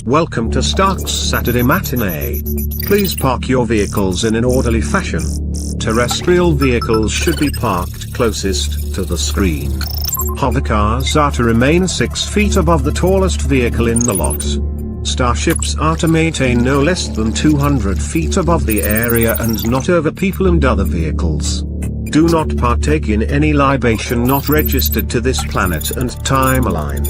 Welcome to Stark's Saturday Matinee. Please park your vehicles in an orderly fashion. Terrestrial vehicles should be parked closest to the screen. Hovercars are to remain 6 feet above the tallest vehicle in the lot. Starships are to maintain no less than 200 feet above the area and not over people and other vehicles. Do not partake in any libation not registered to this planet and timeline.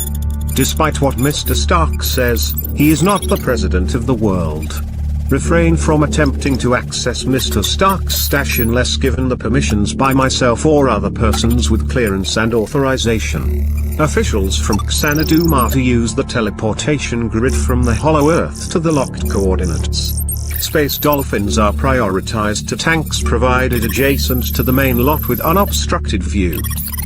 Despite what Mr. Stark says, he is not the president of the world. Refrain from attempting to access Mr. Stark's stash unless given the permissions by myself or other persons with clearance and authorization. Officials from Xanadu are to use the teleportation grid from the hollow Earth to the locked coordinates. Space dolphins are prioritized to tanks provided adjacent to the main lot with unobstructed view.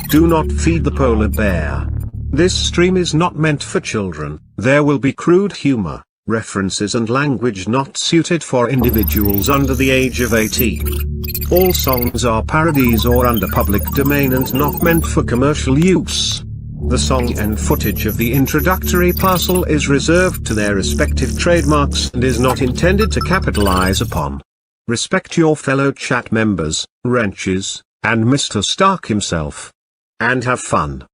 Do not feed the polar bear. This stream is not meant for children. There will be crude humor, references and language not suited for individuals under the age of 18. All songs are parodies or under public domain and not meant for commercial use. The song and footage of the introductory parcel is reserved to their respective trademarks and is not intended to capitalize upon. Respect your fellow chat members, wrenches, and Mr. Stark himself. And have fun.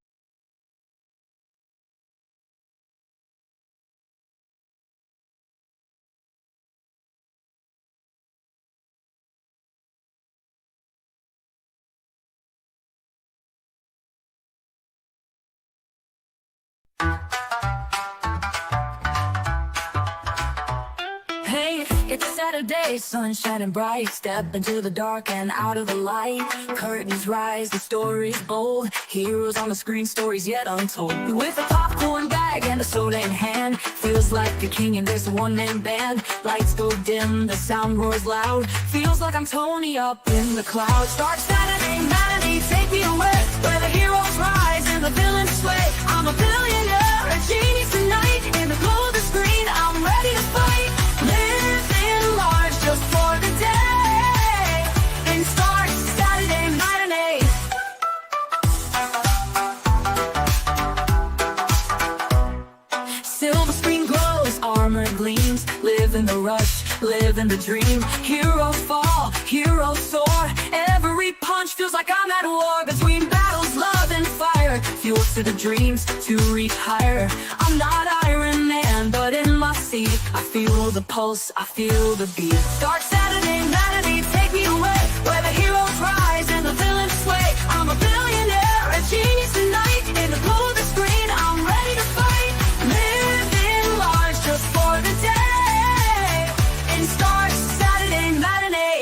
Hey, it's Saturday, sun shining bright. Step into the dark and out of the light. Curtains rise, the story's bold. Heroes on the screen, stories yet untold. With a popcorn bag and a soda in hand, feels like a king and there's a one-man band. Lights go dim, the sound roars loud. Feels like I'm Tony up in the clouds. Start Saturday matinee, take me away, where the heroes rise and the villains sway. I'm a billionaire, a genius tonight. In the glow of the screen, I'm ready to fight. Living large just for the day. And starts Saturday matinee. Silver screen glows, armor gleams. Live in the rush, live in the dream. Heroes fall, heroes soar. Every punch feels like I'm at war. Between battles, love and fire, fuels to the dreams to reach higher. I'm not Iron Man, but in my seat I feel the pulse, I feel the beat. Start Saturday matinee, take me away, where the heroes rise and the villains sway. I'm a billionaire, a genius tonight. In the glow of the screen, I'm ready to fight. Living large just for the day. And starts Saturday matinee.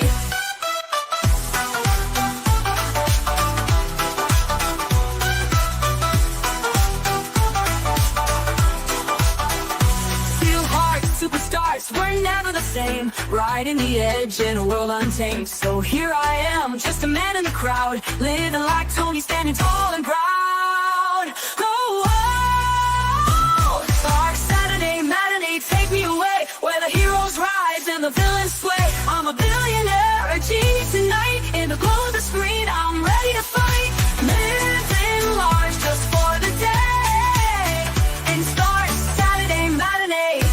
Steel hearts, superstars, we're never the same. Riding the edge in a world untamed. So here I am, just a man in the crowd, living like Tony, standing tall and proud. Oh, oh, Dark Saturday matinee, take me away, where the heroes rise and the villains sway. I'm a billionaire, a genius tonight. In the glow of the screen, I'm ready to fight. Living large just for the day. And starts Saturday matinee.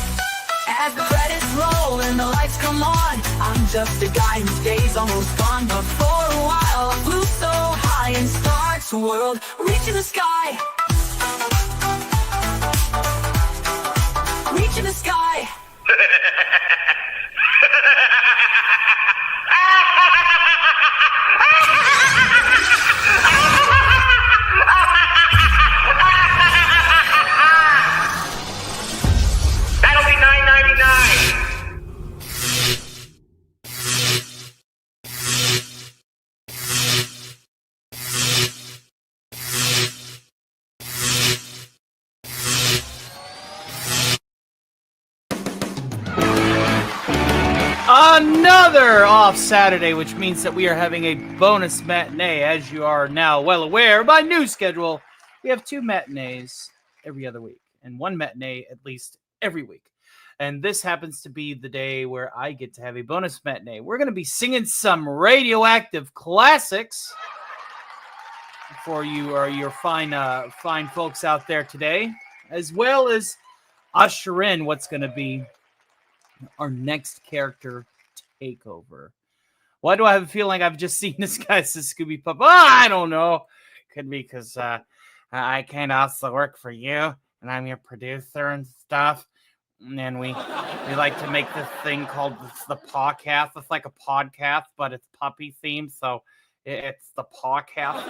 As the credits roll and the lights come on, I'm just a guy whose day's almost gone. But for a while I flew so high and starts a world reaching the sky. Reaching the sky. That'll be $9.99. Another off Saturday, which means that we are having a bonus matinee. As you are now well aware, by new schedule, we have 2 matinees every other week and 1 matinee at least every week. And this happens to be the day where I get to have a bonus matinee. We're going to be singing some Radioactive classics. for you or your fine folks out there today, as well as usher in what's going to be our next character takeover. Why do I have a feeling I've just seen this guy as Scooby Pup? Oh, I don't know. Could be because I can also work for you, and I'm your producer and stuff. And we like to make this thing called the podcast. It's like a podcast, but it's puppy themed, so it's the podcast.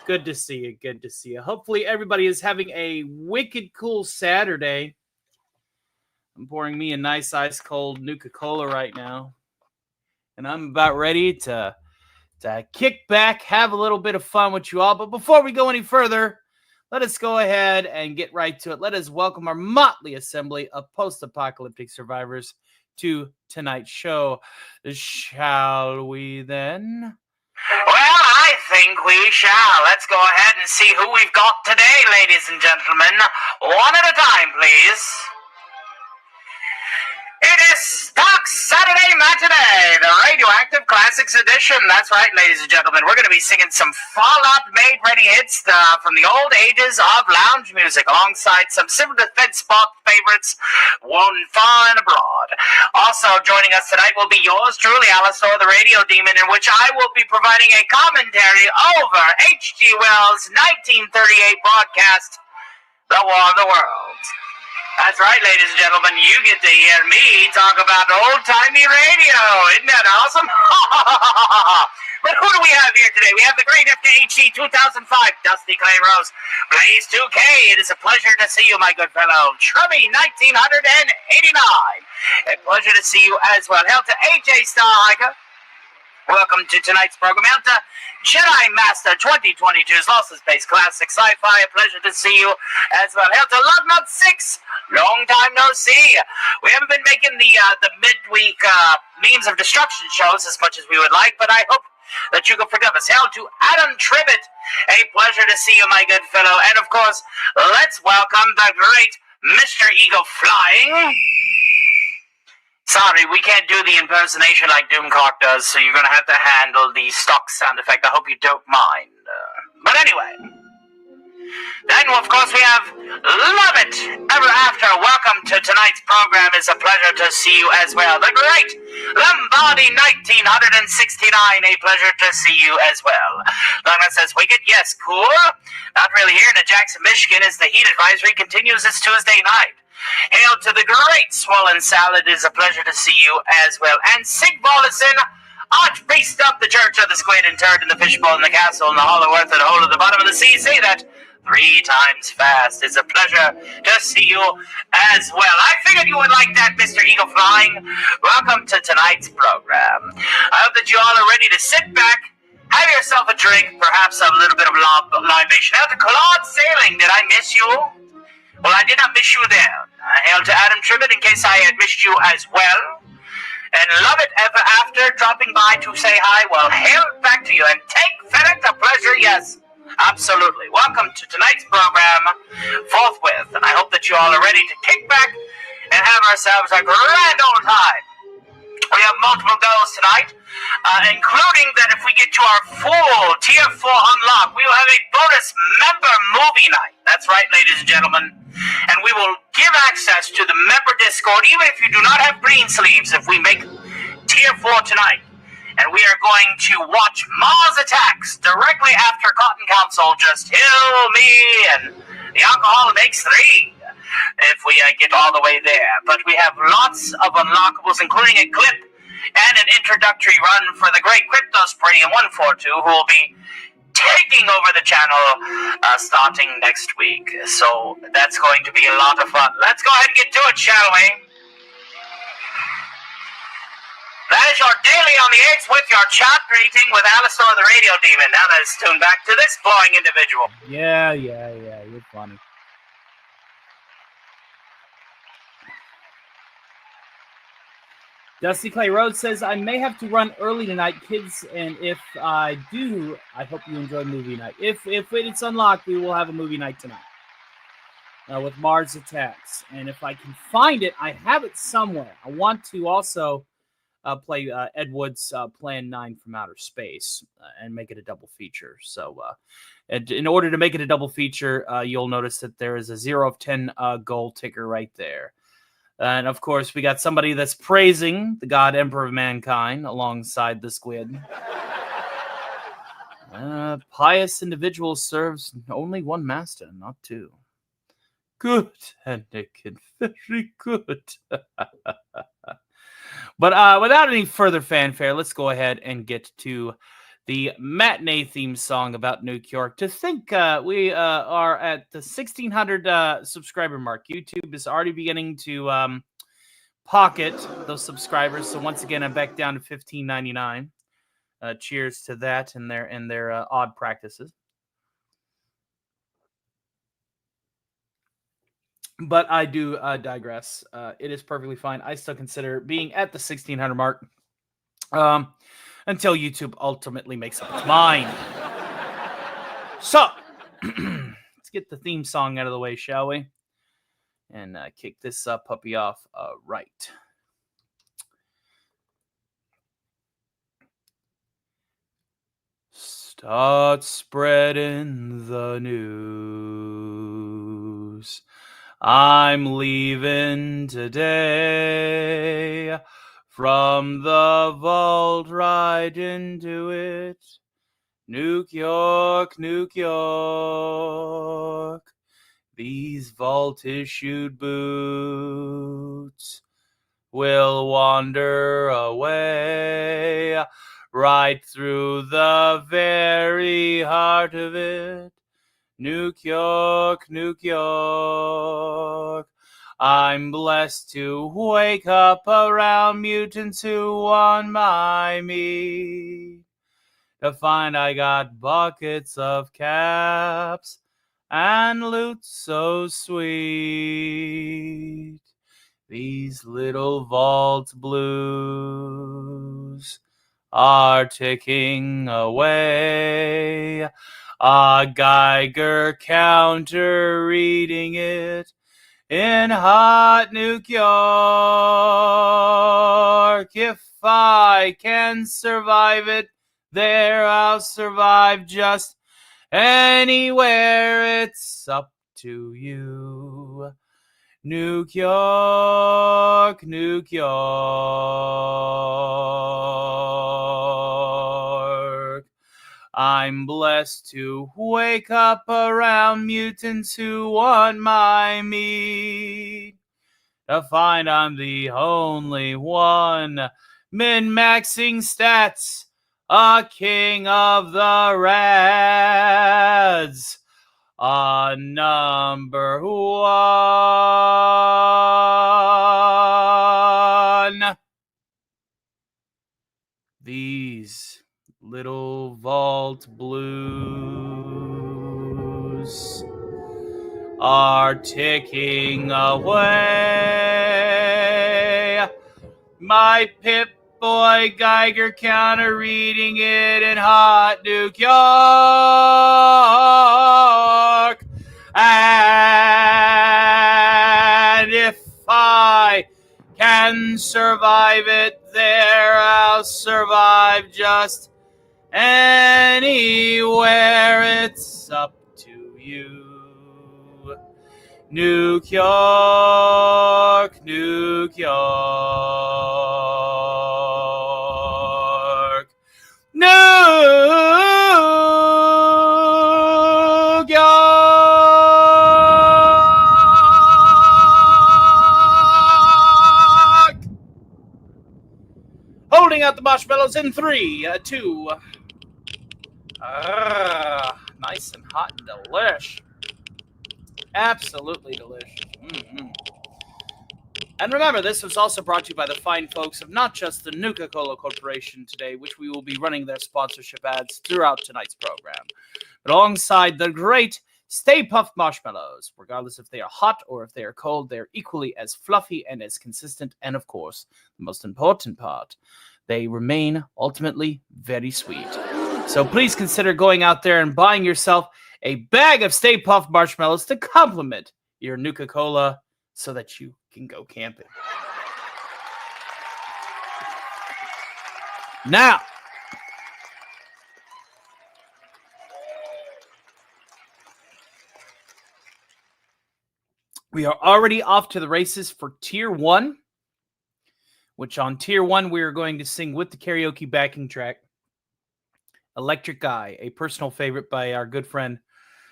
Good to see you. Good to see you. Hopefully everybody is having a wicked cool Saturday. I'm pouring me a nice ice cold Nuka Cola right now, and I'm about ready to kick back, have a little bit of fun with you all. But before we go any further, let us go ahead and get right to it. Let us welcome our motley assembly of post-apocalyptic survivors to tonight's show. Shall we then? Well, I think we shall. Let's go ahead and see who we've got today, ladies and gentlemen. One at a time, please. It is Stock Saturday Matinee, the Radioactive Classics Edition. That's right, ladies and gentlemen. We're going to be singing some Fallout made-ready hits from the old ages of lounge music, alongside some similar Fed Spot favorites, one far and abroad. Also joining us tonight will be yours truly, Alastor, the Radio Demon, in which I will be providing a commentary over H.G. Wells' 1938 broadcast, The War of the Worlds. That's right, ladies and gentlemen, you get to hear me talk about old-timey radio. Isn't that awesome? But who do we have here today? We have the great FKHC 2005, Dusty Clay Rose. Blaze 2K, it is a pleasure to see you, my good fellow. Trubby 1989, a pleasure to see you as well. Hail to AJ Star Hiker. Welcome to tonight's program. Hail to Jedi Master 2022's Lost in Space Classic Sci-Fi. A pleasure to see you as well. Hail to Lugnut 6. Long time no see. We haven't been making the midweek memes of destruction shows as much as we would like, but I hope that you can forgive us. Hail to Adam Tribbett. A pleasure to see you, my good fellow. And of course, let's welcome the great Mr. Eagle Flying. Sorry, we can't do the impersonation like Doomcock does, so you're going to have to handle the stock sound effect. I hope you don't mind. But anyway, then, of course, we have Love It Ever After. Welcome to tonight's program. It's a pleasure to see you as well. The great Lombardi 1969. A pleasure to see you as well. Longman says, Wicked, yes, cool. Not really here in Jackson, Michigan, as the heat advisory continues this Tuesday night. Hail to the great Swollen Salad. It is a pleasure to see you as well. And Sig Volleson, Archpriest of the Church of the Squid and Turd in the Fishbowl in the Castle in the Hollow Earth and Hole at the Bottom of the Sea. Say that 3 times fast. It's a pleasure to see you as well. I figured you would like that, Mr. Eagle Flying. Welcome to tonight's program. I hope that you all are ready to sit back, have yourself a drink, perhaps a little bit of libation. Hail to Claude Sailing. Did I miss you? Well, I did not miss you then. Hail to Adam Tribbett, in case I had missed you as well. And Love It Ever After, dropping by to say hi. Well, hail back to you. And take Fennec, a pleasure, yes. Absolutely. Welcome to tonight's program, forthwith. And I hope that you all are ready to kick back and have ourselves a grand old time. We have multiple goals tonight, including that if we get to our full Tier 4 unlock, we will have a bonus member movie night. That's right, ladies and gentlemen. And we will give access to the member Discord, even if you do not have green sleeves, if we make Tier 4 tonight. And we are going to watch Mars Attacks directly after Cotton Council. Just heal me, and the alcohol makes 3. If we get all the way there. But we have lots of unlockables, including a clip and an introductory run for the great Crypto Spree in 142, who will be taking over the channel starting next week. So that's going to be a lot of fun. Let's go ahead and get to it, shall we? That is your daily on the 8th with your chat greeting with Alastor the Radio Demon. Now let's tune back to this boring individual. Yeah, you're funny. Dusty Clay Rhodes says, I may have to run early tonight, kids, and if I do, I hope you enjoy movie night. If it's unlocked, we will have a movie night tonight with Mars Attacks. And if I can find it, I have it somewhere. I want to also play Ed Wood's Plan 9 from Outer Space and make it a double feature. So in order to make it a double feature, you'll notice that there is a 0 of 10 gold ticker right there. And of course, we got somebody that's praising the God Emperor of Mankind alongside the squid. Pious individual serves only one master, not two. Good, Anakin, very good. But without any further fanfare, let's go ahead and get to the matinee theme song about Nuke York. To think we are at the 1,600 subscriber mark. YouTube is already beginning to pocket those subscribers. So once again, I'm back down to $15.99. Cheers to that and their odd practices. But I do digress. It is perfectly fine. I still consider being at the 1,600 mark until YouTube ultimately makes up its mind. So, let's get the theme song out of the way, shall we? And kick this puppy off right. Start spreading the news. I'm leaving today from the vault right into it. Nuke York, Nuke York. These vault-issued boots will wander away right through the very heart of it. Nuke York, Nuke York. I'm blessed to wake up around mutants who want my meat. To find I got buckets of caps and loot so sweet. These little vault blues are ticking away. A Geiger counter reading it in hot Nuke York. If I can survive it there, I'll survive just anywhere. It's up to you. Nuke York, Nuke York. I'm blessed to wake up around mutants who want my meat. To find I'm the only one min-maxing stats, a king of the Rads, a number one. These little vault blues are ticking away. My Pip-Boy Geiger counter reading it in hot Nuke York. And if I can survive it there, I'll survive just anywhere. It's up to you. Nuke York, Nuke York. Nuke York! Holding out the marshmallows in 3, 2. Nice and hot and delish. Absolutely delicious. Mm-hmm. And remember, this was also brought to you by the fine folks of not just the Nuka Cola Corporation today, which we will be running their sponsorship ads throughout tonight's program, but alongside the great Stay Puft marshmallows. Regardless if they are hot or if they are cold, they're equally as fluffy and as consistent. And of course, the most important part, they remain ultimately very sweet. So please consider going out there and buying yourself a bag of Stay Puft marshmallows to complement your Nuka Cola so that you can go camping. Now, we are already off to the races for Tier 1, which on Tier 1, we are going to sing with the karaoke backing track, Electric Eye, a personal favorite by our good friend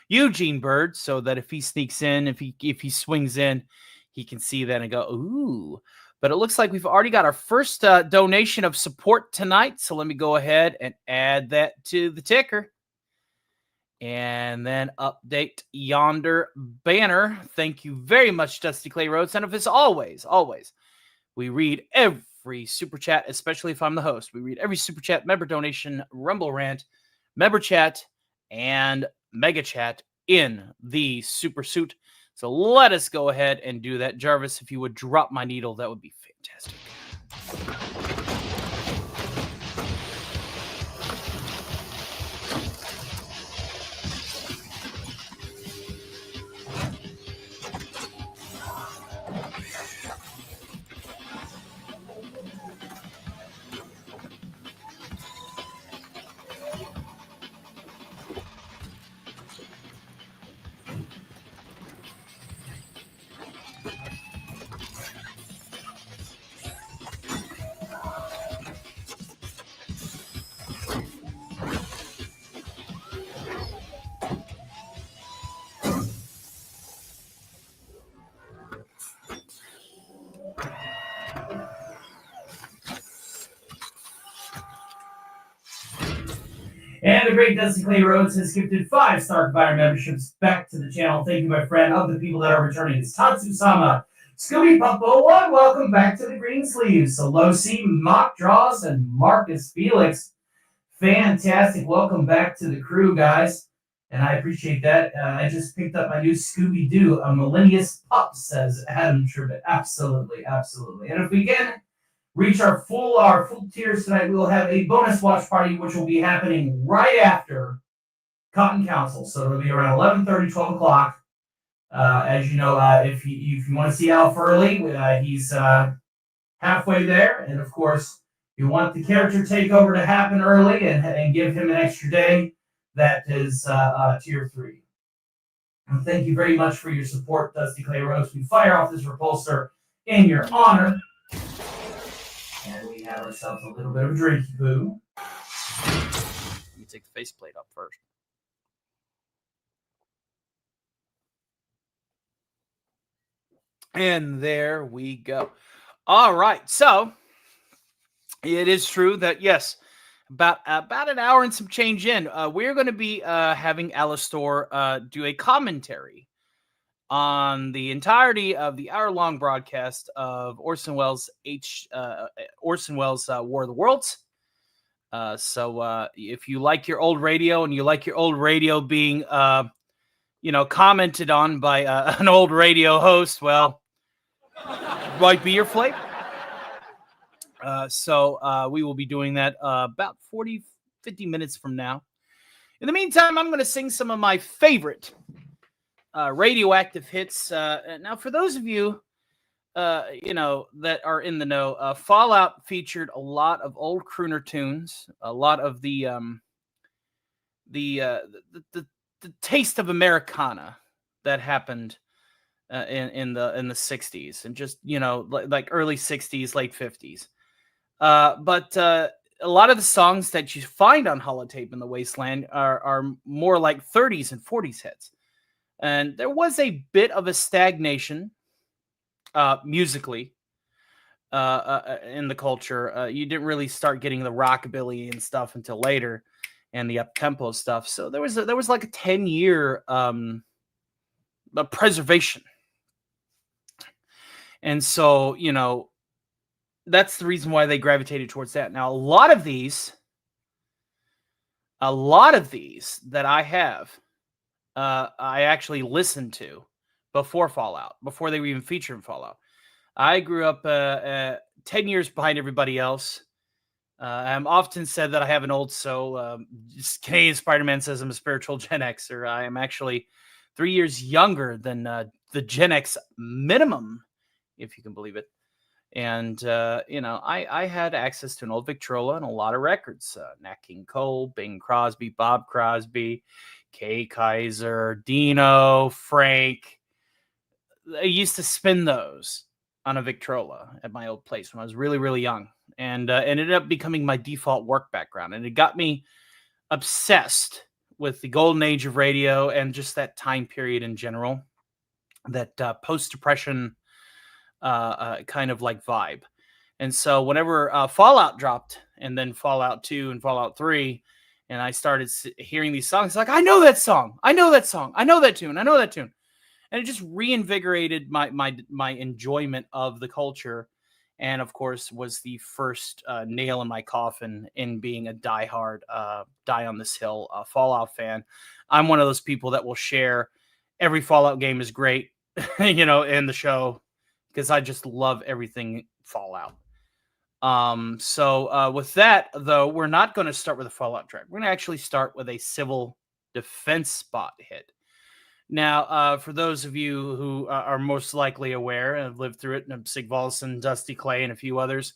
Eugene Bird, so that if he sneaks in, if he swings in, he can see that and go, ooh. But it looks like we've already got our first donation of support tonight, so let me go ahead and add that to the ticker. And then update yonder banner. Thank you very much, Dusty Clay Rhodes. And as always, we read every super chat, especially if I'm the host. We read every super chat, member donation, Rumble Rant, member chat, and Megachat in the super suit. So let us go ahead and do that. Jarvis, if you would drop my needle, that would be fantastic. And the great Dusty Clay Rhodes has gifted 5-star provider memberships back to the channel. Thank you, my friend. Of the people that are returning, it's Tatsu-sama, Scooby Pup 01, welcome back to the Green Sleeves, Solosi, Mock Draws, and Marcus Felix. Fantastic. Welcome back to the crew, guys. And I appreciate that. I just picked up my new Scooby-Doo, a Millennius Pup, says Adam Tribbett. Absolutely, absolutely. And if we can reach our full tiers tonight, we will have a bonus watch party, which will be happening right after Cotton Council. So it'll be around 11:30, 12 o'clock. As you know, if you want to see Alf early, he's halfway there. And of course, you want the character takeover to happen early and give him an extra day, that is Tier 3. And thank you very much for your support, Dusty Clay Rose. We fire off this repulsor in your honor. And we have ourselves a little bit of a drinky poo. Let me take the faceplate up first. And there we go. All right. So it is true that, yes, about an hour and some change in, we're going to be having Alastor do a commentary on the entirety of the hour-long broadcast of Orson Welles' War of the Worlds. So if you like your old radio and you like your old radio being, commented on by an old radio host, well, might be your flavor. So we will be doing that about 50 minutes from now. In the meantime, I'm going to sing some of my favorite Radioactive hits. Now, for those of you, that are in the know, Fallout featured a lot of old crooner tunes, a lot of the taste of Americana that happened in the 60s, and just like early 60s, late 50s. But a lot of the songs that you find on Holotape in the Wasteland are more like 30s and 40s hits. And there was a bit of a stagnation musically in the culture. You didn't really start getting the rockabilly and stuff until later, and the up-tempo stuff. So there was like a 10-year preservation. And so, that's the reason why they gravitated towards that. Now, a lot of these that I have, I actually listened to before Fallout, before they were even featured in Fallout. I grew up 10 years behind everybody else. I'm often said that I have an old soul. Canadian Spider-Man says I'm a spiritual Gen Xer. I am actually 3 years younger than the Gen X minimum, if you can believe it. And I had access to an old Victrola and a lot of records: Nat King Cole, Bing Crosby, Bob Crosby, Kay Kaiser, Dino, Frank. I used to spin those on a Victrola at my old place when I was really, really young, and ended up becoming my default work background. And it got me obsessed with the golden age of radio and just that time period in general, that post-depression kind of like vibe. And so whenever Fallout dropped, and then Fallout 2 and Fallout 3, and I started hearing these songs, like, I know that song, I know that song, I know that tune, I know that tune. And it just reinvigorated my enjoyment of the culture. And of course was the first nail in my coffin in being a diehard die on this hill Fallout fan. I'm one of those people that will share every Fallout game is great, in the show, because I just love everything Fallout. So with that, though, we're not going to start with a Fallout track. We're going to actually start with a civil defense spot hit. Now, for those of you who are most likely aware and have lived through it, and Sig Volson, Dusty Clay, and a few others,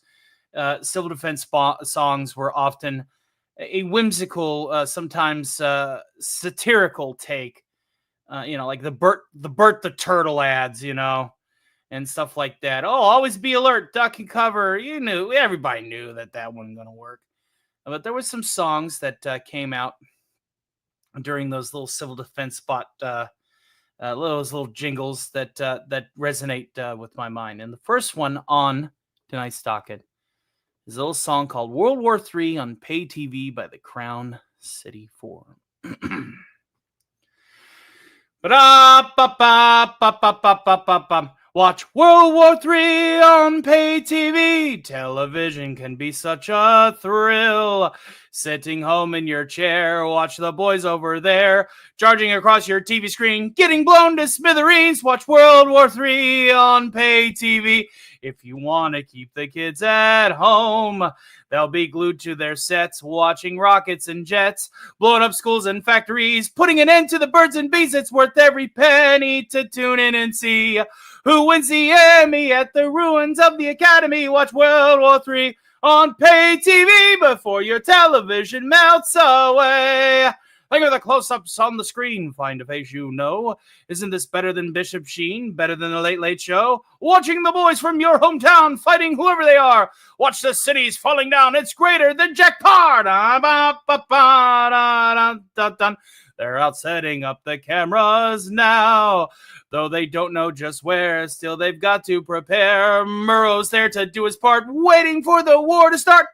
civil defense songs were often a whimsical, sometimes satirical take, like the Bert the Turtle ads, and stuff like that. Oh, always be alert, duck and cover. Everybody knew that wasn't going to work. But there was some songs that came out during those little civil defense spot, those little jingles that resonate with my mind. And the first one on tonight's docket is a little song called World War III on Pay TV by the Crown City Forum. Watch World War III on Pay TV. Television can be such a thrill. Sitting home in your chair, watch the boys over there charging across your TV screen, getting blown to smithereens. Watch World War III on Pay TV. If you want to keep the kids at home, they'll be glued to their sets, watching rockets and jets, blowing up schools and factories, putting an end to the birds and bees. It's worth every penny to tune in and see who wins the Emmy at the ruins of the Academy. Watch World War III on Pay TV before your television melts away. Think of the close-ups on the screen. Find a face you know. Isn't this better than Bishop Sheen? Better than the Late Late Show? Watching the boys from your hometown fighting whoever they are. Watch the cities falling down. It's greater than jackpot. They're out setting up the cameras now. Though they don't know just where, still they've got to prepare. Murrow's there to do his part, waiting for the war to start.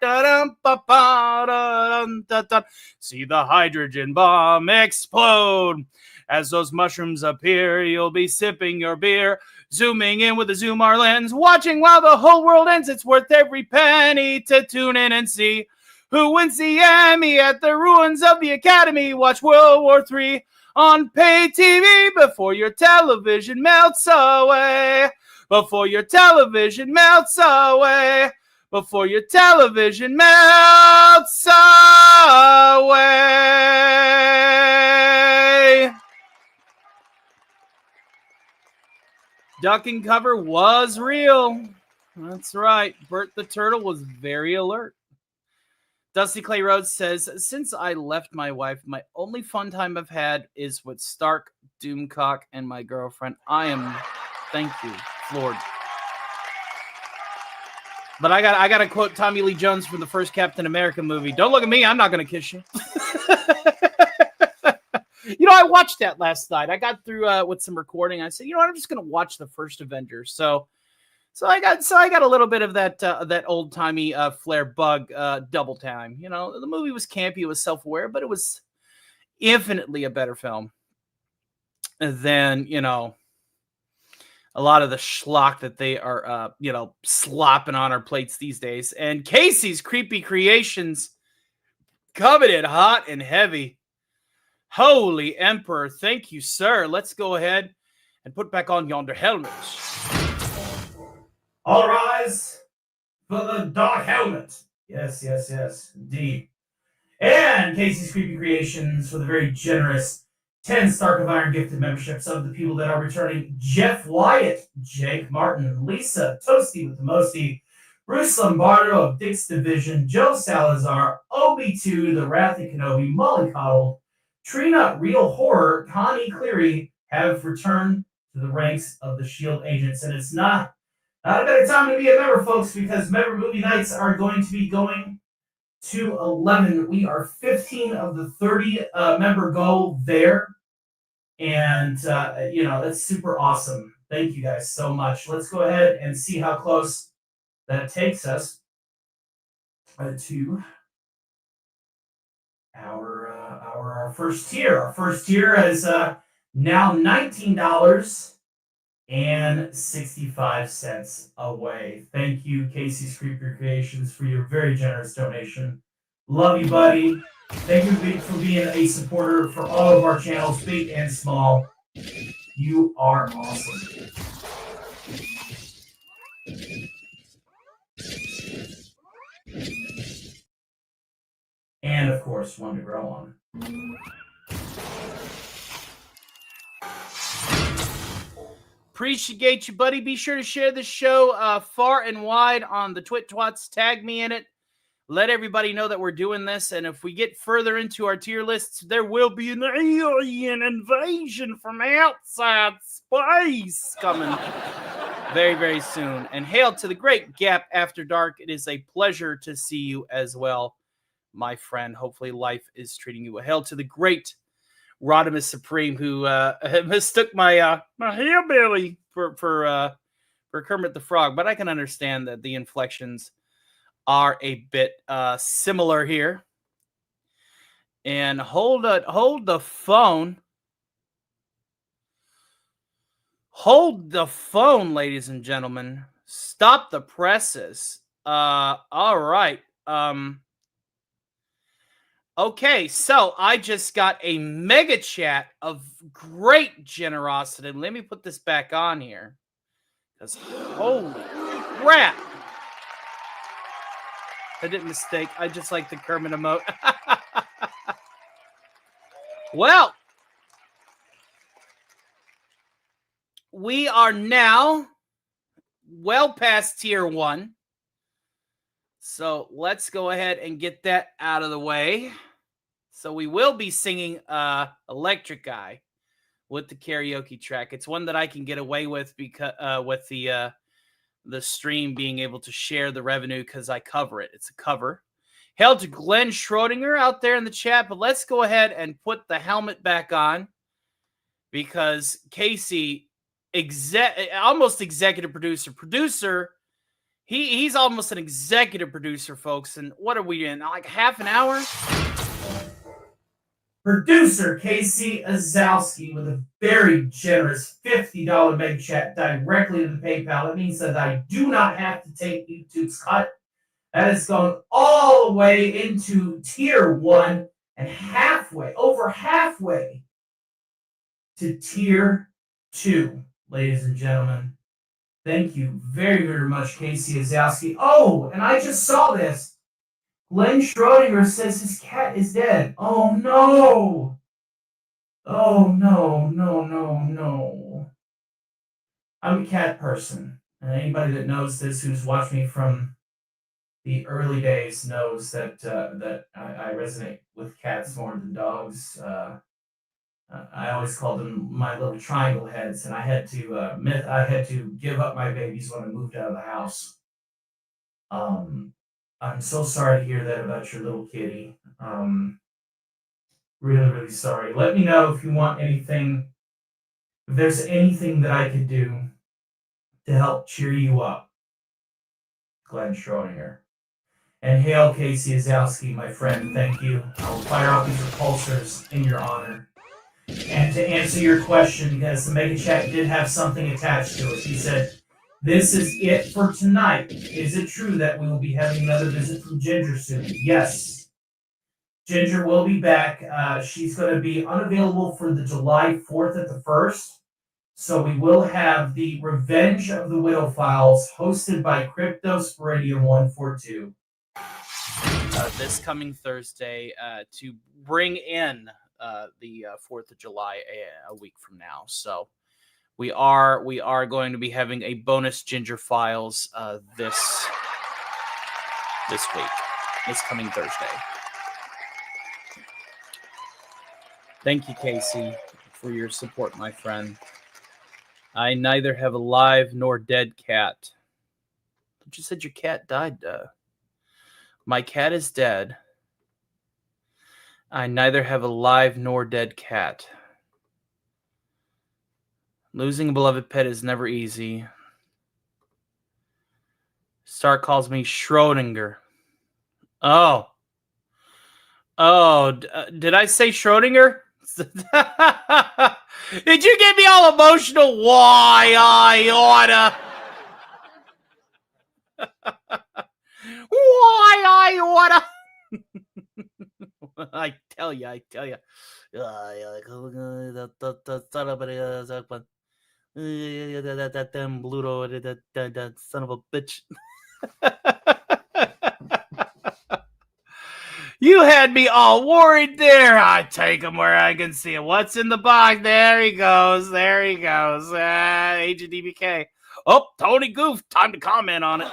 See the hydrogen bomb explode. As those mushrooms appear, you'll be sipping your beer, zooming in with a Zoom-R lens, watching while the whole world ends. It's worth every penny to tune in and see who wins the Emmy at the ruins of the Academy. Watch World War III on Pay TV before your television melts away. Before your television melts away. Before your television melts away. Duck and cover was real. That's right. Bert the Turtle was very alert. Dusty Clay Rhodes says, since I left my wife, my only fun time I've had is with Stark, Doomcock, and my girlfriend. I am, thank you, floored. But I got to quote Tommy Lee Jones from the first Captain America movie. Don't look at me. I'm not going to kiss you. I watched that last night. I got through with some recording. I said, I'm just going to watch the first Avengers. So I got a little bit of that old timey Flair bug double time. The movie was campy, it was self-aware, but it was infinitely a better film than a lot of the schlock that they are slopping on our plates these days. And Casey's Creepy Creations coming in hot and heavy. Holy Emperor, thank you, sir. Let's go ahead and put back on yonder helmets. All rise for the dark helmet. Yes, indeed. And Casey's Creepy Creations for the very generous 10 Stark of Iron gifted memberships of the people that are returning: Jeff Wyatt, Jake Martin, Lisa, Toasty with the Mosty, Bruce Lombardo of Dick's Division, Joe Salazar, Obi2, the Wrathy Kenobi, Molly Coddle, Trina, Real Horror, Connie Cleary have returned to the ranks of the SHIELD agents. And it's not a better time to be a member, folks, because member movie nights are going to be going to 11. We are 15 of the 30 member goal there. And, that's super awesome. Thank you guys so much. Let's go ahead and see how close that takes us to our first tier. Our first tier is now $19.65 away. Thank you, Casey's Creeper Creations, for your very generous donation. Love you, buddy. Thank you for being a supporter for all of our channels, big and small. You are awesome. And, of course, one to grow on. Appreciate you, buddy. Be sure to share this show far and wide on the Twit-Twats. Tag me in it. Let everybody know that we're doing this. And if we get further into our tier lists, there will be an alien invasion from outside space coming very, very soon. And hail to the great Gap After Dark. It is a pleasure to see you as well, my friend. Hopefully life is treating you well. Hail to the great Rodimus Supreme, who mistook my hillbilly for Kermit the Frog. But I can understand that the inflections are a bit similar here. And hold the phone. Hold the phone, ladies and gentlemen. Stop the presses. All right. Okay, so I just got a mega chat of great generosity. Let me put this back on here. Because holy crap. I didn't mistake. I just like the Kermit emote. Well, we are now well past tier 1. So let's go ahead and get that out of the way. So we will be singing Electric Eye with the karaoke track. It's one that I can get away with because with the stream being able to share the revenue because I cover it. It's a cover. Hail to Glenn Schrodinger out there in the chat. But let's go ahead and put the helmet back on because Casey, almost executive producer. He's almost an executive producer, folks. And what are we in? Like half an hour? Producer Casey Azowski with a very generous $50 mega chat directly to the PayPal. That means that I do not have to take YouTube's cut. That has gone all the way into tier 1 and over halfway to tier 2, ladies and gentlemen. Thank you very, very much, Casey Azowski. Oh, and I just saw this. Glenn Schrodinger says his cat is dead. Oh, no. Oh, no. I'm a cat person. And anybody that knows this, who's watched me from the early days, knows that I resonate with cats more than dogs. I always called them my little triangle heads, and I had to give up my babies when I moved out of the house. I'm so sorry to hear that about your little kitty. Really, really sorry. Let me know if you want anything, if there's anything that I could do to help cheer you up. Glenn Schrodinger. And hail Casey Azowski, my friend. Thank you. I will fire off these repulsors in your honor. And to answer your question, because the Mega Chat did have something attached to it, he said, "This is it for tonight. Is it true that we will be having another visit from Ginger soon?" Yes. Ginger will be back. She's going to be unavailable for the July 4th at the 1st. So we will have the Revenge of the Widow Files hosted by Cryptosporidium142. This coming Thursday to bring in the 4th of July a week from now. So we are going to be having a bonus Ginger Files this week, this coming Thursday. Thank you, Casey, for your support, my friend. I neither have a live nor dead cat. But you said your cat died. My cat is dead. I neither have a live nor dead cat. Losing a beloved pet is never easy. Star calls me Schrodinger. Oh. Did I say Schrodinger? Did you get me all emotional? Why I oughta? Why I oughta? I tell you. That damn Bluto, that son of a bitch. You had me all worried there. I take him where I can see him. What's in the box? There he goes. Agent DBK. Oh, Tony Goof. Time to comment on it.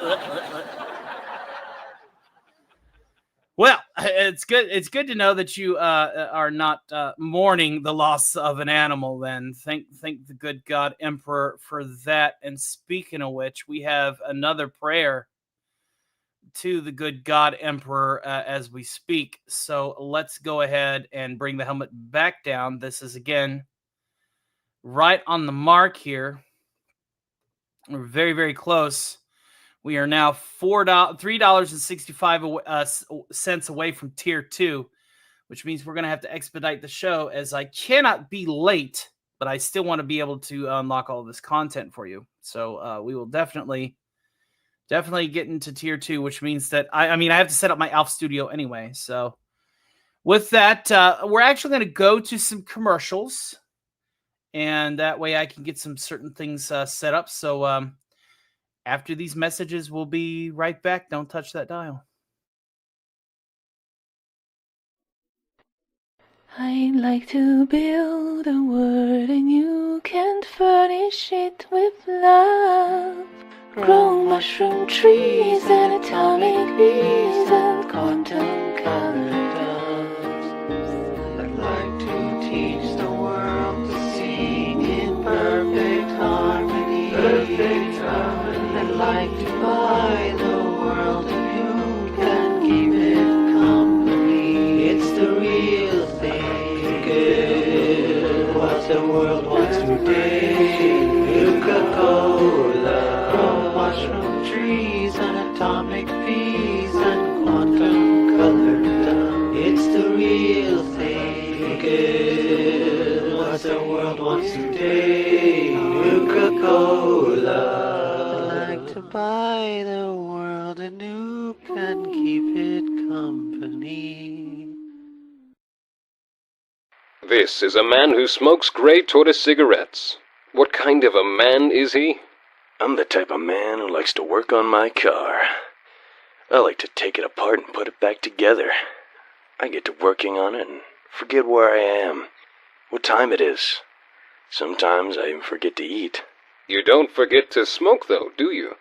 Well, it's good. It's good to know that you are not mourning the loss of an animal. Then thank the good God Emperor for that. And speaking of which, we have another prayer to the good God Emperor as we speak. So let's go ahead and bring the helmet back down. This is again right on the mark here. We're very, very close. We are now $3.65 away from tier 2, which means we're going to have to expedite the show, as I cannot be late, but I still want to be able to unlock all of this content for you. So we will definitely get into tier 2, which means that I have to set up my Alpha Studio anyway. So with that, we're actually going to go to some commercials, and that way I can get some certain things set up. So after these messages, we'll be right back. Don't touch that dial. I'd like to build a world and you can furnish it with love. Grow mushroom trees and atomic bees and quantum colored doves. I'd like to teach the world to sing in perfect harmony. I'd like to buy the world and you can keep it company. It's the real thing, good. What the world wants today. Nuka Cola. Mushroom trees and atomic bees and quantum colored dove. It's the real thing, good. What the world wants today. Nuka Cola. I'd like to buy the world a nuke and keep it company. This is a man who smokes Grey Tortoise cigarettes. What kind of a man is he? I'm the type of man who likes to work on my car. I like to take it apart and put it back together. I get to working on it and forget where I am, what time it is. Sometimes I even forget to eat. You don't forget to smoke, though, do you?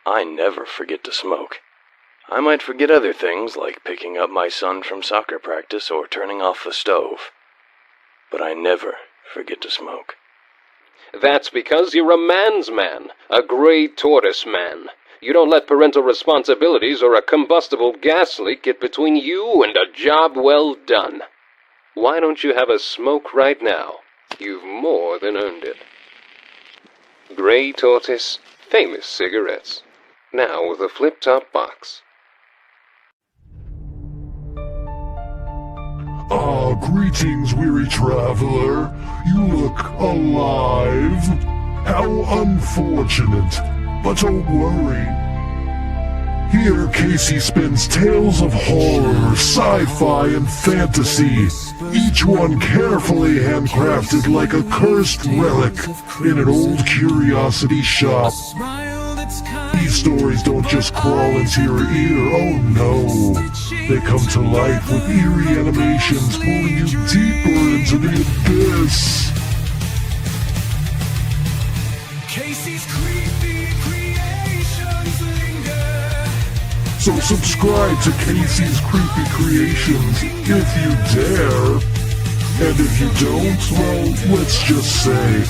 I never forget to smoke. I might forget other things, like picking up my son from soccer practice or turning off the stove. But I never forget to smoke. That's because you're a man's man, a Grey Tortoise man. You don't let parental responsibilities or a combustible gas leak get between you and a job well done. Why don't you have a smoke right now? You've more than earned it. Grey Tortoise, famous cigarettes. Now with a flip-top box. Greetings, weary traveler. You look alive. How unfortunate. But don't worry. Here, Casey spins tales of horror, sci-fi, and fantasy, each one carefully handcrafted like a cursed relic in an old curiosity shop. These stories don't just crawl into your ear, oh no. They come to life with eerie animations pulling you deeper into the abyss. Casey's creepy creations linger. So subscribe to Casey's Creepy Creations if you dare. And if you don't, well, let's just say,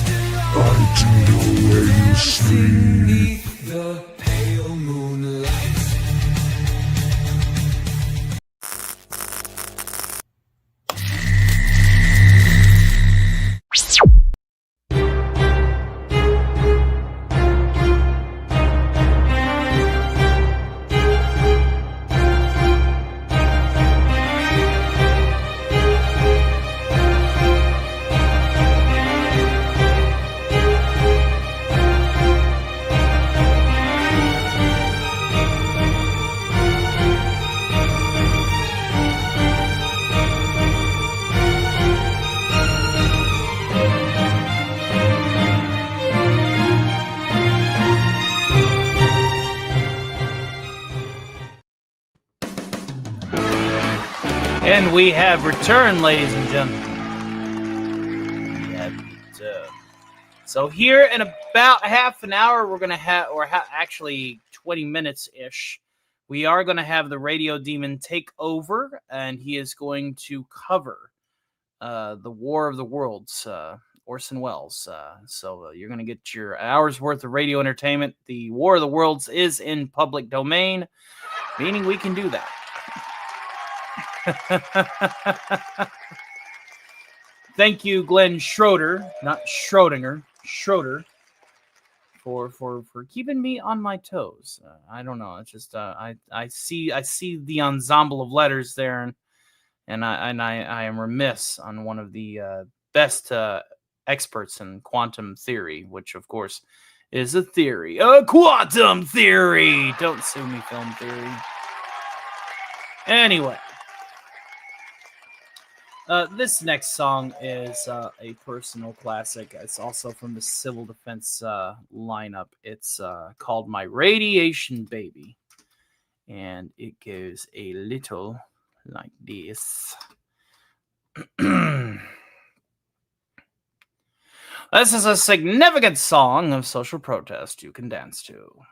I do know where you sleep. Beneath the pale moonlight. And we have returned, ladies and gentlemen. So here in about half an hour, we're going to have, actually 20 minutes-ish, we are going to have the Radio Demon take over, and he is going to cover the War of the Worlds, Orson Welles. So you're going to get your hour's worth of radio entertainment. The War of the Worlds is in public domain, meaning we can do that. Thank you, Glenn Schroeder, not Schrodinger, Schroeder, for keeping me on my toes. I don't know. It's just I see the ensemble of letters there, and I am remiss on one of the best experts in quantum theory, which of course is a theory, a quantum theory. Don't sue me, film theory. Anyway. This next song is a personal classic. It's also from the Civil Defense lineup. It's called My Radiation Baby. And it goes a little like this. This is a significant song of social protest you can dance to.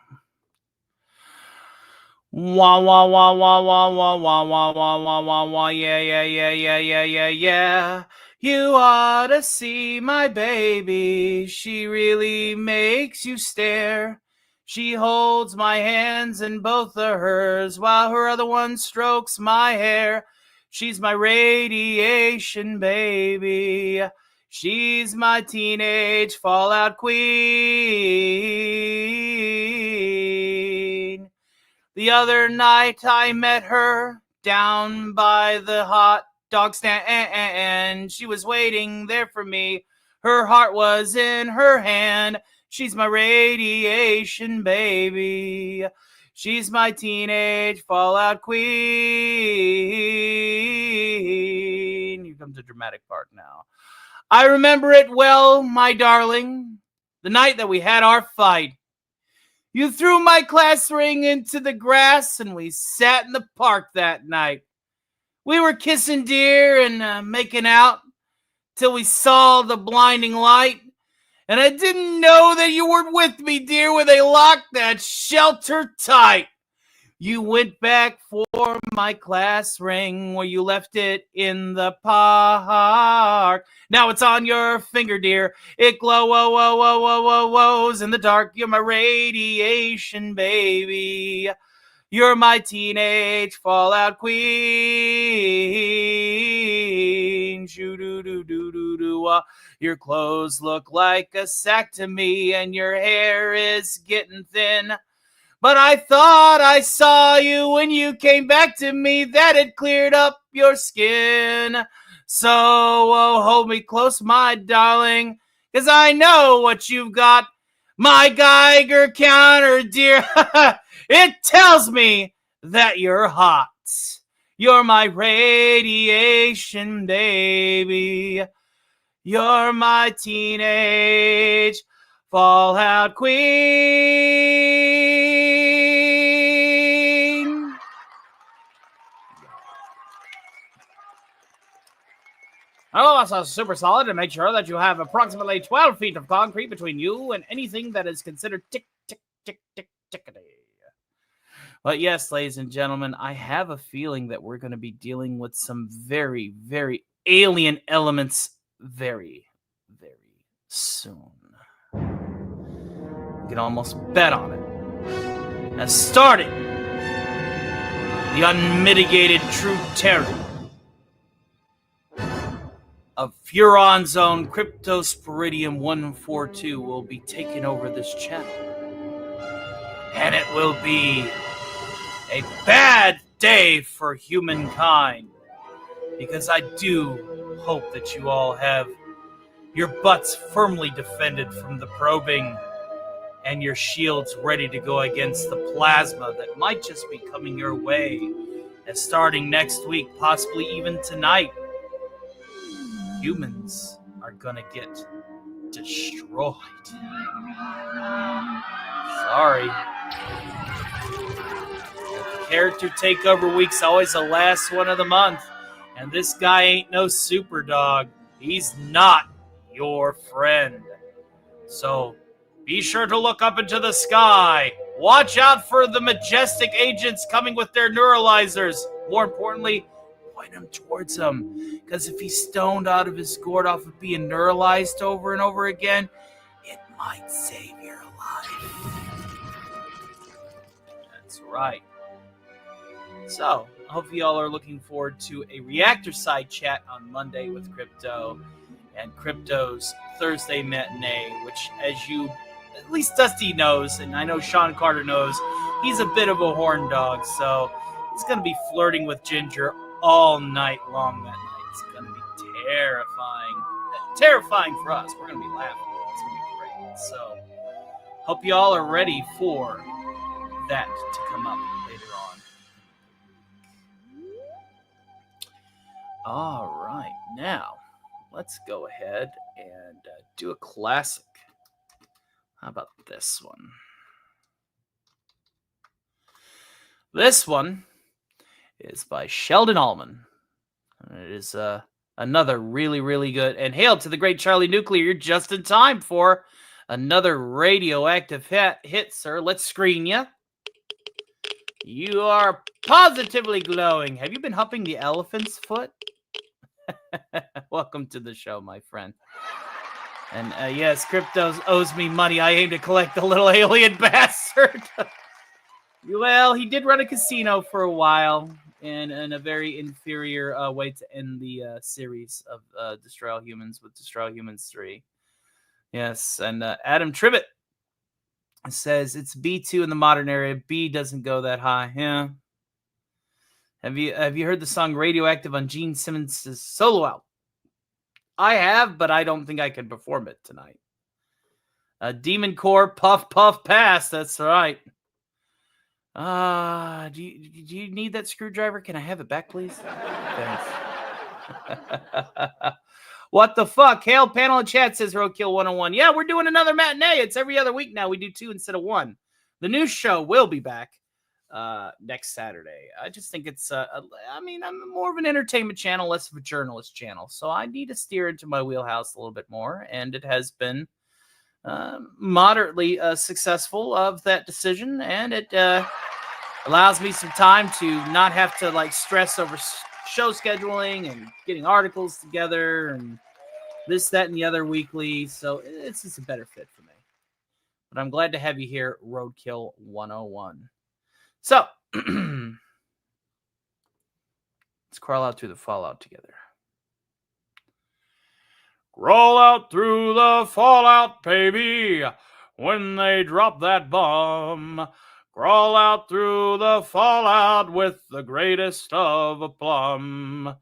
Wah wah wah wah wah wah wah wah wah wah wah wah, yeah yeah yeah yeah yeah yeah yeah. You ought to see my baby. She really makes you stare. She holds my hands in both of hers while her other one strokes my hair. She's my radiation baby. She's my teenage fallout queen. The other night I met her down by the hot dog stand. She was waiting there for me. Her heart was in her hand. She's my radiation baby. She's my teenage fallout queen. Here comes the dramatic part now. I remember it well, my darling, the night that we had our fight. You threw my class ring into the grass, and we sat in the park that night. We were kissing dear and making out till we saw the blinding light. And I didn't know that you were with me, dear, when they locked that shelter tight. You went back for my class ring where you left it in the park. Now it's on your finger, dear. It glows in the dark. You're my radiation baby. You're my teenage fallout queen. Shoo-doo-doo-doo-doo-doo. Your clothes look like a sack to me, and your hair is getting thin. But I thought I saw you when you came back to me, that it cleared up your skin. So hold me close, my darling, 'cause I know what you've got. My Geiger counter, dear, it tells me that you're hot. You're my radiation baby. You're my teenage fallout queen. All of us are super solid and make sure that you have approximately 12 feet of concrete between you and anything that is considered tickety. But yes, ladies and gentlemen, I have a feeling that we're going to be dealing with some very, very alien elements very, very soon. You can almost bet on it. Now, starting the unmitigated true terror of Furon Zone Cryptosporidium 142 will be taking over this channel. And it will be a bad day for humankind. Because I do hope that you all have your butts firmly defended from the probing and your shields ready to go against the plasma that might just be coming your way. And starting next week, possibly even tonight, humans are gonna get destroyed. Sorry. Character takeover week's always the last one of the month, and this guy ain't no super dog. He's not your friend. So be sure to look up into the sky. Watch out for the majestic agents coming with their neuralizers. More importantly, point them towards him. Because if he's stoned out of his gourd off of being neuralized over and over again, it might save your life. That's right. So, I hope you all are looking forward to a reactor side chat on Monday with Crypto and Crypto's Thursday matinee, which, as you, at least Dusty knows, and I know Sean Carter knows, he's a bit of a horn dog, so he's going to be flirting with Ginger all night long that night. It's going to be terrifying. Terrifying for us. We're going to be laughing. It's going to be great. So, hope you all are ready for that to come up later on. All right, now let's go ahead and do a classic. How about this one? This one is by Sheldon Allman. It is another really, really good. And hail to the great Charlie Nuclear. You're just in time for another radioactive hit, sir. Let's screen you. You are positively glowing. Have you been humping the elephant's foot? Welcome to the show, my friend. And yes, Crypto owes me money. I aim to collect the little alien bastard. Well, he did run a casino for a while in a very inferior way to end the series of Destroy All Humans with Destroy All Humans 3. Yes, and Adam Tribbett says it's B2 in the modern era. B doesn't go that high. Yeah. Have you heard the song Radioactive on Gene Simmons' solo album? I have, but I don't think I can perform it tonight. Demon Core, Puff Puff Pass. That's right. Do you need that screwdriver? Can I have it back, please? Thanks. What the fuck? Hail panel in chat, says Roadkill 101. Yeah, we're doing another matinee. It's every other week now. We do 2 instead of 1. The new show will be back next Saturday. I just think it's I'm more of an entertainment channel, less of a journalist channel, so I need to steer into my wheelhouse a little bit more, and it has been moderately successful of that decision, and it allows me some time to not have to stress over show scheduling and getting articles together and this, that, and the other weekly, so it's just a better fit for me. But I'm glad to have you here, Roadkill 101. So, let's crawl out through the fallout together. Crawl out through the fallout, baby, when they drop that bomb. Crawl out through the fallout with the greatest of aplomb.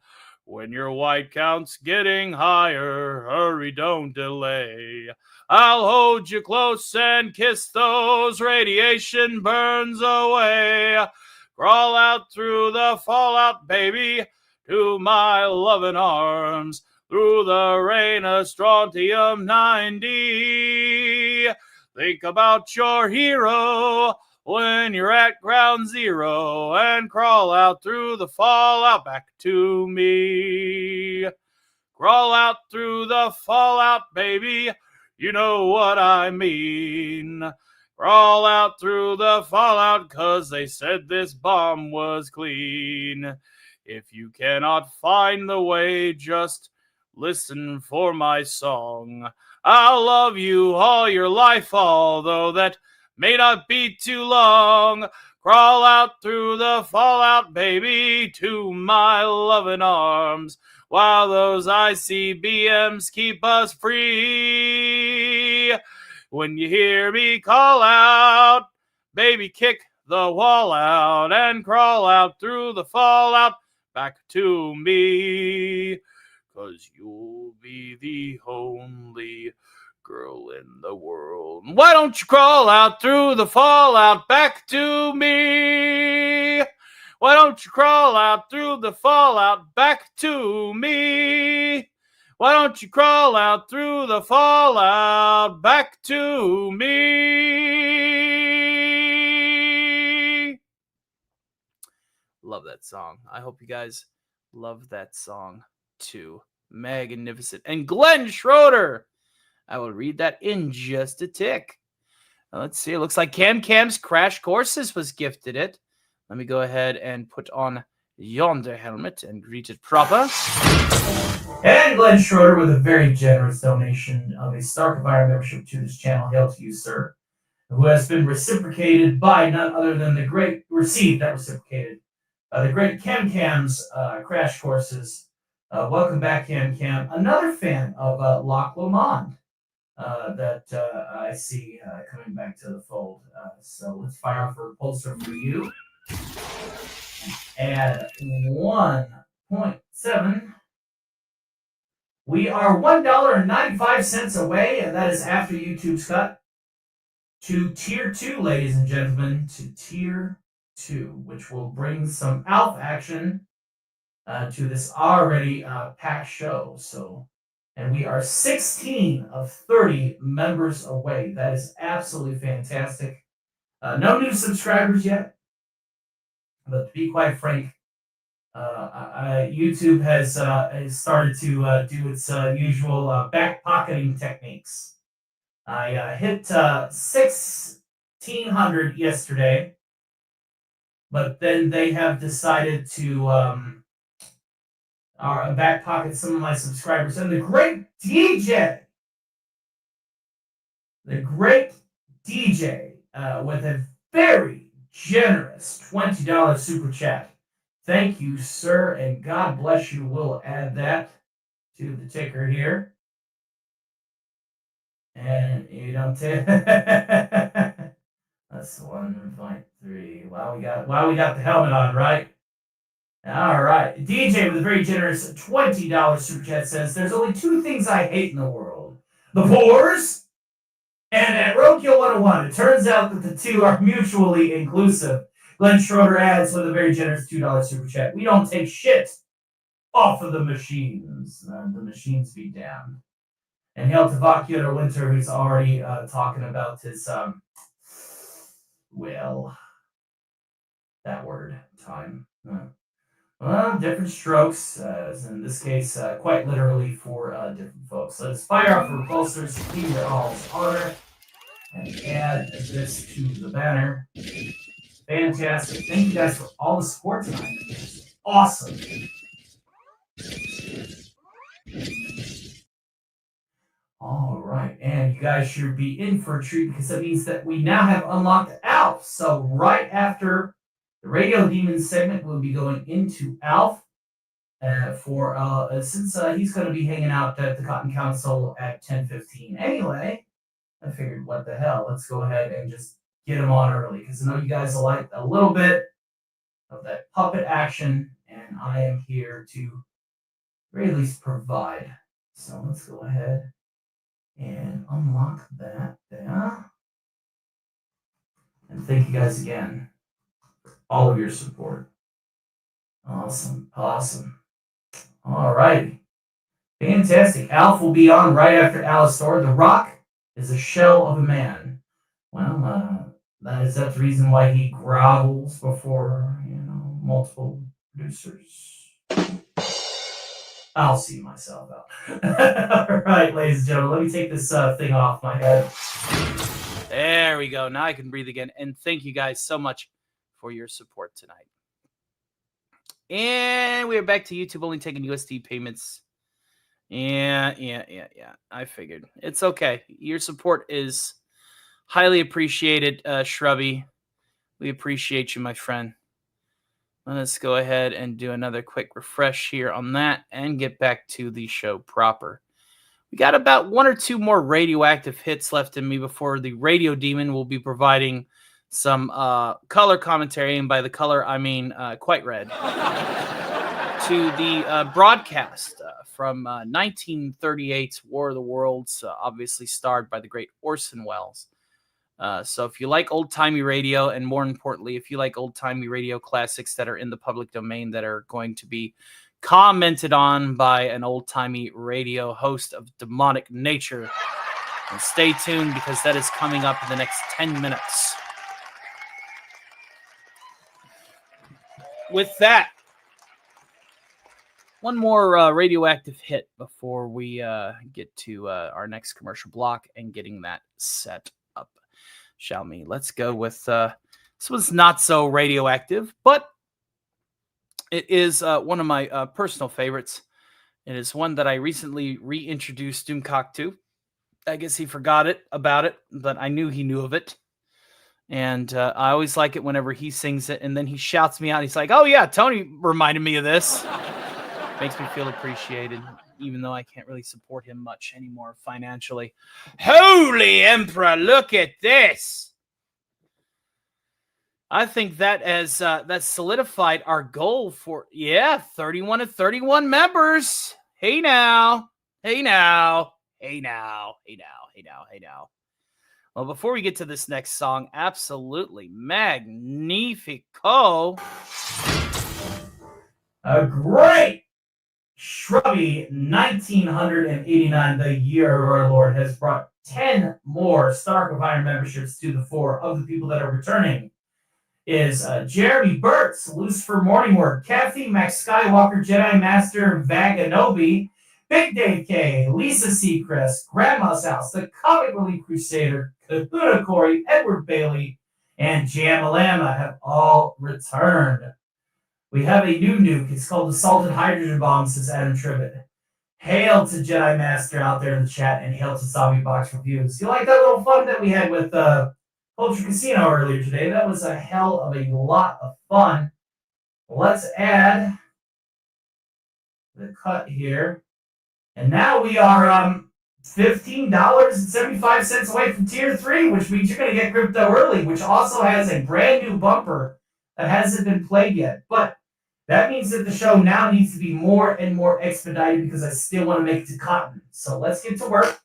When your white count's getting higher, hurry, don't delay. I'll hold you close and kiss those radiation burns away. Crawl out through the fallout, baby, to my loving arms. Through the rain of strontium 90. Think about your hero when you're at ground zero, and crawl out through the fallout back to me. Crawl out through the fallout, baby. You know what I mean. Crawl out through the fallout, 'cause they said this bomb was clean. If you cannot find the way, just listen for my song. I'll love you all your life, although that may not be too long. Crawl out through the fallout, baby, to my loving arms, while those ICBMs keep us free. When you hear me call out, baby, kick the wall out and crawl out through the fallout back to me. 'Cause you'll be the only girl in the world. Why don't you crawl out through the fallout back to me? Why don't you crawl out through the fallout back to me? Why don't you crawl out through the fallout back to me? Love that song. I hope you guys love that song too. Magnificent. And Glenn Schroeder. I will read that in just a tick. Let's see. It looks like Cam's Crash Courses was gifted it. Let me go ahead and put on yonder helmet and greet it proper. And Glenn Schroeder with a very generous donation of a Starkfire membership to this channel. Hail to you, sir. Who has been reciprocated by none other than the great, received, not reciprocated, the great Cam's Crash Courses. Welcome back, Cam. Another fan of Loch Lomond that I see coming back to the fold. So let's fire off a repulsor for you. Add 1.7. We are $1.95 away, and that is after YouTube's cut, to Tier 2, ladies and gentlemen, to Tier 2, which will bring some ALF action to this already packed show. So, and we are 16 of 30 members away. That is absolutely fantastic. No new subscribers yet, but to be quite frank, YouTube has started to do its usual back pocketing techniques. I hit 1,600 yesterday, but then they have decided to back pocket some of my subscribers. And the great DJ with a very generous $20 super chat. Thank you, sir, and God bless you. We'll add that to the ticker here. And you don't take that's 1.3. Wow, we got the helmet on, right? All right. DJ with a very generous $20 super chat says, there's only two things I hate in the world. The pores and at Roadkill 101. It turns out that the two are mutually inclusive. Glenn Schroeder adds with a very generous $2 super chat. We don't take shit off of the machines. The machines be damned. And hail to Vakyoda Winter, who's already talking about his, that word, time. Well, different strokes, in this case, quite literally for different folks. So let's fire off repulsors to keep your all's honor and add this to the banner. Fantastic. Thank you guys for all the support tonight. It's awesome. All right. And you guys should be in for a treat because that means that we now have unlocked ALF. So right after the Radio Demons segment, we'll be going into ALF since he's going to be hanging out at the Cotton Council at 10:15 anyway. I figured, what the hell? Let's go ahead and just get him on early because I know you guys will like a little bit of that puppet action, and I am here to very least provide. So let's go ahead and unlock that there. And thank you guys again for all of your support. Awesome. All righty. Fantastic. Alf will be on right after Alastor. The Rock is a shell of a man. Well, that's the reason why he grovels before, multiple producers. I'll see myself out. All right, ladies and gentlemen, let me take this thing off my head. There we go. Now I can breathe again. And thank you guys so much for your support tonight. And we are back to YouTube only taking USD payments. Yeah. I figured. It's okay. Your support is highly appreciated, Shrubby. We appreciate you, my friend. Let's go ahead and do another quick refresh here on that and get back to the show proper. We got about one or two more radioactive hits left in me before the Radio Demon will be providing some color commentary, and by the color I mean quite red, to the broadcast from 1938's War of the Worlds, obviously starred by the great Orson Welles. So if you like old-timey radio, and more importantly, if you like old-timey radio classics that are in the public domain that are going to be commented on by an old-timey radio host of demonic nature, and stay tuned because that is coming up in the next 10 minutes. With that, one more radioactive hit before we get to our next commercial block and getting that set up. Shall we? Let's go with this one's not so radioactive, but it is one of my personal favorites. It is one that I recently reintroduced Doomcock to. I guess he forgot about it, but I knew he knew of it. And I always like it whenever he sings it, and then he shouts me out. He's like, "Oh yeah, Tony reminded me of this." Makes me feel appreciated, even though I can't really support him much anymore financially. Holy Emperor, look at this! I think that has that solidified our goal for 31 to 31 members. Hey now. Well, before we get to this next song, absolutely magnifico. A great Shrubby 1989, the year of our Lord, has brought 10 more Stark of Iron memberships to the fore. Of the people that are returning is Jeremy Burtz, Lucifer Morningward, Kathy, Max Skywalker, Jedi Master, Vaganobi, Big Dave K, Lisa Seacrest, Grandma's House, the Comic Relief Crusader, Kahuna Corey, Edward Bailey, and Jamalama have all returned. We have a new nuke. It's called the Salted Hydrogen Bomb, says Adam Tribbett. Hail to Jedi Master out there in the chat, and hail to Zombie Box Reviews. You like that little fun that we had with Culture Casino earlier today? That was a hell of a lot of fun. Let's add the cut here. And now we are $15.75 away from Tier 3, which means you're going to get crypto early, which also has a brand new bumper that hasn't been played yet. But that means that the show now needs to be more and more expedited because I still want to make it to Cotton. So let's get to work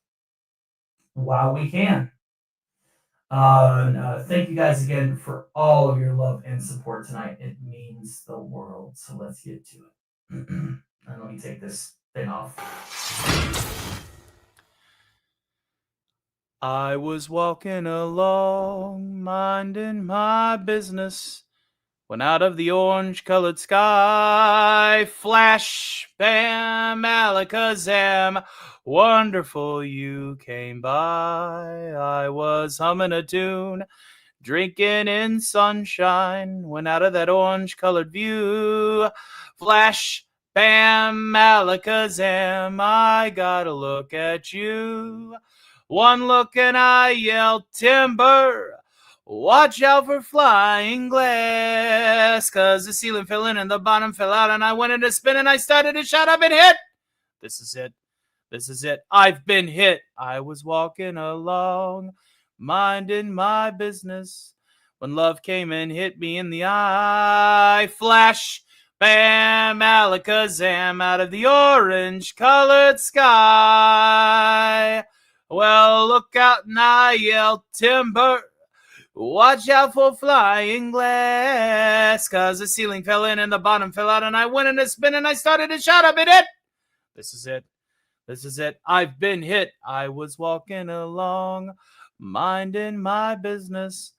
while we can. Thank you guys again for all of your love and support tonight. It means the world. So let's get to it. And let me take this thing off. I was walking along, minding my business, when out of the orange-colored sky, flash, bam, alakazam, wonderful you came by. I was humming a tune, drinking in sunshine, when out of that orange-colored view, flash, bam, alakazam, I gotta look at you. One look and I yelled, timber, watch out for flying glass, 'cause the ceiling fell in and the bottom fell out, and I went into spin and I started to shut up and hit. This is it. I've been hit. I was walking along, minding my business, when love came and hit me in the eye. Flash, bam, alakazam, out of the orange-colored sky. Well, look out and I yelled, timber, watch out for flying glass, 'cause the ceiling fell in and the bottom fell out, and I went in a spin and I started to shut up and hit. This is it. I've been hit. I was walking along, minding my business,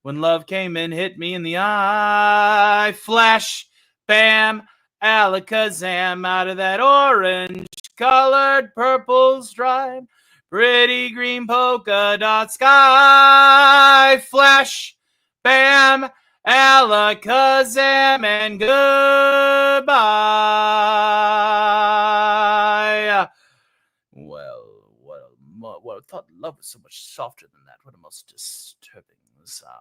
when love came and hit me in the eye. Flash, bam, Alakazam out of that orange-colored purple stripe. Pretty green polka dot sky. Flash, bam, Alakazam, and goodbye. Well, I thought love was so much softer than that. What a most disturbing sound.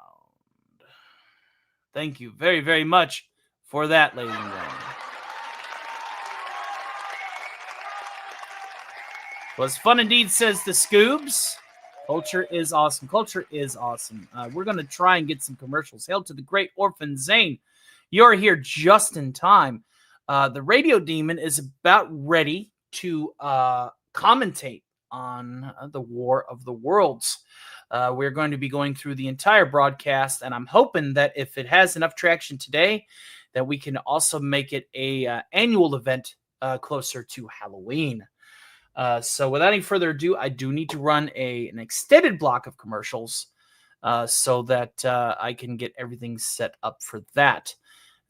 Thank you very, very much for that, ladies and gentlemen. Was fun indeed, says the Scoobs. Culture is awesome. Culture is awesome. We're going to try and get some commercials. Hail to the great Orphan Zane. You're here just in time. The Radio Demon is about ready to commentate on the War of the Worlds. We're going to be going through the entire broadcast, and I'm hoping that if it has enough traction today, that we can also make it a annual event closer to Halloween. So without any further ado, I do need to run an extended block of commercials so that I can get everything set up for that.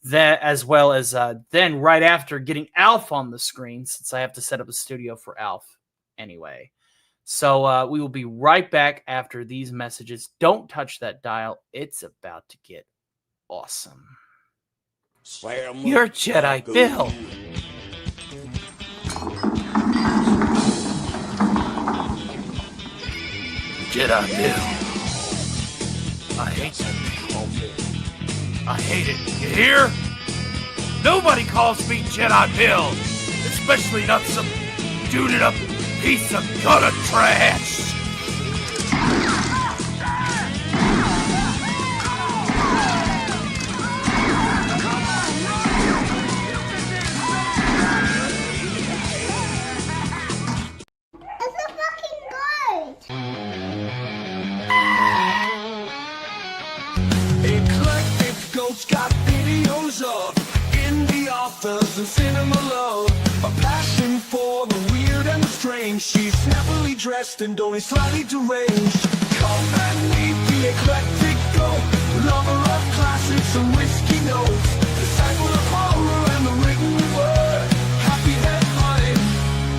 That as well as then right after getting Alf on the screen, since I have to set up a studio for Alf anyway. So we will be right back after these messages. Don't touch that dial. It's about to get awesome. You're Jedi Bill. Jedi Bill. I hate that name. I hate it. You hear? Nobody calls me Jedi Bill. Especially not some duded up piece of gutter trash. Got videos of indie authors and cinema love, a passion for the weird and the strange. She's snappily dressed and only slightly deranged. Come and meet the eclectic go, lover of classics and whiskey notes, disciple of horror and the written word, happy head hunting,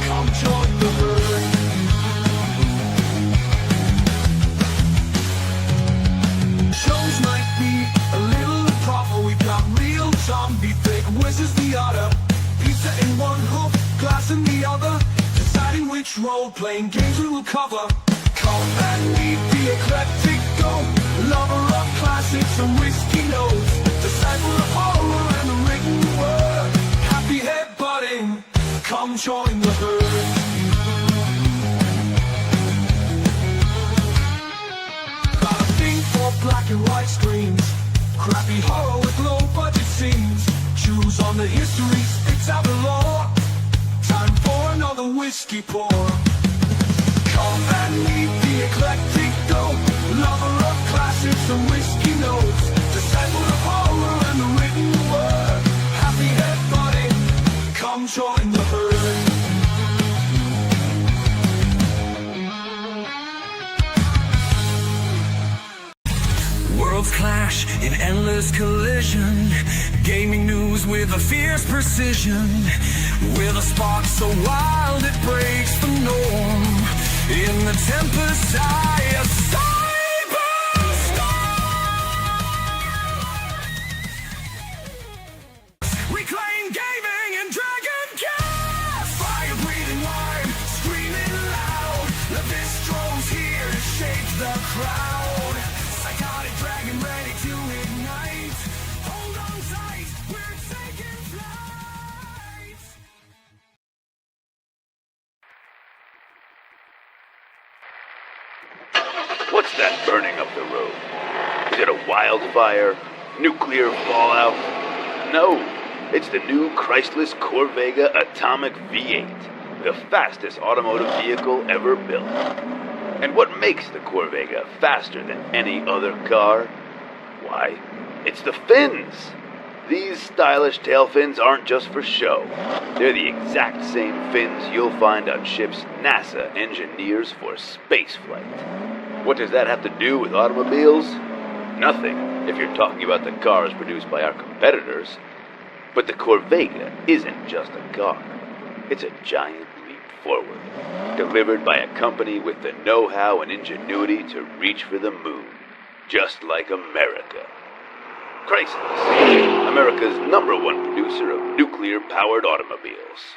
come join the herd. Shows might be a little improper. We've got real zombie, fake whizzes the otter, pizza in one hoof, glass in the other, deciding which role-playing games we will cover. Come and meet the eclectic go, lover of classics and whiskey notes, disciple of horror and the written word, happy head butting, come join the herd. Black and white screens, crappy horror with low budget scenes. Choose on the history, spits out the law. Time for another whiskey pour. Come and meet the eclectic go, lover of classics and whiskey notes, disciple of horror and the written word, happy head butting, come join the herd. Worlds clash in endless collision, gaming news with a fierce precision, with a spark so wild it breaks the norm. In the tempest's eye, a cyberstorm. Reclaim gaming and dragon cast. Fire-breathing wine, screaming loud. The bistro's here to shake the crowd. Psychotic dragon ready to ignite. Hold on tight, we're taking flight. What's that burning up the road? Is it a wildfire? Nuclear fallout? No, it's the new Chrysler's Corvega Atomic V8, the fastest automotive vehicle ever built. And what makes the Corvega faster than any other car? Why, it's the fins! These stylish tail fins aren't just for show. They're the exact same fins you'll find on ships NASA engineers for spaceflight. What does that have to do with automobiles? Nothing, if you're talking about the cars produced by our competitors. But the Corvega isn't just a car. It's a giant leap forward, delivered by a company with the know-how and ingenuity to reach for the moon, just like America. Chrysler, America's #1 producer of nuclear-powered automobiles.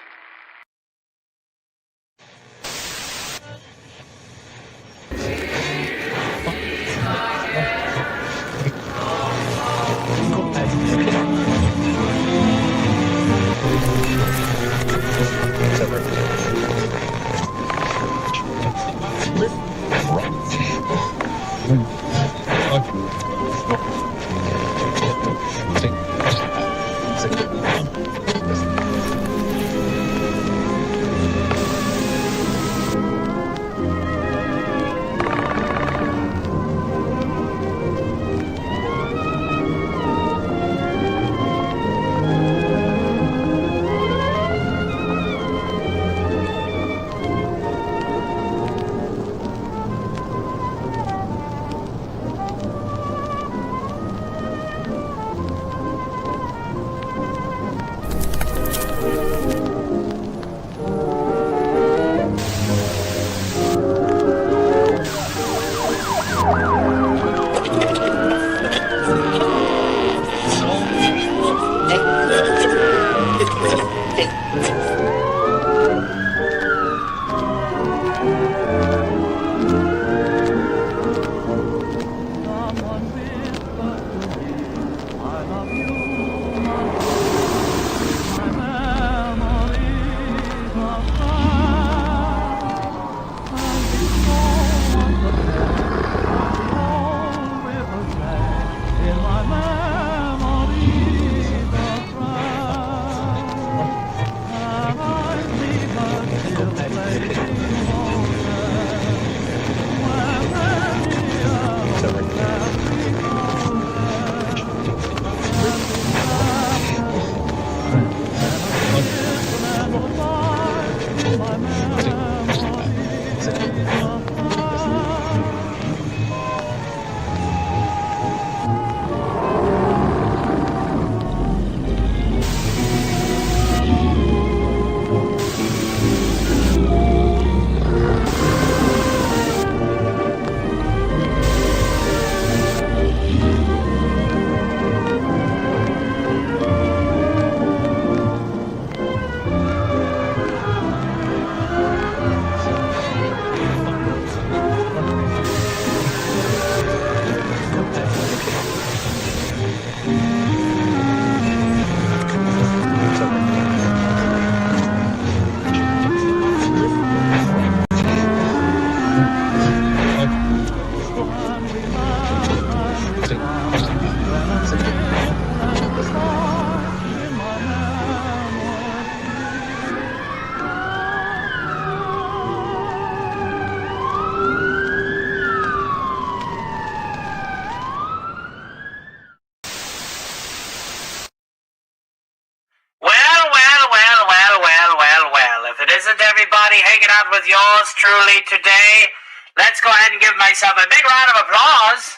Hanging out with yours truly today. Let's go ahead and give myself a big round of applause.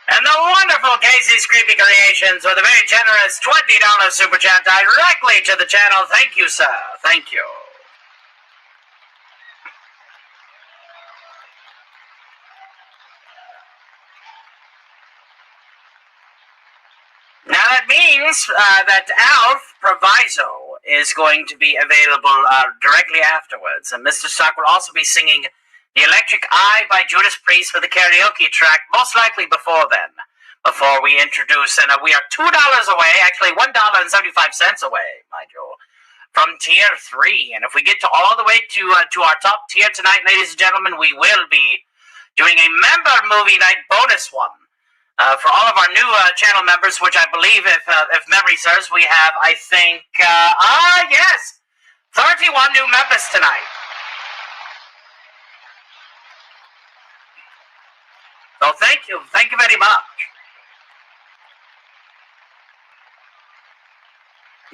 And the wonderful Casey's Creepy Creations with a very generous $20 super chat directly to the channel. Thank you, sir. Thank you. Now that means that Alf Proviso is going to be available directly afterwards, and Mr. Stark will also be singing The Electric Eye by Judas Priest for the karaoke track, most likely before then, before we introduce, and we are $2 away, actually $1.75 away, mind you, from Tier 3, and if we get to all the way to our top tier tonight, ladies and gentlemen, we will be doing a member movie night bonus one. For all of our new channel members, which I believe, if memory serves, we have, I think, yes, 31 new members tonight. So thank you very much.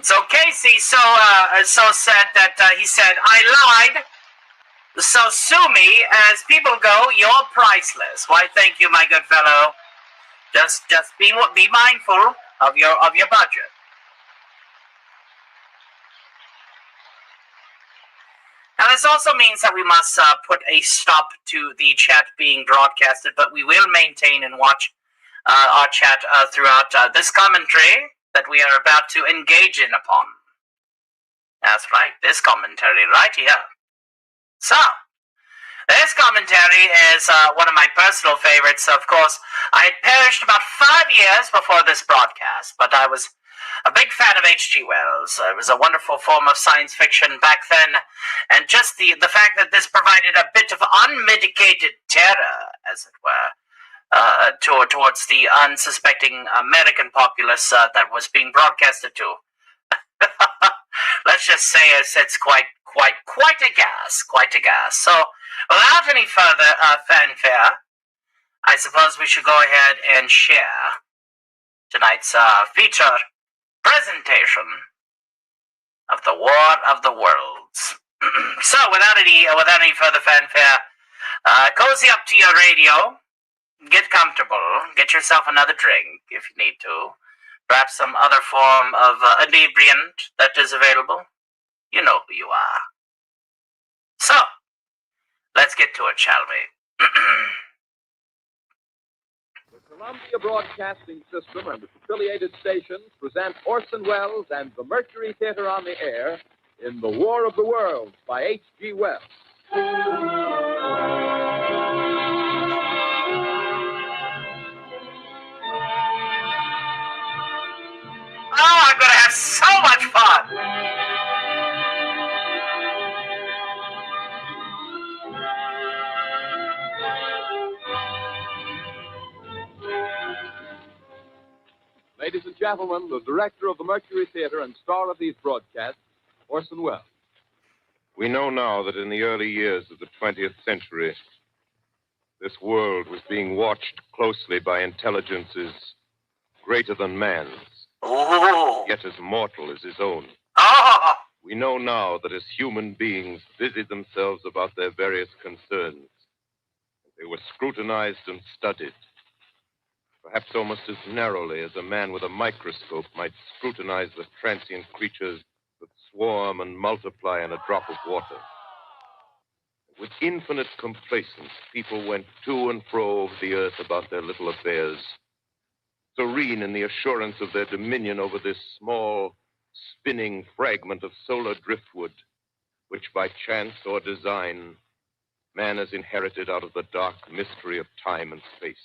So Casey so said that he said, I lied. So sue me. As people go, you're priceless. Why, thank you, my good fellow. Just be mindful of your budget. Now, this also means that we must put a stop to the chat being broadcasted, but we will maintain and watch our chat throughout this commentary that we are about to engage in upon. That's right, this commentary right here. So, this commentary is one of my personal favorites. Of course, I had perished about 5 years before this broadcast, but I was a big fan of H.G. Wells. It was a wonderful form of science fiction back then, and just the fact that this provided a bit of unmitigated terror, as it were, towards the unsuspecting American populace that was being broadcasted to. Let's just say it's quite a gas. So, without any further fanfare, I suppose we should go ahead and share tonight's feature presentation of the War of the Worlds. So, without any further fanfare, cozy up to your radio, get comfortable, get yourself another drink if you need to, perhaps some other form of inebriant that is available. You know who you are. So, let's get to it, shall we? The Columbia Broadcasting System and its affiliated stations present Orson Welles and the Mercury Theater on the Air in The War of the Worlds by H.G. Wells. Oh, I'm going to have so much fun! Ladies and gentlemen, the director of the Mercury Theater and star of these broadcasts, Orson Welles. We know now that in the early years of the 20th century, this world was being watched closely by intelligences greater than man's, yet as mortal as his own. We know now that as human beings busied themselves about their various concerns, they were scrutinized and studied, perhaps almost as narrowly as a man with a microscope might scrutinize the transient creatures that swarm and multiply in a drop of water. With infinite complacence, people went to and fro over the earth about their little affairs, serene in the assurance of their dominion over this small, spinning fragment of solar driftwood, which by chance or design, man has inherited out of the dark mystery of time and space.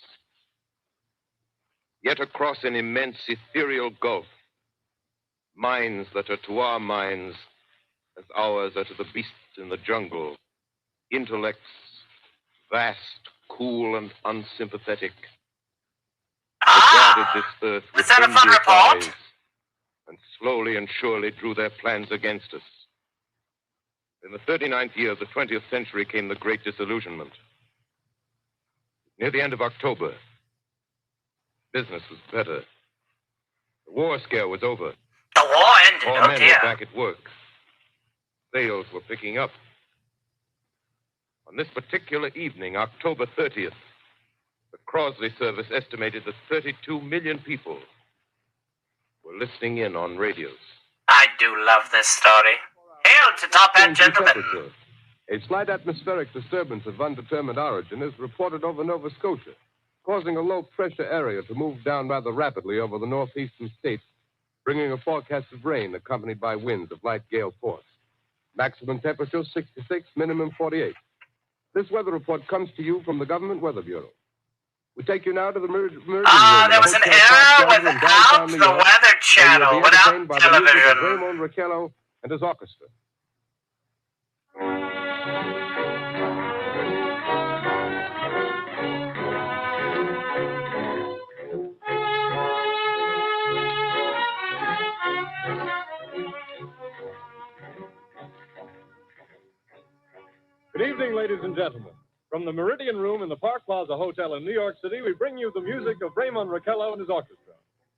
Yet across an immense ethereal gulf, minds that are to our minds as ours are to the beasts in the jungle, intellects vast, cool, and unsympathetic, regarded this earth with envious eyes and slowly and surely drew their plans against us. In the 39th year of the 20th century came the Great Disillusionment. Near the end of October, business was better. The war scare was over. The war ended, All men were back at work. Sales were picking up. On this particular evening, October 30th, the Crosley service estimated that 32 million people were listening in on radios. I do love this story. Hail to top hat gentlemen. A slight atmospheric disturbance of undetermined origin is reported over Nova Scotia, causing a low-pressure area to move down rather rapidly over the northeastern states, bringing a forecast of rain accompanied by winds of light gale force. Maximum temperature 66, minimum 48. This weather report comes to you from the Government Weather Bureau. We take you now to the emergency room. There was an era without the Weather Channel, without television. Raymond Raquello and his orchestra. Good evening, ladies and gentlemen. From the Meridian Room in the Park Plaza Hotel in New York City, we bring you the music of Raymond Raquello and his orchestra.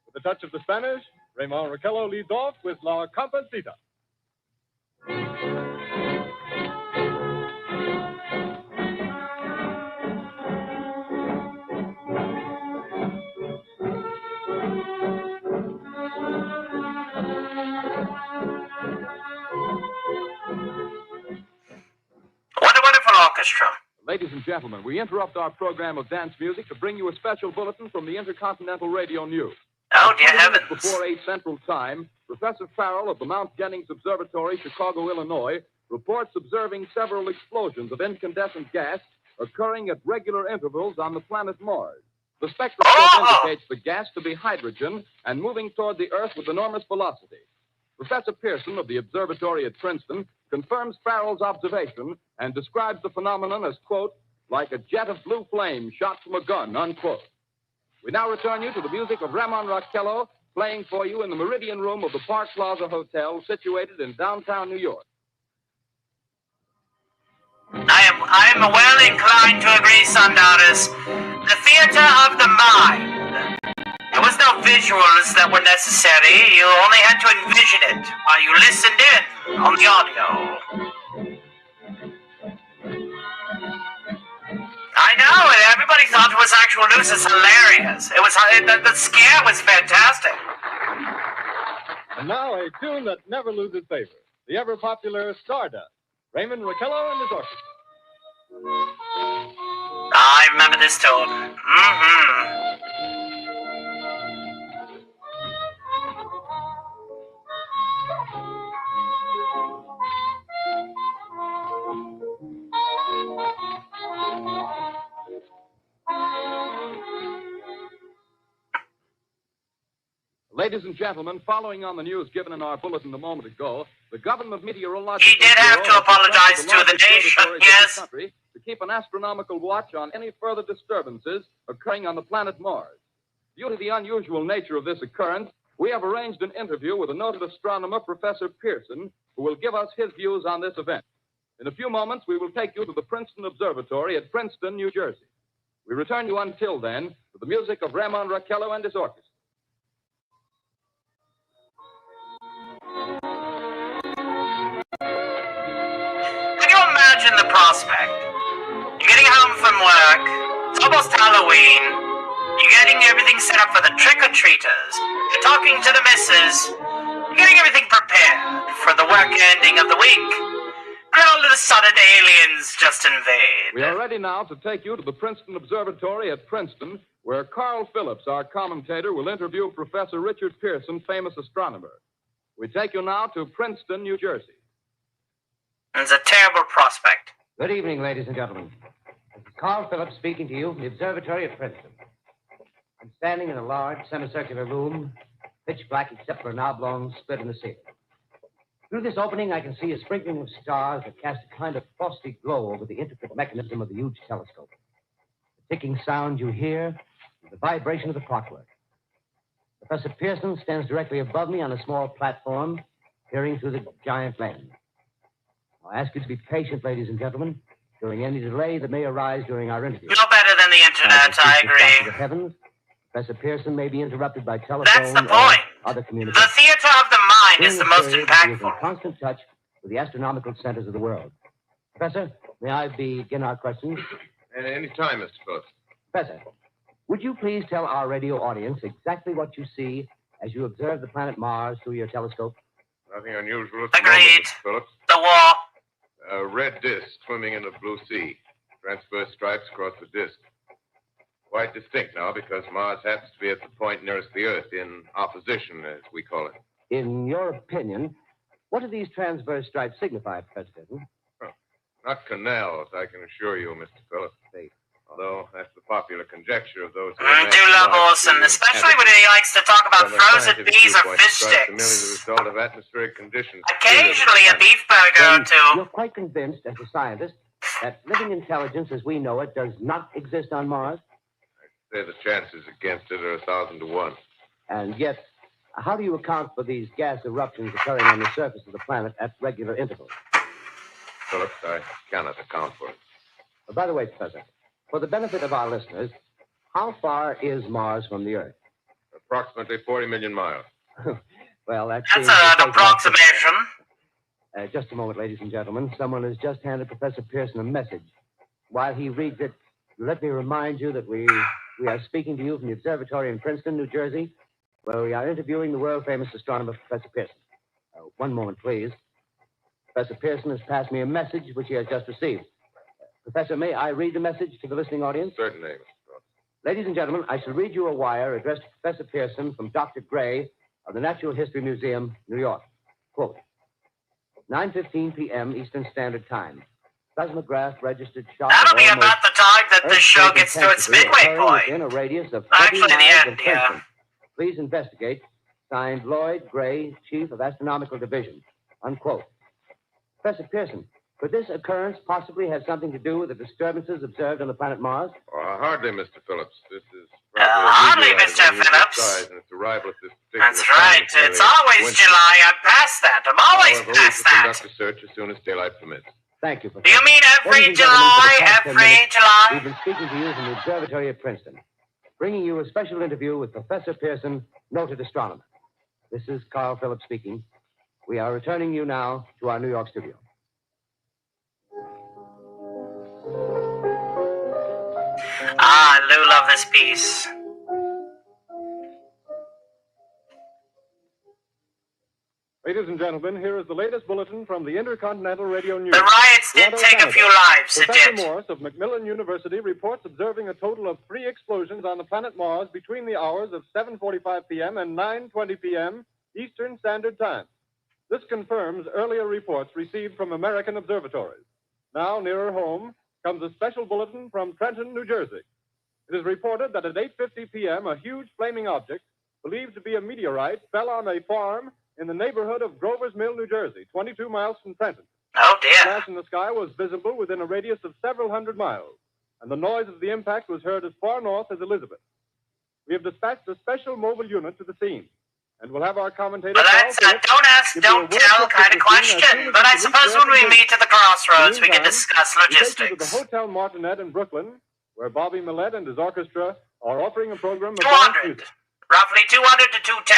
With a touch of the Spanish, Raymond Raquello leads off with La Comparsita. Ladies and gentlemen, we interrupt our program of dance music to bring you a special bulletin from the Intercontinental Radio News. Oh, dear heavens. Before 8 Central Time, Professor Farrell of the Mount Jennings Observatory, Chicago, Illinois, reports observing several explosions of incandescent gas occurring at regular intervals on the planet Mars. The spectroscope indicates the gas to be hydrogen and moving toward the Earth with enormous velocity. Professor Pearson of the observatory at Princeton confirms Farrell's observation and describes the phenomenon as, quote, like a jet of blue flame shot from a gun, unquote. We now return you to the music of Ramon Raquello, playing for you in the Meridian Room of the Park Plaza Hotel, situated in downtown New York. I am well inclined to agree, Sundowners. The theater of the mind. There was no visuals that were necessary. You only had to envision it while you listened in on the audio. I know, everybody thought it was actual news. It's hilarious. It was the scare was fantastic. And now a tune that never loses favor. The ever-popular Stardust. Raymond Raquello and his orchestra. I remember this tune. Mm-hmm. Ladies and gentlemen, following on the news given in our bulletin a moment ago, the government meteorological He did have to apologize to the nation, yes. To keep an astronomical watch on any further disturbances occurring on the planet Mars. Due to the unusual nature of this occurrence, we have arranged an interview with a noted astronomer, Professor Pearson, who will give us his views on this event. In a few moments, we will take you to the Princeton Observatory at Princeton, New Jersey. We return you until then with the music of Ramon Raquello and his orchestra. Can you imagine the prospect? You're getting home from work. It's almost Halloween. You're getting everything set up for the trick-or-treaters. You're talking to the missus. You're getting everything prepared for the work ending of the week. And all of a sudden, aliens just invade. We are ready now to take you to the Princeton Observatory at Princeton, where Carl Phillips, our commentator, will interview Professor Richard Pearson, famous astronomer. We take you now to Princeton, New Jersey. It's a terrible prospect. Good evening, ladies and gentlemen. This is Carl Phillips speaking to you from the observatory at Princeton. I'm standing in a large semicircular room, pitch black except for an oblong split in the ceiling. Through this opening, I can see a sprinkling of stars that cast a kind of frosty glow over the intricate mechanism of the huge telescope. The ticking sound you hear is the vibration of the clockwork. Professor Pearson stands directly above me on a small platform, peering through the giant lens. I ask you to be patient, ladies and gentlemen, during any delay that may arise during our interview. No better than the internet, I agree. The heavens, Professor Pearson may be interrupted by telephone That's the point. or other communication. The theater of the mind is the most He is in impactful. constant touch with the astronomical centers of the world. Professor, may I begin our questions? At any time, Mr. Phillips. Professor, would you please tell our radio audience exactly what you see as you observe the planet Mars through your telescope? Nothing unusual at the Agreed. moment, Mr. Phillips. The war. A red disk swimming in the blue sea. Transverse stripes across the disk. Quite distinct now because Mars happens to be at the point nearest the Earth, in opposition, as we call it. In your opinion, what do these transverse stripes signify, Professor Pearson? Not canals, I can assure you, Mr. Phillips. Although that's the popular conjecture of those who I do love Orson, especially when he likes to talk about frozen bees or fish sticks. Merely the result of atmospheric conditions. Occasionally a beef burger or two. You're quite convinced, as a scientist, that living intelligence as we know it does not exist on Mars? I'd say the chances against it are 1,000 to 1. And yet, how do you account for these gas eruptions occurring on the surface of the planet at regular intervals? Phillips, I cannot account for it. By the way, Professor, for the benefit of our listeners, how far is Mars from the Earth? Approximately 40 million miles. Well, That's an approximation. Just a moment, ladies and gentlemen. Someone has just handed Professor Pearson a message. While he reads it, let me remind you that we are speaking to you from the observatory in Princeton, New Jersey, where we are interviewing the world-famous astronomer, Professor Pearson. One moment, please. Professor Pearson has passed me a message which he has just received. Professor, may I read the message to the listening audience? Certainly, Mr. Phillips. Ladies and gentlemen, I shall read you a wire addressed to Professor Pearson from Dr. Gray of the Natural History Museum, New York. Quote, 9:15 p.m. Eastern Standard Time. Seismograph registered shock. That'll be about the time that this show gets to its midway point. Within a radius of Actually, 30 the miles end, of yeah. Princeton. Please investigate. Signed, Lloyd Gray, Chief of Astronomical Division. Unquote. Professor Pearson, could this occurrence possibly have something to do with the disturbances observed on the planet Mars? Hardly, Mr. Phillips. This is hardly, Mr. Phillips. Size, and its arrival at this particular That's right. time is It's always July. I'm past that. I'm always However, past we that. shall conduct a search as soon as daylight permits. Thank you, Do Professor. you mean every Ladies and gentlemen, for the July? past 10 Every minutes, July? We've been speaking to you from the observatory at Princeton, bringing you a special interview with Professor Pearson, noted astronomer. This is Carl Phillips speaking. We are returning you now to our New York studio. I do love this piece. Ladies and gentlemen, here is the latest bulletin from the Intercontinental Radio News. The riots did Toronto, take a Canada. few lives. It Professor did. Morse of Macmillan University reports observing a total of 3 explosions on the planet Mars between the hours of 7:45 p.m. and 9:20 p.m. Eastern Standard Time. This confirms earlier reports received from American observatories. Now, nearer home, comes a special bulletin from Trenton, New Jersey. It is reported that at 8:50 p.m., a huge flaming object, believed to be a meteorite, fell on a farm in the neighborhood of Grover's Mill, New Jersey, 22 miles from Trenton. Oh, dear. The flash in the sky was visible within a radius of several hundred miles, and the noise of the impact was heard as far north as Elizabeth. We have dispatched a special mobile unit to the scene, and we'll have our commentator... Well, that's a don't ask, don't tell kind of question. But I suppose when we meet at the crossroads, we can discuss We take you to the logistics. Hotel Martinet in Brooklyn, where Bobby Millett and his orchestra are offering a program of dance 200. music. Roughly 200 to 210.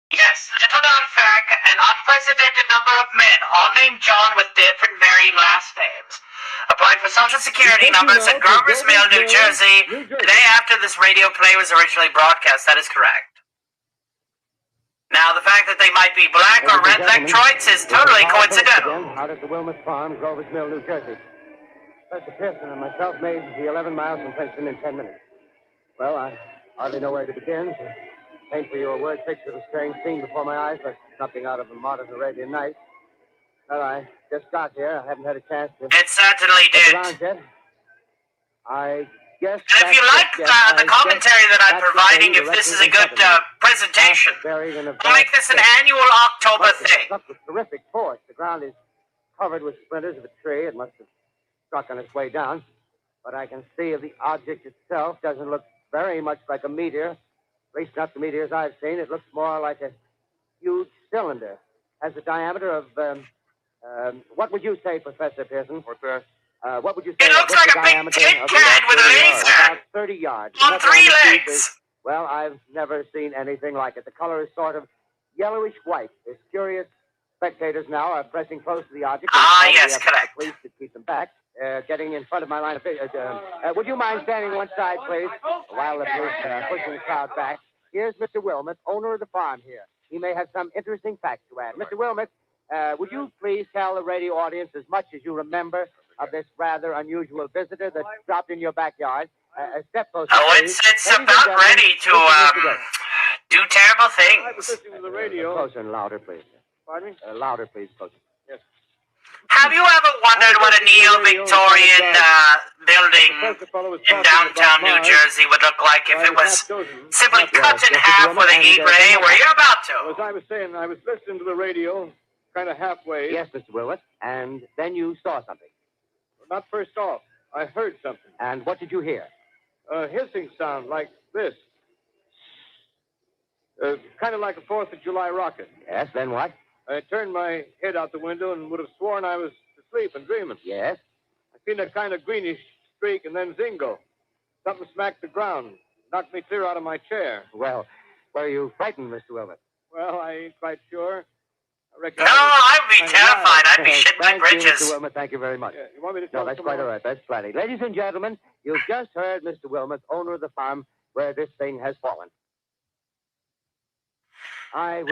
Yes, little known fact, an unprecedented number of men, all named John with different varying last names, applied for Social Security numbers at Grover's Mill, New Jersey, the day after this radio play was originally broadcast. That is correct. Now, the fact that they might be black or red electroids is totally coincidental. Out at the Wilmot Farm, Grover's Mill, New Jersey. Professor Pearson and myself made the 11 miles from Princeton in 10 minutes. Well, I hardly know where to begin. To paint for you a word picture of a strange scene before my eyes, but something out of a modern Arabian Night. Well, I just got here. I haven't had a chance to... It certainly look did. around yet. I guess... And if you like the commentary that I'm providing, if this is a good presentation, we'll make this an annual October thing. Struck with terrific force. The ground is covered with splinters of a tree. It must have struck on its way down. But I can see the object itself doesn't look very much like a meteor. At least not the meteors I've seen. It looks more like a huge cylinder. Has a diameter of, what would you say, Professor Pearson? What's that? What would you say? It looks like a big tin can with a laser. About 30 yards. On Never 3 understood legs. Well, I've never seen anything like it. The color is sort of yellowish white. There's curious spectators now are pressing close to the object. Ah, yes, The correct. police to keep them back. Getting in front of my line of vision. Would you mind standing one side, please? While the police pushing the crowd back. Here's Mr. Wilmot, owner of the farm here. He may have some interesting facts to add. Mr. Wilmot, would you please tell the radio audience as much as you remember of this rather unusual visitor that dropped in your backyard? Step closer, Oh, please. it's Ladies and about gentlemen, ready to, do terrible I was things. listening to the radio. Closer and louder, please. Pardon me? Louder, please. Closer. Yes. Have you ever wondered what a neo-Victorian building in downtown New Jersey would look like if it was simply cut in half with a heat ray? Well, you're about As to. I was saying, I was listening to the radio, kind of halfway. Yes, Mr. Wilmot. And then you saw something. Not first off. I heard something. And what did you hear? A hissing sound like this. Kind of like a 4th of July rocket. Yes, then what? I turned my head out the window and would have sworn I was asleep and dreaming. Yes? I seen a kind of greenish streak and then zingo. Something smacked the ground, knocked me clear out of my chair. Well, were you frightened, Mr. Wilmot? Well, I ain't quite sure. I No, I'd be terrified. I'd be shitting my Thank you, britches. Mr. Wilmer. Thank you very much. You want me to No, that's quite all right. That's plenty. Ladies and gentlemen, you've just heard Mr. Wilmer, owner of the farm where this thing has fallen.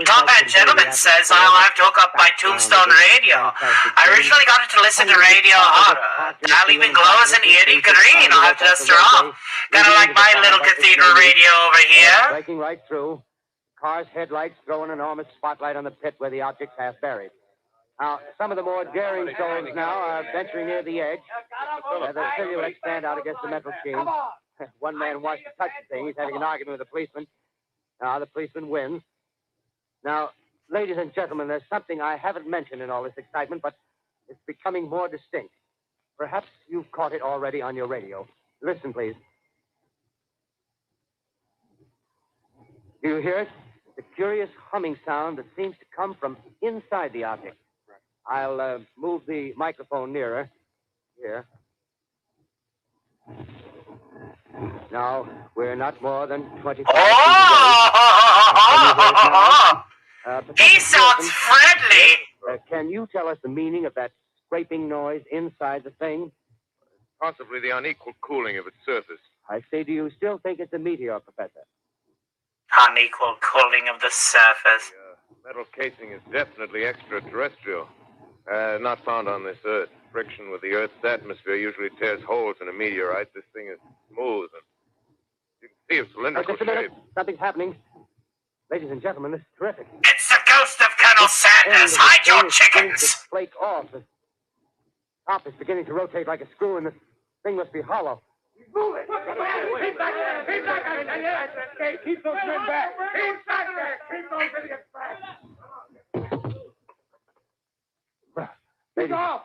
Top Hat Gentleman says I'll have to hook up my Tombstone radio. I originally got it to listen to Radio Horror. I'll even glow as an itty green. I'll have to dust her off. Kind of like my little cathedral radio over here. Breaking right through. Car's headlights throw an enormous spotlight on the pit where the object's half buried. Now, some of the more daring souls now are venturing near the edge. The silhouettes stand out against the metal sheen. One man wants to touch the thing. He's having an argument with the policeman. Now, the policeman wins. Now, ladies and gentlemen, there's something I haven't mentioned in all this excitement, but it's becoming more distinct. Perhaps you've caught it already on your radio. Listen, please. Do you hear it? It's a curious humming sound that seems to come from inside the object. I'll move the microphone nearer. Here. Now, we're not more than 25 feet away. He sounds friendly. Can you tell us the meaning of that scraping noise inside the thing? Possibly the unequal cooling of its surface. I say, do you still think it's a meteor, Professor? Unequal cooling of the surface. The metal casing is definitely extraterrestrial. Not found on this Earth. Friction with the Earth's atmosphere usually tears holes in a meteorite. This thing is smooth and you can see its cylindrical Just a minute. shape. Something's happening. Ladies and gentlemen, this is terrific. It's the ghost of Colonel Sanders. Hide your chickens. To flake off. The top is beginning to rotate like a screw, and the thing must be hollow. Move it! Keep back there! Keep back there! Keep those men back! Keep back there! Keep those idiots back! He's off!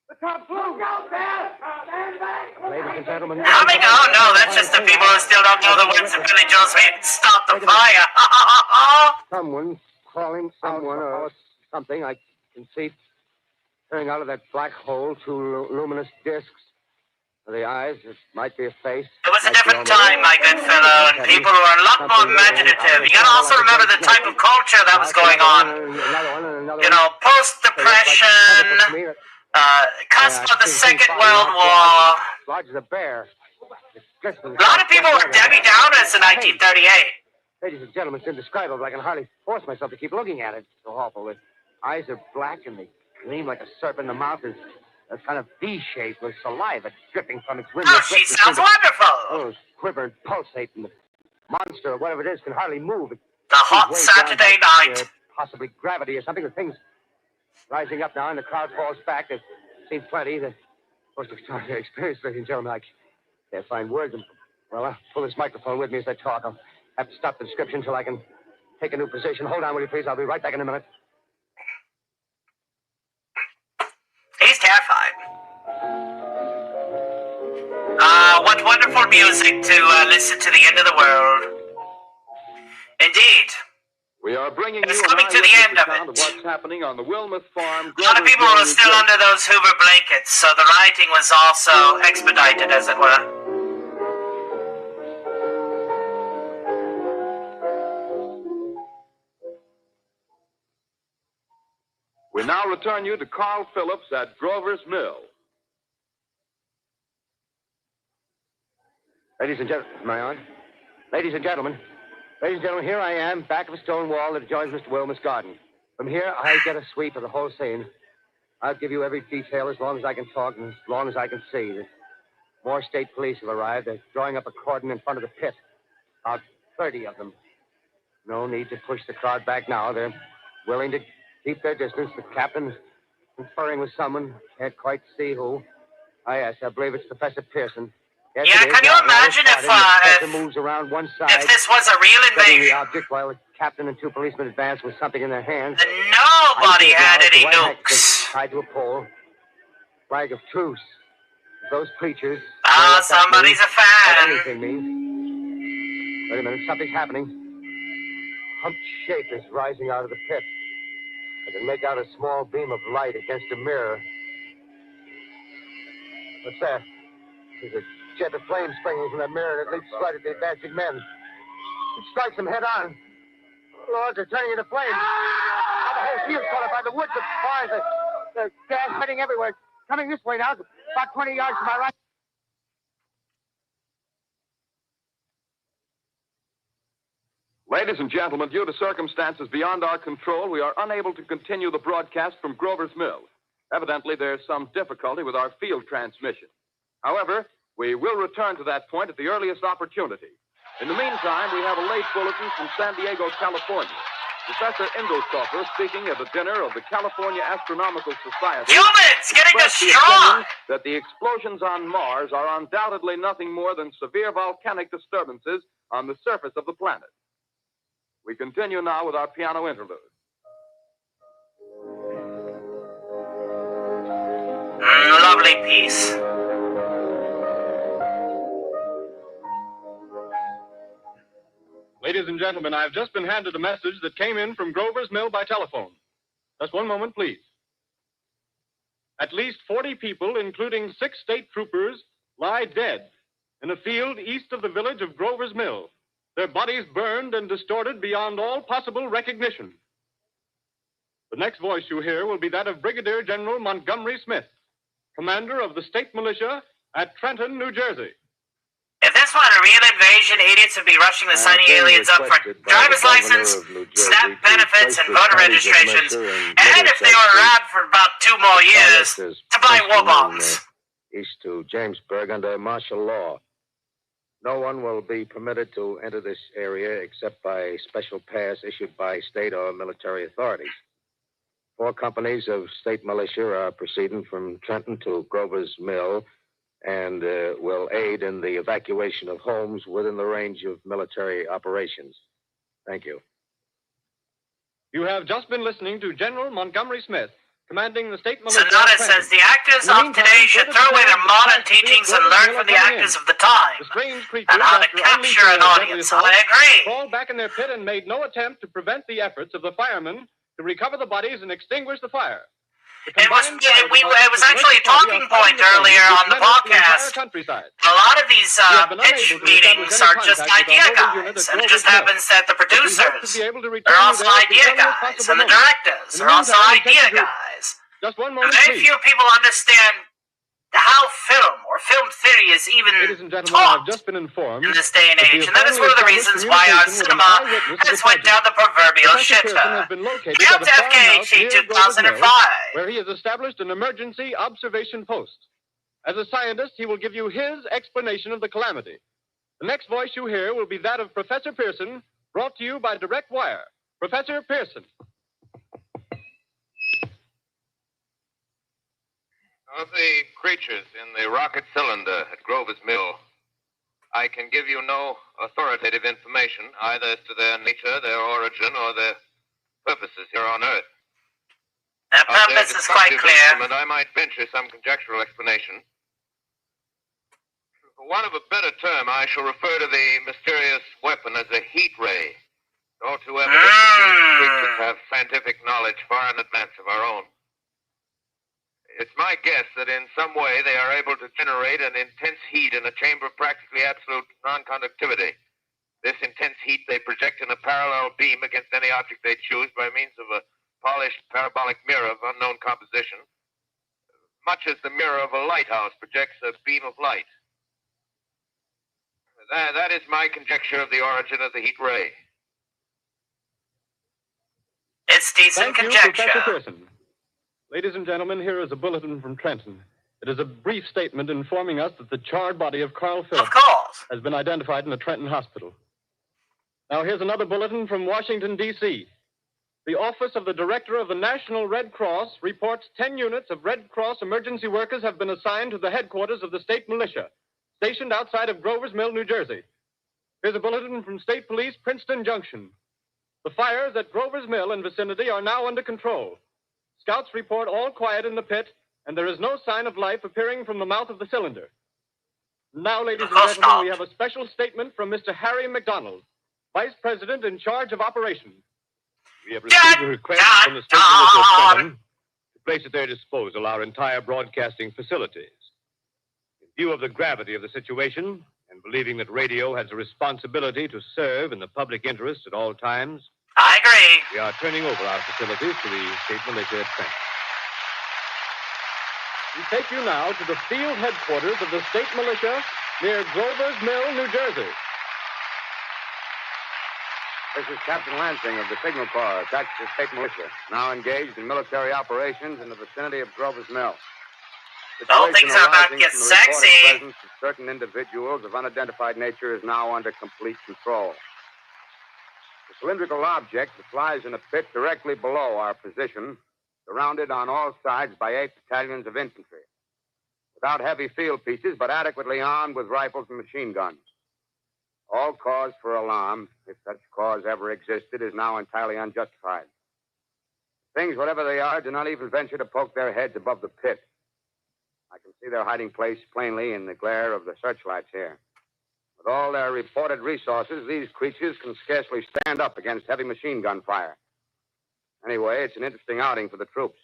The top flew! Go, Dad! Stand back! Ladies and gentlemen. Coming? Oh, no, that's just the people who still don't know the words of Billy Joel's hit, Stop the Fire. Someone crawling, someone or something. I can see turning out of that black hole two luminous discs. The eyes, it might be a face. It was a different time, my good fellow, and people were a lot more imaginative. You gotta also remember the type of culture that was going on. You know, post-depression, cusp of the Second World War. Large as a bear. A lot of people were Debbie Downers in 1938. Ladies and gentlemen, it's indescribable. I can hardly force myself to keep looking at it. It's so awful. The eyes are black and they gleam like a serpent. The mouth is a kind of V-shape with saliva dripping from its rimless lips. Oh, she sounds wonderful. Oh, quiver and pulsate, and the monster or whatever it is can hardly move. The hot Saturday night. Possibly gravity or something. The thing's rising up now, and the crowd falls back. There seems plenty. The most extraordinary experience, ladies and gentlemen. I can't find words. Well, I'll pull this microphone with me as I talk. I'll have to stop the description until I can take a new position. Hold on, will you please? I'll be right back in a minute. He's terrified. What wonderful music to listen to the end of the world. Indeed. We are bringing It's you coming to the end of it. what's happening on the Wilmuth farm. A lot of people were still under those Hoover blankets, so the writing was also expedited, as it were. We now return you to Carl Phillips at Grover's Mill. Ladies and gentlemen, am I on? Ladies and gentlemen, here I am, back of a stone wall that adjoins Mr. Wilmer's garden. From here, I get a sweep of the whole scene. I'll give you every detail as long as I can talk and as long as I can see. More state police have arrived. They're drawing up a cordon in front of the pit. About 30 of them. No need to push the crowd back now. They're willing to keep their distance. The captain is conferring with someone. Can't quite see who. Yes, I believe it's Professor Pearson. Yes, Yeah, can you imagine if moves around one side, if this was a real studying the invasion? object while the captain and two policemen advance with something in their hands. And nobody had any nukes. Tied to a pole. Flag of truce. Those preachers. Ah, somebody's a What fan. anything means. Wait a minute, something's happening. A humped shape is rising out of the pit. I can make out a small beam of light against a mirror. What's that? There's a jet of flame springing from that mirror, and it leaps right at the advancing men. It strikes them head on. Lord, they're turning into flames. Now the whole field caught by the woods, the bars, the gas heading everywhere. Coming this way now, about 20 yards to my right. Ladies and gentlemen, due to circumstances beyond our control, we are unable to continue the broadcast from Grover's Mill. Evidently, there's some difficulty with our field transmission. However, we will return to that point at the earliest opportunity. In the meantime, we have a late bulletin from San Diego, California. Professor Inglesoffer, speaking at a dinner of the California Astronomical Society, Humans, getting expressed the strong! opinion that the explosions on Mars are undoubtedly nothing more than severe volcanic disturbances on the surface of the planet. We continue now with our piano interlude. Lovely piece. Ladies and gentlemen, I've just been handed a message that came in from Grover's Mill by telephone. Just one moment, please. At least 40 people, including 6 state troopers, lie dead in a field east of the village of Grover's Mill. Their bodies burned and distorted beyond all possible recognition. The next voice you hear will be that of Brigadier General Montgomery Smith, commander of the state militia at Trenton, New Jersey. If this were a real invasion, idiots would be rushing the sunny aliens up for driver's license, SNAP benefits, and voter registrations. And if they were around for about 2 more years, to buy war bombs. East to Jamesburg under martial law. No one will be permitted to enter this area except by special pass issued by state or military authorities. 4 companies of state militia are proceeding from Trenton to Grover's Mill and will aid in the evacuation of homes within the range of military operations. Thank you. You have just been listening to General Montgomery Smith, commanding the state militia. Sonata says the actors of today should throw away their modern teachings and learn from the actors of the time. And how to capture an audience. I agree. Crawled back in their pit and made no attempt to prevent the efforts of the firemen to recover the bodies and extinguish the fire. It was actually a talking point earlier on the podcast. A lot of these pitch meetings are just idea guys, and it just happens that the producers are also idea guys, and the directors are also idea guys. Very few people understand how film or film theory is even taught in this day and age, and that is one of the reasons why our cinema has went down the proverbial shitter. Come to FKHE 2005. Where he has established an emergency observation post. As a scientist, he will give you his explanation of the calamity. The next voice you hear will be that of Professor Pearson, brought to you by direct wire. Professor Pearson. Of the creatures in the rocket cylinder at Grover's Mill, I can give you no authoritative information, either as to their nature, their origin, or their purposes here on Earth. Their purpose is quite clear. I might venture some conjectural explanation. For want of a better term, I shall refer to the mysterious weapon as a heat ray. All too evident that these creatures have scientific knowledge far in advance of our own. It's my guess that in some way they are able to generate an intense heat in a chamber of practically absolute non-conductivity. This intense heat they project in a parallel beam against any object they choose by means of a polished parabolic mirror of unknown composition, much as the mirror of a lighthouse projects a beam of light. That is my conjecture of the origin of the heat ray. It's decent conjecture. Thank you, Professor Pearson. Ladies and gentlemen, here is a bulletin from Trenton. It is a brief statement informing us that the charred body of Carl Phillips has been identified in the Trenton hospital. Now, here's another bulletin from Washington, D.C. The Office of the Director of the National Red Cross reports 10 units of Red Cross emergency workers have been assigned to the headquarters of the state militia, stationed outside of Grover's Mill, New Jersey. Here's a bulletin from State Police, Princeton Junction. The fires at Grover's Mill and vicinity are now under control. Scouts report all quiet in the pit, and there is no sign of life appearing from the mouth of the cylinder. Now, ladies and gentlemen, we have a special statement from Mr. Harry McDonald, Vice President in charge of operations. We have received a request from the State Militia of Trenton to place at their disposal our entire broadcasting facilities. In view of the gravity of the situation, and believing that radio has a responsibility to serve in the public interest at all times, I agree. We are turning over our facilities to the state militia at Trenton. We take you now to the field headquarters of the state militia near Grover's Mill, New Jersey. This is Captain Lansing of the Signal Corps, attached to the state militia, now engaged in military operations in the vicinity of Grover's Mill. Oh, things are about to get Situation arising from the reported sexy. presence of certain individuals of unidentified nature is now under complete control. The cylindrical object that lies in a pit directly below our position, surrounded on all sides by 8 battalions of infantry, without heavy field pieces, but adequately armed with rifles and machine guns. All cause for alarm, if such cause ever existed, is now entirely unjustified. Things, whatever they are, do not even venture to poke their heads above the pit. I can see their hiding place plainly in the glare of the searchlights here. With all their reported resources, these creatures can scarcely stand up against heavy machine gun fire. Anyway, it's an interesting outing for the troops.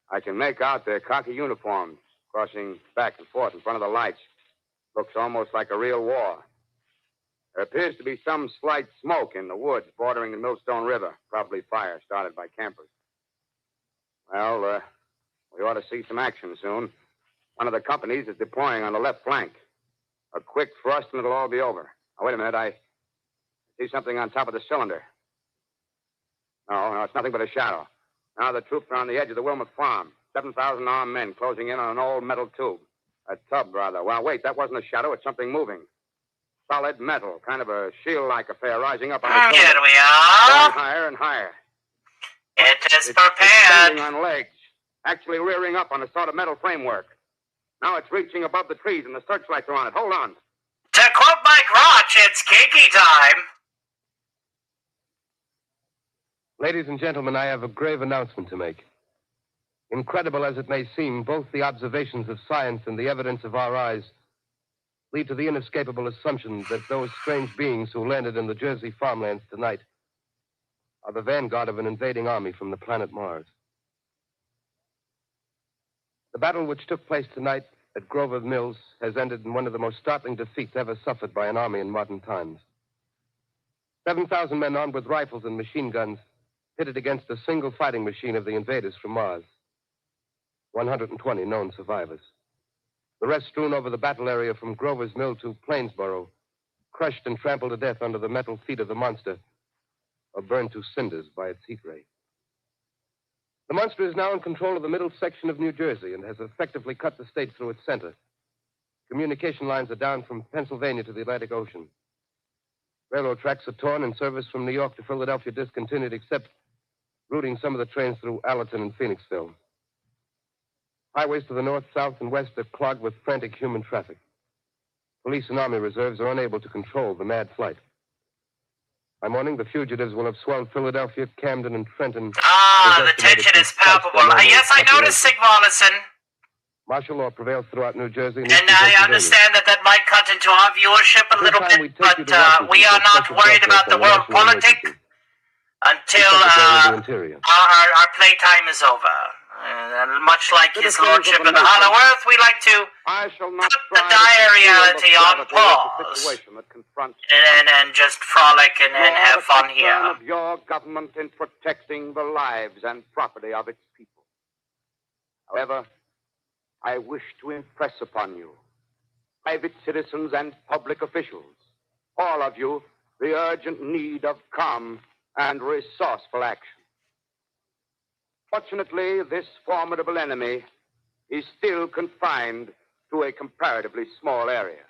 I can make out their khaki uniforms crossing back and forth in front of the lights. Looks almost like a real war. There appears to be some slight smoke in the woods bordering the Millstone River. Probably fire started by campers. Well, we ought to see some action soon. One of the companies is deploying on the left flank. A quick thrust and it'll all be over. Now, wait a minute. I see something on top of the cylinder. No, it's nothing but a shadow. Now the troops are on the edge of the Wilmot Farm. 7,000 armed men closing in on an old metal tube. A tub, rather. Well, wait, that wasn't a shadow. It's something moving. Solid metal, kind of a shield-like affair rising up on the cylinder. Here we are. Going higher and higher. It is It's prepared. standing on legs, actually rearing up on a sort of metal framework. Now it's reaching above the trees and the searchlights are on it. Hold on. To quote my crotch, it's kinky time. Ladies and gentlemen, I have a grave announcement to make. Incredible as it may seem, both the observations of science and the evidence of our eyes lead to the inescapable assumption that those strange beings who landed in the Jersey farmlands tonight are the vanguard of an invading army from the planet Mars. The battle which took place tonight at Grover Mills has ended in one of the most startling defeats ever suffered by an army in modern times. 7,000 men armed with rifles and machine guns pitted against a single fighting machine of the invaders from Mars. 120 known survivors. The rest strewn over the battle area from Grover's Mill to Plainsboro, crushed and trampled to death under the metal feet of the monster, or burned to cinders by its heat ray. The monster is now in control of the middle section of New Jersey and has effectively cut the state through its center. Communication lines are down from Pennsylvania to the Atlantic Ocean. Railroad tracks are torn and service from New York to Philadelphia discontinued, except routing some of the trains through Allerton and Phoenixville. Highways to the north, south, and west are clogged with frantic human traffic. Police and army reserves are unable to control the mad flight. By morning, the fugitives will have swelled Philadelphia, Camden, and Trenton. The tension is palpable. Yes, I noticed, Sigmallison. Martial law prevails throughout New Jersey. And I understand that might cut into our viewership a little bit, but we are not worried about the world politics until our playtime is over. And much like his lordship in the Hollow Earth, we like to put the dire reality on pause and just frolic and have fun here. Of your government in protecting the lives and property of its people. However, I wish to impress upon you, private citizens and public officials, all of you, the urgent need of calm and resourceful action. Fortunately, this formidable enemy is still confined to a comparatively small area.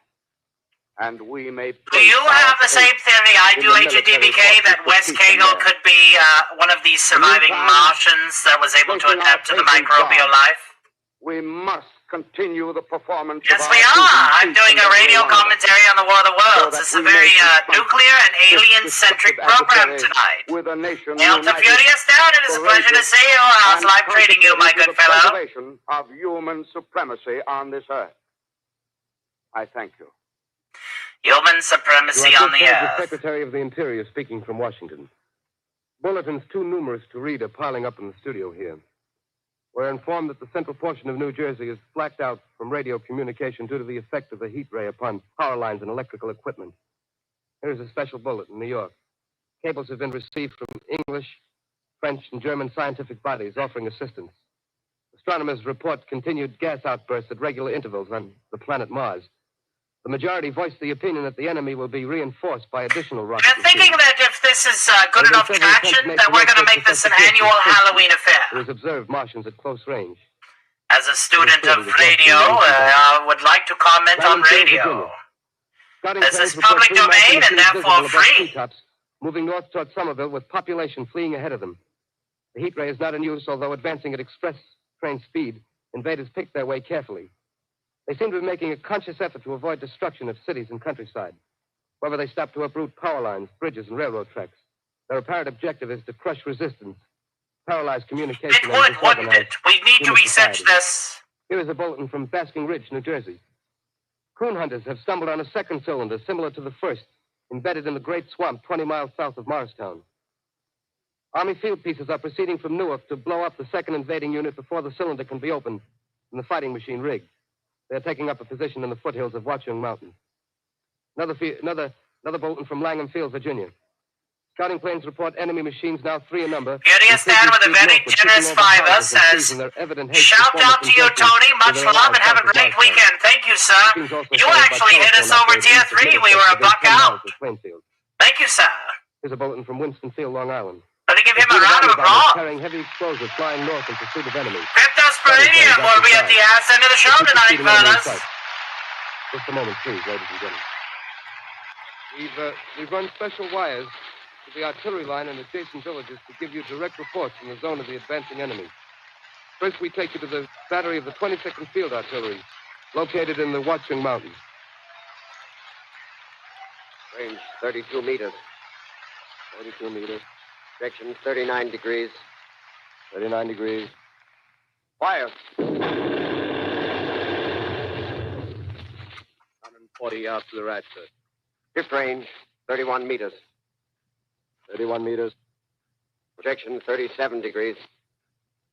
And we may... Do you have the same theory I do, Agent DBK, that West Cagle could be one of these surviving Martians that was able to adapt to the microbial life? We must continue the performance. Yes, we are. I'm doing a radio commentary on the War of the Worlds. It's a very nuclear and alien-centric program tonight. With a nation Delta Furious down, it is a pleasure to see you. How's life treating you, my good fellow? Of human supremacy on this earth. I thank you. Human supremacy on the earth. The Secretary of the Interior speaking from Washington. Bulletins too numerous to read are piling up in the studio here. We're informed that the central portion of New Jersey is blacked out from radio communication due to the effect of the heat ray upon power lines and electrical equipment. Here's a special bulletin in New York. Cables have been received from English, French, and German scientific bodies offering assistance. Astronomers report continued gas outbursts at regular intervals on the planet Mars. The majority voiced the opinion that the enemy will be reinforced by additional rocket I'm thinking that if this is good enough traction, that we're going to make this an annual Halloween affair. It was observed Martians at close range. As a student of radio, I would like to comment on radio. This is public domain and therefore free. Treetops, moving north toward Somerville with population fleeing ahead of them. The heat ray is not in use, although advancing at express train speed. Invaders picked their way carefully. They seem to be making a conscious effort to avoid destruction of cities and countryside. However, they stop to uproot power lines, bridges, and railroad tracks. Their apparent objective is to crush resistance, paralyze communication. It would, wouldn't it? We need to research this. Here is a bulletin from Basking Ridge, New Jersey. Coon hunters have stumbled on a second cylinder similar to the first, embedded in the Great Swamp 20 miles south of Morristown. Army field pieces are proceeding from Newark to blow up the second invading unit before the cylinder can be opened and the fighting machine rigged. They're taking up a position in the foothills of Watchung Mountain. Another bulletin from Langham Field, Virginia. Scouting planes report enemy machines now 3 in number. Getting us down with a very generous fiver says, shout out to you, Tony. Much love and have a great weekend. Thank you, sir. You actually hit us over Tier 3. We were a buck out. Thank you, sir. Here's a bulletin from Winston-Field, Long Island. Let me give him a round of applause. Carrying heavy explosives flying north in pursuit of enemies. Cryptos Parodies will be at the ass end of the show tonight, fellas. Just a moment, please, ladies and gentlemen. We've run special wires to the artillery line and adjacent villages to give you direct reports from the zone of the advancing enemy. First, we take you to the battery of the 22nd Field Artillery, located in the Watchung Mountains. Range 32 meters. 32 meters. Direction 39 degrees. 39 degrees. Fire. 140 yards to the right, sir. Shift range 31 meters. 31 meters. Projection 37 degrees.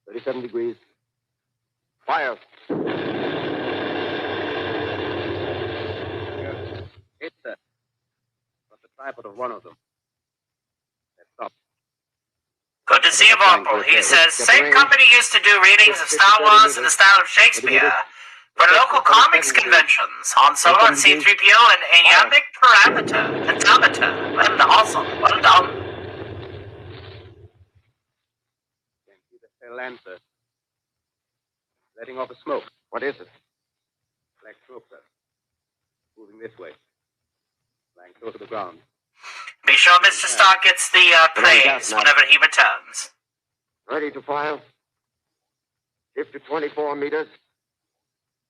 37 degrees. Fire. Hit, sir. Got the tripod of one of them. Stop. Good to see you, Corporal. He says, same company used to do readings of Star Wars in the style of Shakespeare for local comics conventions. Han Solo and C-3PO and Iambic Pentameter. Well, awesome. Well done. Can't see the tail end, sir. Letting off a smoke. What is it? Black smoke, sir. Moving this way. Flying close to the ground. Be sure Mr. Stark gets the praise whenever he returns. Ready to fire. Shift to 24 meters.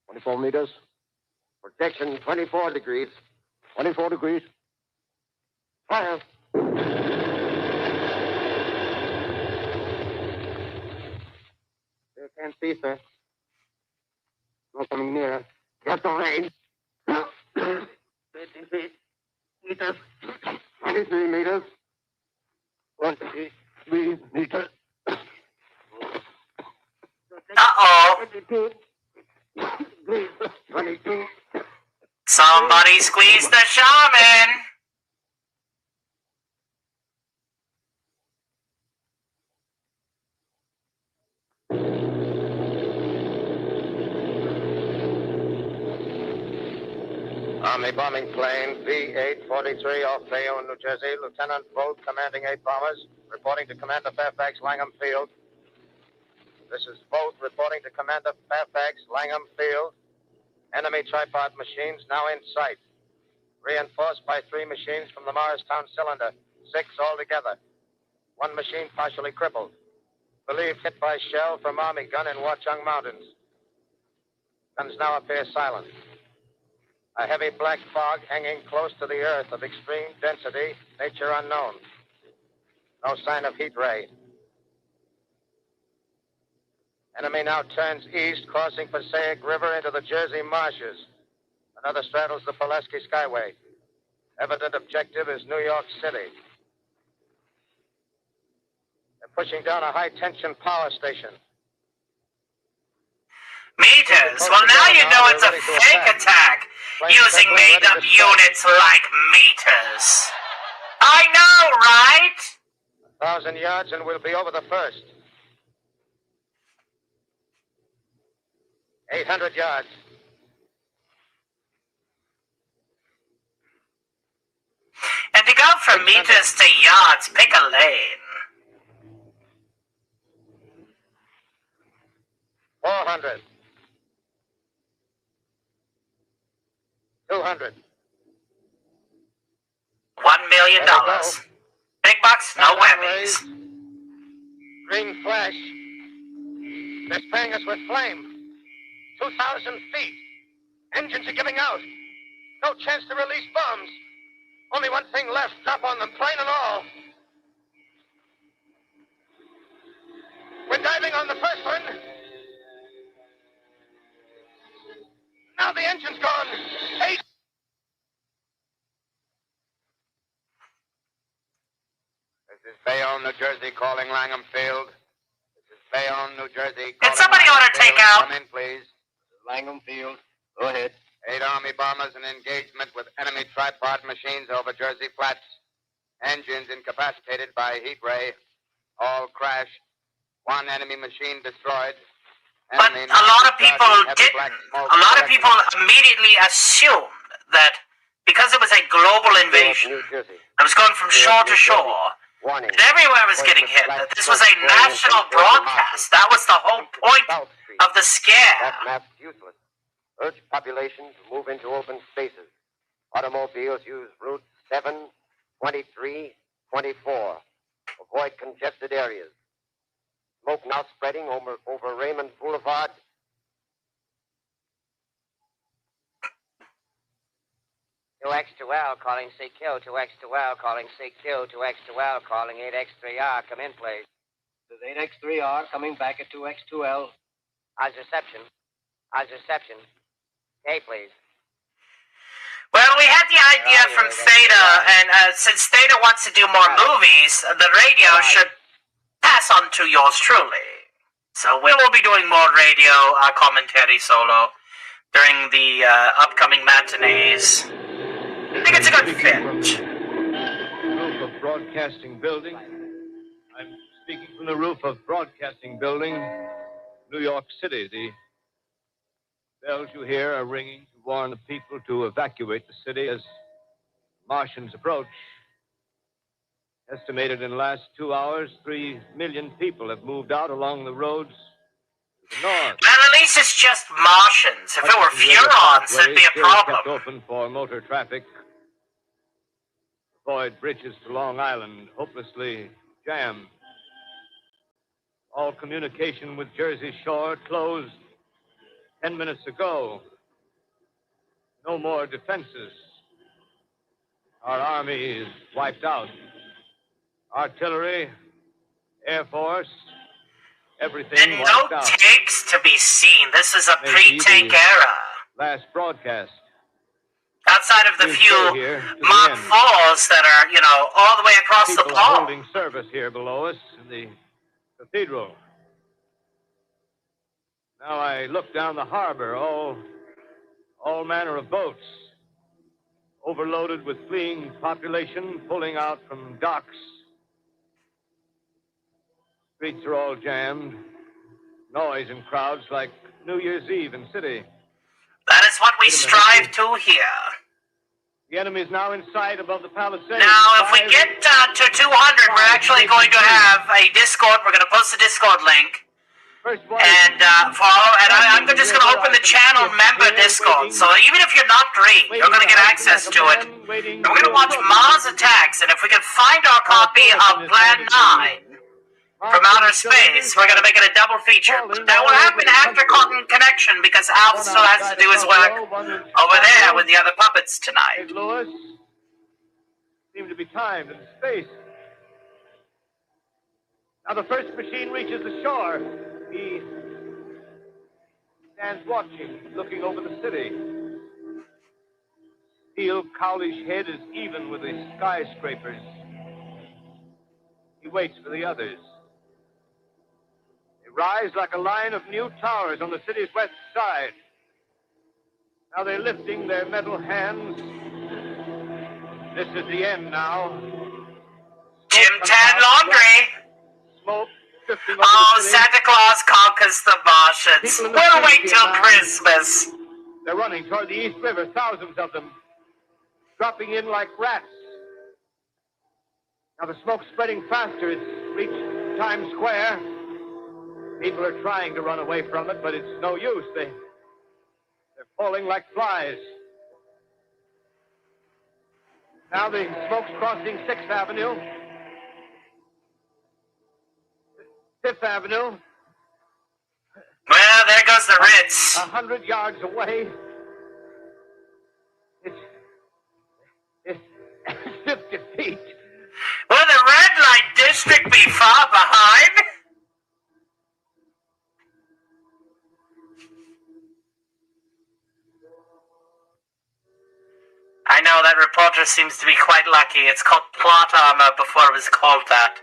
24 meters. Projection 24 degrees. 24 degrees. Fire. Still can't see, sir. No coming nearer. Get the range. 50 feet. Meters. 23 meters. 23 meters. Uh-oh. 22. Somebody squeeze the shaman. Army bombing plane V-843 off Bayonne, New Jersey. Lieutenant Volt, commanding 8 bombers, reporting to Commander Fairfax, Langham Field. This is Volt reporting to Commander Fairfax, Langham Field. Enemy tripod machines now in sight. Reinforced by 3 machines from the Morristown cylinder. 6 altogether. 1 machine partially crippled. Believed hit by shell from Army gun in Watchung Mountains. Guns now appear silent. A heavy black fog hanging close to the earth of extreme density, nature unknown. No sign of heat ray. Enemy now turns east, crossing Passaic River into the Jersey marshes. Another straddles the Pulaski Skyway. Evident objective is New York City. They're pushing down a high-tension power station. Meters. Well, now you know it's a fake attack using made-up units like meters. I know, right? 1,000 yards and we'll be over the first. 800 yards. And to go from meters to yards, pick a lane. 400. 200. $1 million. Big bucks, no whammies. Green flash. They're spraying us with flame. 2,000 feet. Engines are giving out. No chance to release bombs. Only one thing left. Drop on them, plane and all. We're diving on the first one. Now the engine's gone. 8. This is Bayonne, New Jersey, calling Langham Field. This is Bayonne, New Jersey. Did somebody order takeout? Come in, please. Langham Field. Go ahead. 8 Army bombers in engagement with enemy tripod machines over Jersey Flats. Engines incapacitated by heat ray. All crashed. One enemy machine destroyed. But a lot of people didn't. A lot of people immediately assumed that because it was a global invasion, it was going from shore to shore, and everywhere was getting hit, that this was a national broadcast. That was the whole point of the scare. That map's useless. Urge population to move into open spaces. Automobiles use routes 7, 23, 24. Avoid congested areas. Smoke now spreading over Raymond Boulevard. X2L calling CQ, 2X2L calling CQ, 2X2L calling 8X3R. Come in, please. This is 8X3R coming back at 2X2L. How's reception? How's reception? Okay, please. Well, we had the idea from Theta, and since Theta wants to do more movies, the radio should pass on to yours truly. So we will be doing more radio commentary solo during the upcoming matinees. I think it's a good fit. Roof of Broadcasting Building. I'm speaking from the roof of Broadcasting Building, New York City. The bells you hear are ringing to warn the people to evacuate the city as Martians approach. Estimated in the last 2 hours, 3 million people have moved out along the roads to the north. Well, at least it's just Martians. If it were Furons, it'd be a problem. Kept open for motor traffic. Avoid bridges to Long Island, hopelessly jammed. All communication with Jersey Shore closed 10 minutes ago. No more defenses. Our army is wiped out. Artillery, Air Force, everything And wiped no out. tanks to be seen. This is a Maybe pre-tank the era. Last broadcast. Outside of the We'll few stay here to the Mach end. 4s that are, all the way across the People are pole. holding service here below us in the cathedral. Now I look down the harbor, all manner of boats, overloaded with fleeing population pulling out from docks. Streets are all jammed. Noise and crowds like New Year's Eve in city. That is what we strive to hear. The enemy is now in sight above the Palisades. Now, if we get to 200, we're actually going to have a Discord. We're going to post a Discord link. And I'm just going to open the channel member Discord. So even if you're not green, you're going to get access to it. And we're going to watch Mars Attacks. And if we can find our copy of Plan 9 from outer space, we're going to make it a double feature. But that will happen after Cotton Connection because Alf still has to do his work over there with the other puppets tonight. Lewis seem to be timed in space. Now the first machine reaches the shore. He stands watching, looking over the city. Steel cowlish head is even with the skyscrapers. He waits for the others. They rise like a line of new towers on the city's west side. Now they're lifting their metal hands. This is the end now. Jim Tan Laundry. Smoke. Oh, Santa Claus conquers the Martians. We'll wait till Christmas. They're running toward the East River, thousands of them, dropping in like rats. Now the smoke's spreading faster. It's reached Times Square. People are trying to run away from it, but it's no use. They're falling like flies. Now the smoke's crossing 6th Avenue, 5th Avenue. Well, there goes the Ritz. 100 yards away. It's 50 feet. Will the red light district be far behind? I know that reporter seems to be quite lucky. It's called plot armor before it was called that.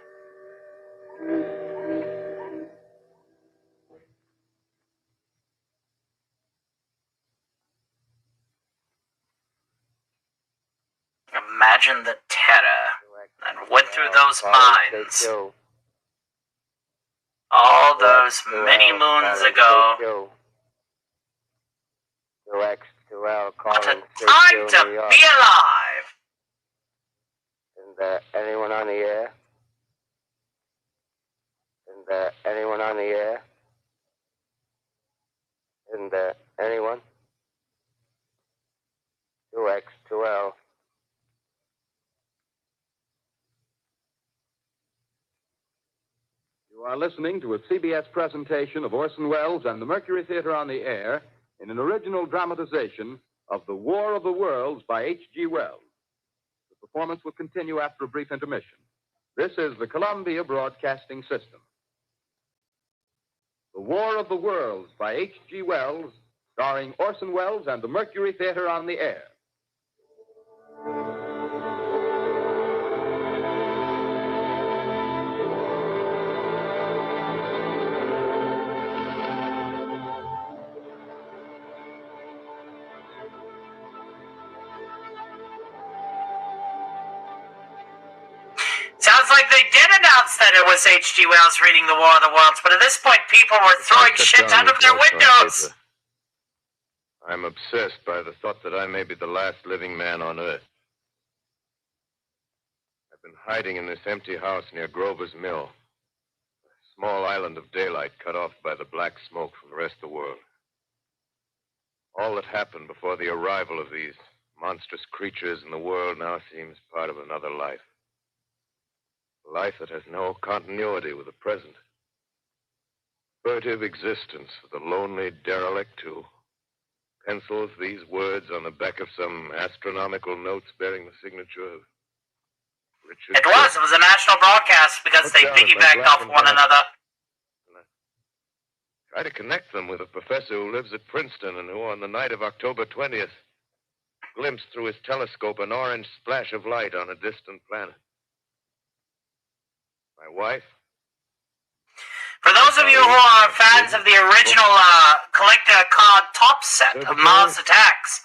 Imagine the terror that went through those minds all those many moons ago. What a time to be alive! Isn't there anyone on the air? Isn't there anyone on the air? Isn't there anyone? 2X, 2L. You are listening to a CBS presentation of Orson Welles and the Mercury Theater on the Air in an original dramatization of The War of the Worlds by H.G. Wells. The performance will continue after a brief intermission. This is the Columbia Broadcasting System. The War of the Worlds by H.G. Wells, starring Orson Welles and the Mercury Theater on the Air. Sounds like they did announce that it was H.G. Wells reading The War of the Worlds, but at this point people were throwing shit out of their windows. I'm obsessed by the thought that I may be the last living man on Earth. I've been hiding in this empty house near Grover's Mill, a small island of daylight cut off by the black smoke from the rest of the world. All that happened before the arrival of these monstrous creatures in the world now seems part of another life. A life that has no continuity with the present. Furtive existence of the lonely derelict who pencils these words on the back of some astronomical notes bearing the signature of Richard. It was a national broadcast because they piggybacked off one another. Try to connect them with a professor who lives at Princeton and who, on the night of October 20th, glimpsed through his telescope an orange splash of light on a distant planet. My wife? For those of you who are fans of the original collector card top set of Mars Attacks,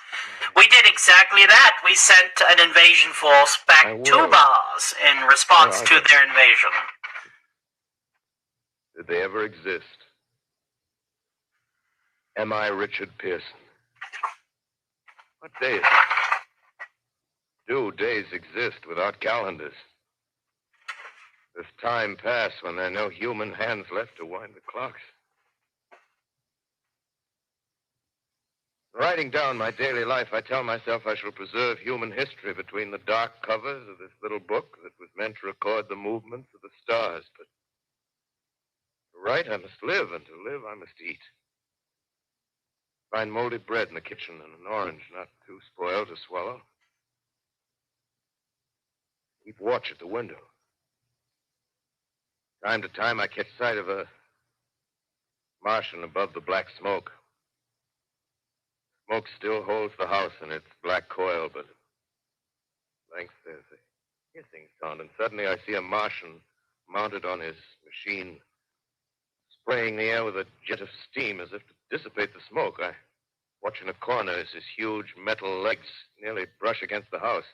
we did exactly that. We sent an invasion force back to Mars in response to their invasion. Did they ever exist? Am I Richard Pearson? What day is it? Do days exist without calendars? Does time pass when there are no human hands left to wind the clocks? Writing down my daily life, I tell myself I shall preserve human history between the dark covers of this little book that was meant to record the movements of the stars. But to write, I must live, and to live, I must eat. Find moldy bread in the kitchen and an orange not too spoiled to swallow. Keep watch at the window. Time to time, I catch sight of a Martian above the black smoke. Smoke still holds the house in its black coil, but at length there's a hissing sound, and suddenly I see a Martian mounted on his machine, spraying the air with a jet of steam as if to dissipate the smoke. I watch in a corner as his huge metal legs nearly brush against the house.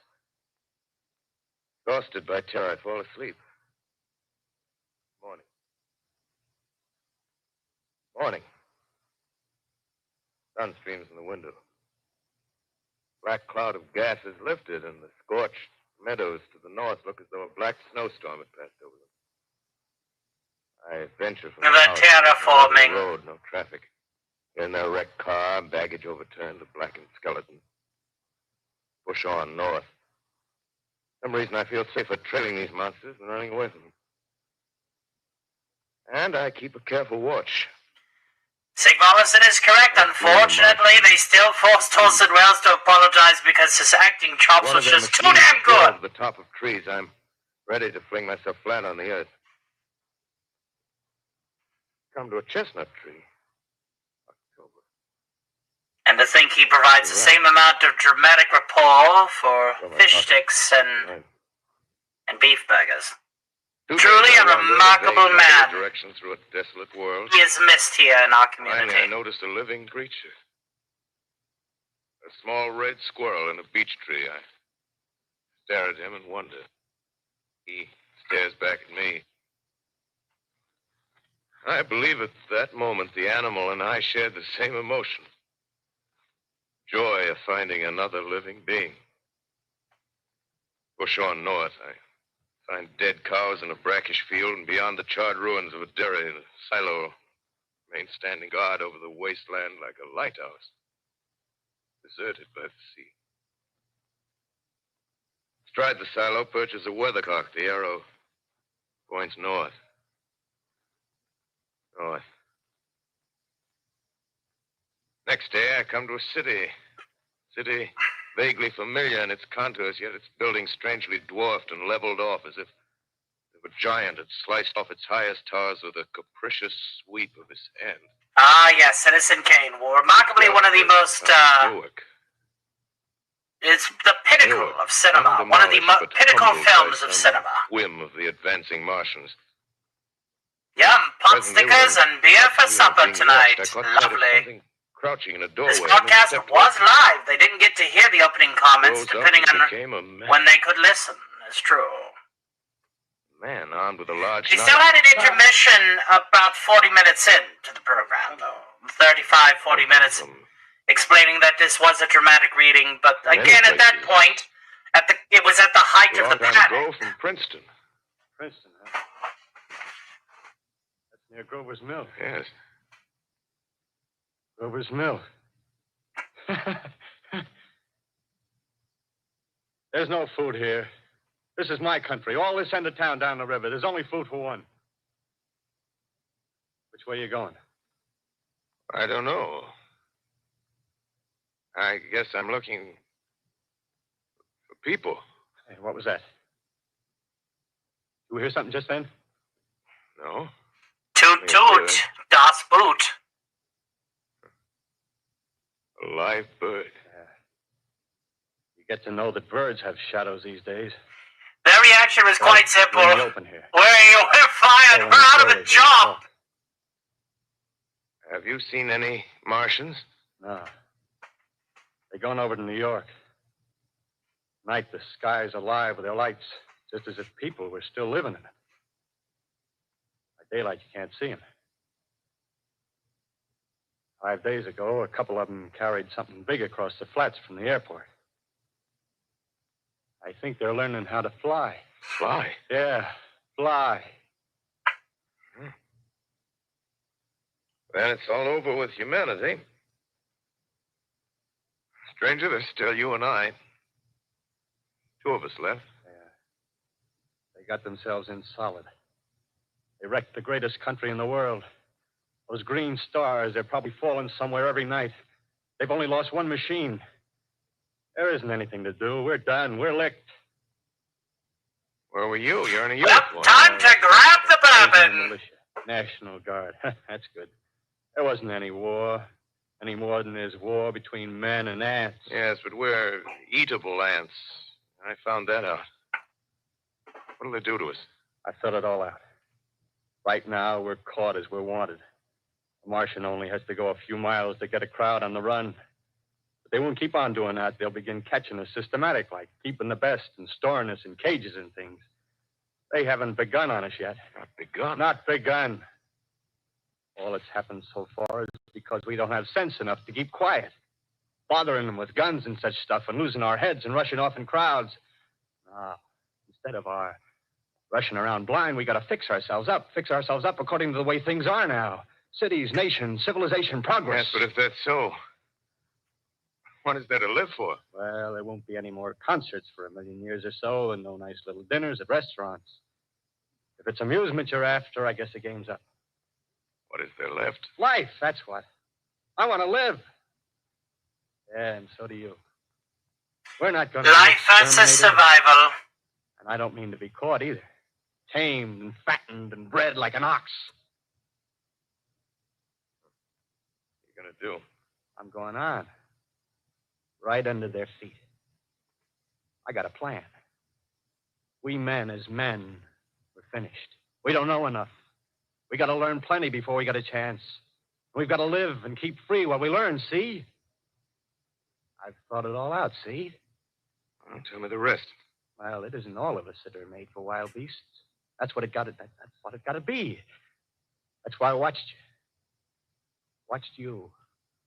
Exhausted by terror, I fall asleep. Morning. Sun streams in the window. Black cloud of gas is lifted, and the scorched meadows to the north look as though a black snowstorm had passed over them. I venture from the house terraforming. the road, no traffic. In their wrecked car, baggage overturned, a blackened skeleton. Push on north. For some reason I feel safer trailing these monsters than running away from them. And I keep a careful watch. Sigmolison is correct. Unfortunately, they still forced Torsten Wells to apologize because his acting chops One was of their just too machines damn good. over the top of trees. I'm ready to fling myself flat on the earth. Come to a chestnut tree. And to think he provides the same amount of dramatic rapport for fish sticks and beef burgers. Truly a remarkable man. Direction through a desolate world. He is missed here in our community. Finally, I noticed a living creature. A small red squirrel in a beech tree. I stare at him and wonder. He stares back at me. I believe at that moment the animal and I shared the same emotion. Joy of finding another living being. Push on north. I find dead cows in a brackish field, and beyond the charred ruins of a dairy in a silo, remain standing guard over the wasteland like a lighthouse, deserted by the sea. Astride the silo perches a weathercock. The arrow points north. North. Next day, I come to a city. City vaguely familiar in its contours, yet its buildings strangely dwarfed and leveled off as if a giant had sliced off its highest towers with a capricious sweep of his hand. Ah, yes, Citizen Kane. Well, remarkably one of the most, it's the pinnacle of cinema. One of the pinnacle films of cinema. Whim of the advancing Martians. Yum, pot stickers and beer for supper tonight. Lovely. Crouching in a doorway. This broadcast was live. They didn't get to hear the opening comments, depending on when they could listen. It's true. Man armed with a large They knife. still had an intermission about 40 minutes into the program, though. 35, 40 minutes, explaining that this was a dramatic reading. But again, at that point, it was at the height of the panic. From Princeton. Princeton, huh? That's near Grover's Mill. Yes. Grover's Mill. There's no food here. This is my country. All this end of town down the river. There's only food for one. Which way are you going? I don't know. I guess I'm looking for people. Hey, what was that? You hear something just then? No. Toot toot, Das Boot. A live bird. Yeah. You get to know that birds have shadows these days. Their reaction was quite simple. We're in the open here. We're fired. We're out of a job. Have you seen any Martians? No. They're going over to New York. Night, the sky's alive with their lights, just as if people were still living in it. By daylight, you can't see them. 5 days ago, a couple of them carried something big across the flats from the airport. I think they're learning how to fly. Fly? Yeah, fly. Then it's all over with humanity. Stranger, there's still you and I. 2 of us left. Yeah. They got themselves in solid. They wrecked the greatest country in the world. Those green stars, they're probably falling somewhere every night. They've only lost one machine. There isn't anything to do. We're done. We're licked. Where were you? You're in a Well, uniform. time to grab the bourbon. Militia. National Guard. That's good. There wasn't any war. Any more than there's war between men and ants. Yes, but we're eatable ants. I found that out. What'll they do to us? I thought it all out. Right now, we're caught as we're wanted. The Martian only has to go a few miles to get a crowd on the run. But they won't keep on doing that. They'll begin catching us systematic, like keeping the best and storing us in cages and things. They haven't begun on us yet. Not begun? Not begun. All that's happened so far is because we don't have sense enough to keep quiet. Bothering them with guns and such stuff and losing our heads and rushing off in crowds. Now, instead of our rushing around blind, we got to fix ourselves up according to the way things are now. Cities, nations, civilization, progress. Yes, but if that's so, what is there to live for? Well, there won't be any more concerts for 1,000,000 years or so, and no nice little dinners at restaurants. If it's amusement you're after, I guess the game's up. What is there left? Life, that's what. I want to live. Yeah, and so do you. We're not going to Life versus survival. And I don't mean to be caught either. Tamed and fattened and bred like an ox. What are you going to do? I'm going on. Right under their feet. I got a plan. We men as men, we're finished. We don't know enough. We got to learn plenty before we got a chance. We've got to live and keep free while we learn, see? I've thought it all out, see? Well, tell me the rest. Well, it isn't all of us that are made for wild beasts. That's what it got to. That's what it got to be. That's why I watched you. Watched you.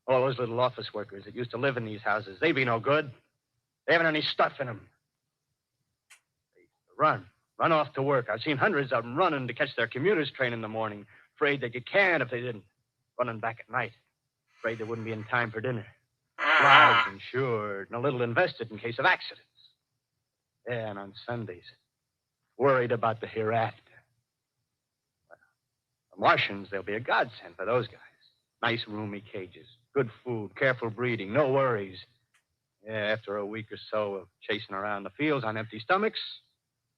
All those little office workers that used to live in these houses. They be no good. They haven't any stuff in them. They run off to work. I've seen hundreds of them running to catch their commuter's train in the morning, afraid they'd get canned if they didn't. Running back at night, afraid they wouldn't be in time for dinner. Lives insured and a little invested in case of accidents. Yeah, and on Sundays, worried about the hereafter. Well, the Martians, they'll be a godsend for those guys. Nice, roomy cages, good food, careful breeding, no worries. Yeah, after a week or so of chasing around the fields on empty stomachs,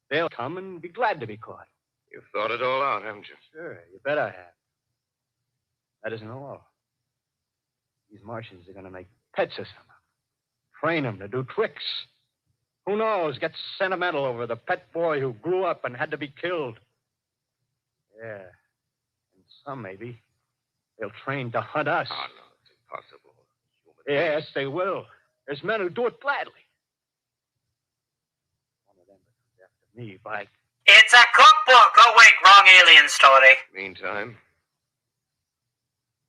they'll come and be glad to be caught. You've thought it all out, haven't you? Sure, you bet I have. That isn't all. These Martians are going to make pets of some of them. Train them to do tricks. Who knows? Get sentimental over the pet boy who grew up and had to be killed. Yeah. And some, maybe, they'll train to hunt us. Oh, no, it's impossible. Yes, they will. There's men who do it gladly. One of them comes after me, by... It's a cookbook. Oh, wait, wrong alien story. Meantime,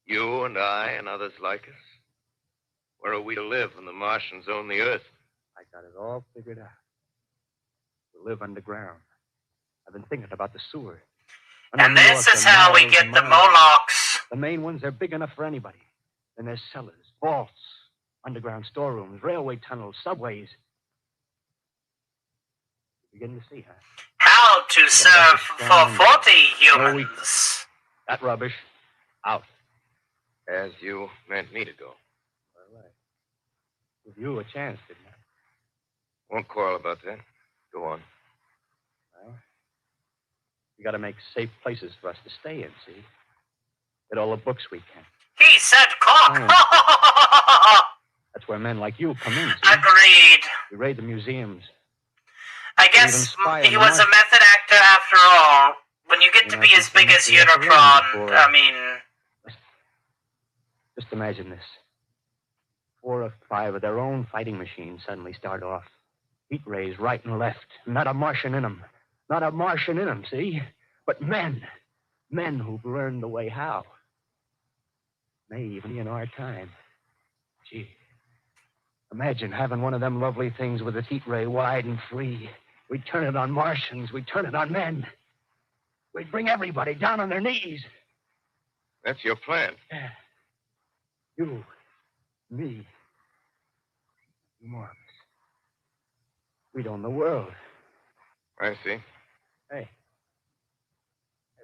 you and I and others like us, where are we to live when the Martians own the Earth? I got it all figured out. We'll live underground. I've been thinking about the sewer. And this is how we get the Molochs. The main ones, they're big enough for anybody. And there's cellars, vaults, underground storerooms, railway tunnels, subways. You're beginning to see, huh? How to serve for 40 humans. That rubbish, out. As you meant me to go. All right. Give you a chance, didn't I? Won't quarrel about that. Go on. Well, we got to make safe places for us to stay in, see? Get all the books we can. He said cock. That's where men like you come in, see? Agreed. We raid the museums. I guess he was a method actor after all. When you get to be as big as Unicron, I mean... Just imagine this. 4 or 5 of their own fighting machines suddenly start off. Heat rays right and left. Not a Martian in them. Not a Martian in them, see? But men. Men who've learned the way how. May even be in our time. Gee. Imagine having one of them lovely things with its heat ray wide and free. We'd turn it on Martians. We'd turn it on men. We'd bring everybody down on their knees. That's your plan. Yeah. You, me, more of us. We'd own the world. I see. Hey,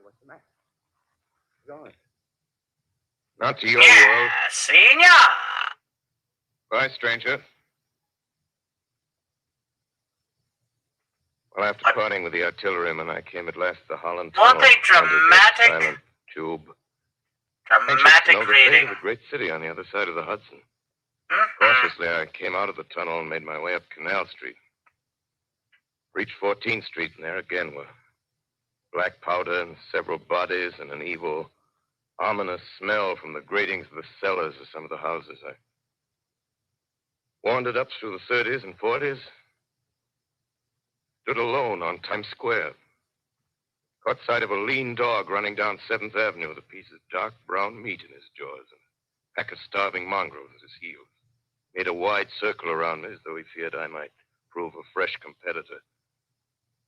what's the matter? Where's it going? Not to your world. Senor. Bye, stranger. Well, after parting with the artilleryman, I came at last to the Holland Tunnel. Won't they dramatic? Silent tube. Dramatic reading. The great city on the other side of the Hudson. Cautiously, I came out of the tunnel and made my way up Canal Street. Reached 14th Street, and there again were black powder and several bodies and an evil, ominous smell from the gratings of the cellars of some of the houses. I wandered up through the 30s and 40s, stood alone on Times Square. Caught sight of a lean dog running down 7th Avenue with a piece of dark brown meat in his jaws and a pack of starving mongrels at his heels. Made a wide circle around me as though he feared I might prove a fresh competitor.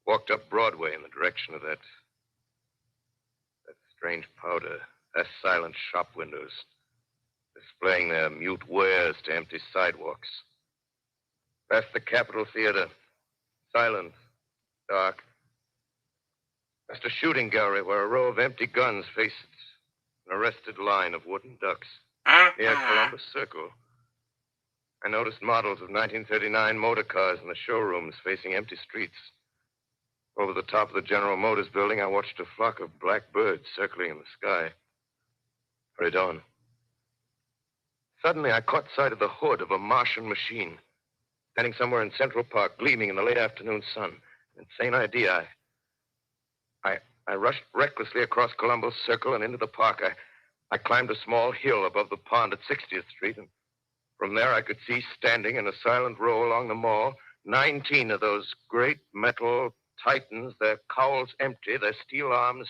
Walked up Broadway in the direction of that strange powder, past silent shop windows, displaying their mute wares to empty sidewalks. Past the Capitol Theater, silent, dark. Past a shooting gallery where a row of empty guns faced an arrested line of wooden ducks. Near Columbus Circle, I noticed models of 1939 motor cars in the showrooms facing empty streets. Over the top of the General Motors building, I watched a flock of black birds circling in the sky. Hurried on. Suddenly, I caught sight of the hood of a Martian machine, standing somewhere in Central Park, gleaming in the late afternoon sun. An insane idea. I rushed recklessly across Columbus Circle and into the park. I climbed a small hill above the pond at 60th Street, and from there I could see, standing in a silent row along the mall, 19 of those great metal Titans, their cowls empty, their steel arms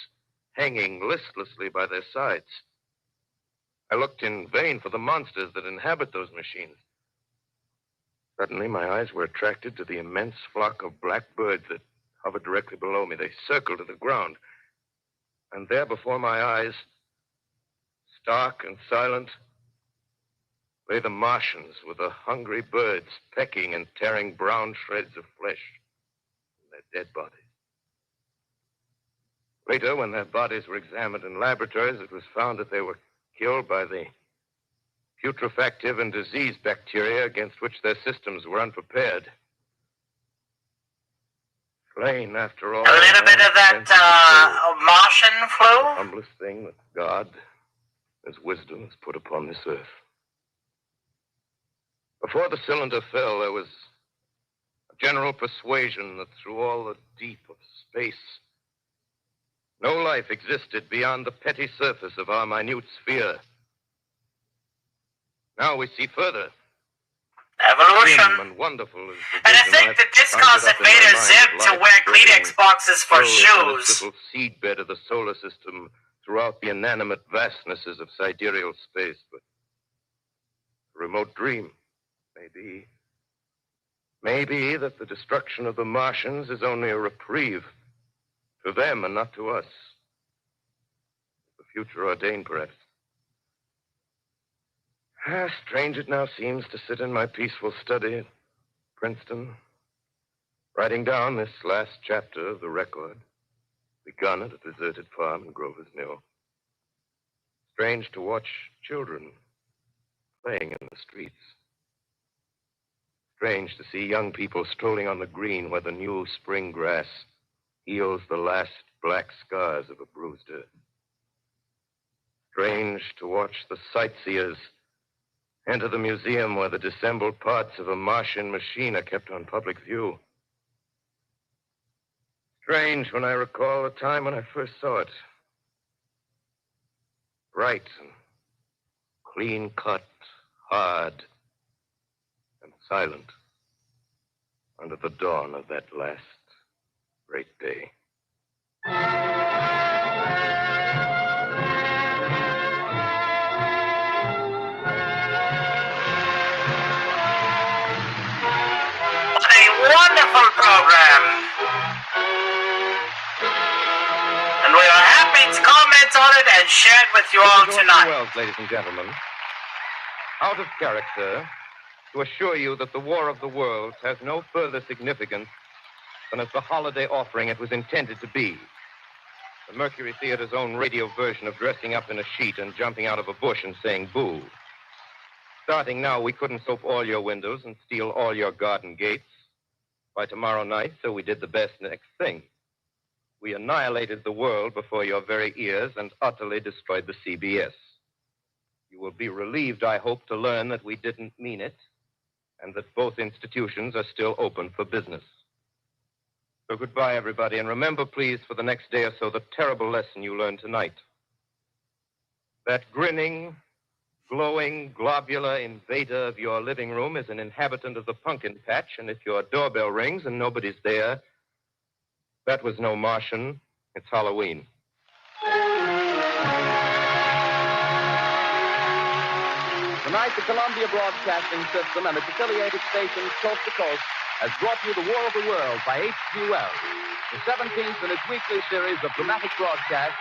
hanging listlessly by their sides. I looked in vain for the monsters that inhabit those machines. Suddenly, my eyes were attracted to the immense flock of black birds that hovered directly below me. They circled to the ground. And there before my eyes, stark and silent, lay the Martians with the hungry birds pecking and tearing brown shreds of flesh from their dead bodies. Later, when their bodies were examined in laboratories, it was found that they were killed by the putrefactive and disease bacteria against which their systems were unprepared. Slain, after all. A little bit of that Martian flu? The humblest thing that God, His wisdom, has put upon this earth. Before the cylinder fell, there was a general persuasion that through all the deep of space, no life existed beyond the petty surface of our minute sphere. Now we see further. Evolution. Dim and wonderful is the And I vision think I've the discos conjured up in my invader mind Zip of to life wear spreading Kleenex boxes for slowly upon this shoes. little seedbed of the solar system throughout the inanimate vastnesses of sidereal space. But a remote dream, maybe. Maybe that the destruction of the Martians is only a reprieve to them and not to us. The future ordained, perhaps. Strange it now seems to sit in my peaceful study at Princeton, writing down this last chapter of the record, begun at a deserted farm in Grover's Mill. Strange to watch children playing in the streets. Strange to see young people strolling on the green where the new spring grass heals the last black scars of a bruised earth. Strange to watch the sightseers enter the museum where the dissembled parts of a Martian machine are kept on public view. Strange when I recall the time when I first saw it. Bright and clean cut, hard and silent under the dawn of that last great day. Wonderful program. And we are happy to comment on it and share it with you all tonight. Wells, ladies and gentlemen, out of character to assure you that the War of the Worlds has no further significance than as the holiday offering it was intended to be. The Mercury Theater's own radio version of dressing up in a sheet and jumping out of a bush and saying boo. Starting now, we couldn't soap all your windows and steal all your garden gates by tomorrow night, so we did the best next thing. We annihilated the world before your very ears and utterly destroyed the CBS. You will be relieved, I hope, to learn that we didn't mean it and that both institutions are still open for business. So goodbye, everybody, and remember, please, for the next day or so, the terrible lesson you learned tonight. That grinning, glowing, globular invader of your living room is an inhabitant of the pumpkin patch, and if your doorbell rings and nobody's there, that was no Martian, It's Halloween. Tonight, the Columbia Broadcasting System and its affiliated stations coast to coast has brought you The War of the Worlds by H.G. Wells, the 17th in its weekly series of dramatic broadcasts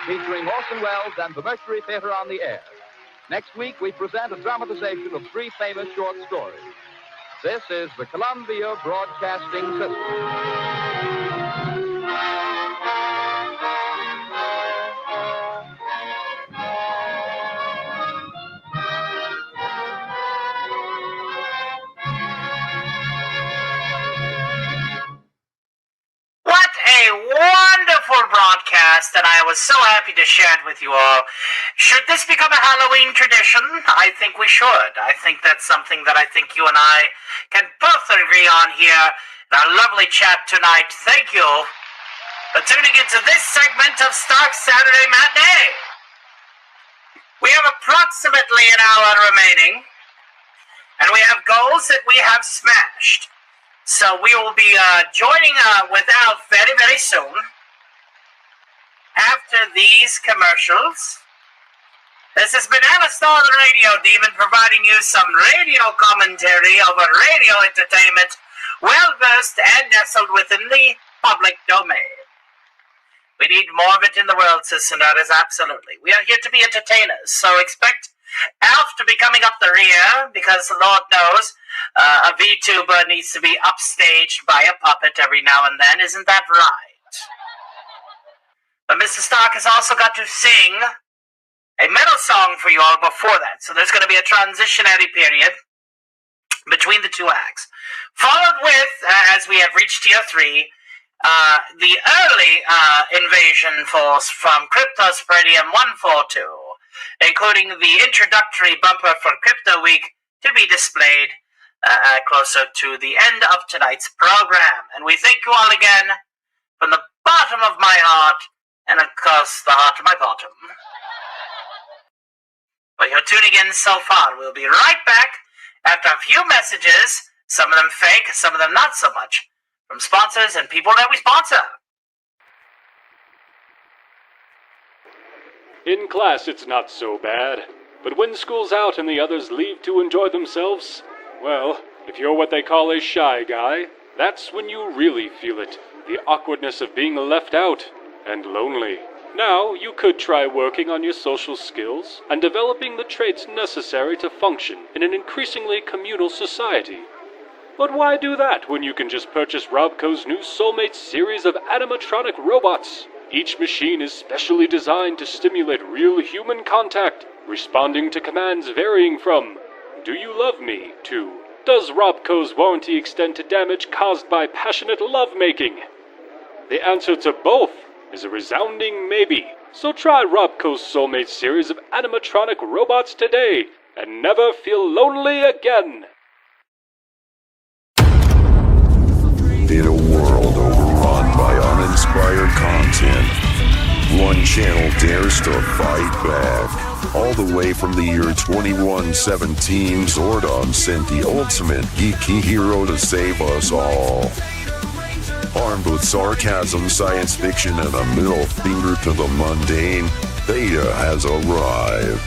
featuring Orson Welles and the Mercury Theater on the air. Next week, we present a dramatization of 3 famous short stories. This is the Columbia Broadcasting System. What a wonderful broadcast, and I was so happy to share it with you all. Should this become a Halloween tradition? I think we should. I think that's something that I think you and I can both agree on here in our lovely chat tonight. Thank you for tuning into this segment of Stark's Saturday Matinee. We have approximately an hour remaining, and we have goals that we have smashed. So we will be joining with Al very, very soon. After these commercials, this has been Alastor the Radio Demon providing you some radio commentary over radio entertainment, well-versed and nestled within the public domain. We need more of it in the world, Sister Nerders, absolutely. We are here to be entertainers, so expect Alf to be coming up the rear, because Lord knows a VTuber needs to be upstaged by a puppet every now and then, isn't that right? But Mr. Stark has also got to sing a metal song for you all before that, so there's going to be a transitionary period between the 2 acts. Followed with, as we have reached tier 3, the early invasion force from Cryptosporidium 142, including the introductory bumper for Crypto Week to be displayed closer to the end of tonight's program. And we thank you all again from the bottom of my heart, and of course the heart of my bottom. But you're tuning in so far. We'll be right back after a few messages, some of them fake, some of them not so much, from sponsors and people that we sponsor. In class, it's not so bad. But when school's out and the others leave to enjoy themselves, well, if you're what they call a shy guy, that's when you really feel it. The awkwardness of being left out and lonely. Now, you could try working on your social skills and developing the traits necessary to function in an increasingly communal society. But why do that when you can just purchase Robco's new Soulmate series of animatronic robots? Each machine is specially designed to stimulate real human contact, responding to commands varying from, "Do you love me?" to, "Does Robco's warranty extend to damage caused by passionate lovemaking?" The answer to both is a resounding maybe. So try Robco's Soulmate series of animatronic robots today, and never feel lonely again. In a world overrun by uninspired content, one channel dares to fight back. All the way from the year 2117, Zordon sent the ultimate geeky hero to save us all. Armed with sarcasm, science fiction, and a middle finger to the mundane, Beta has arrived.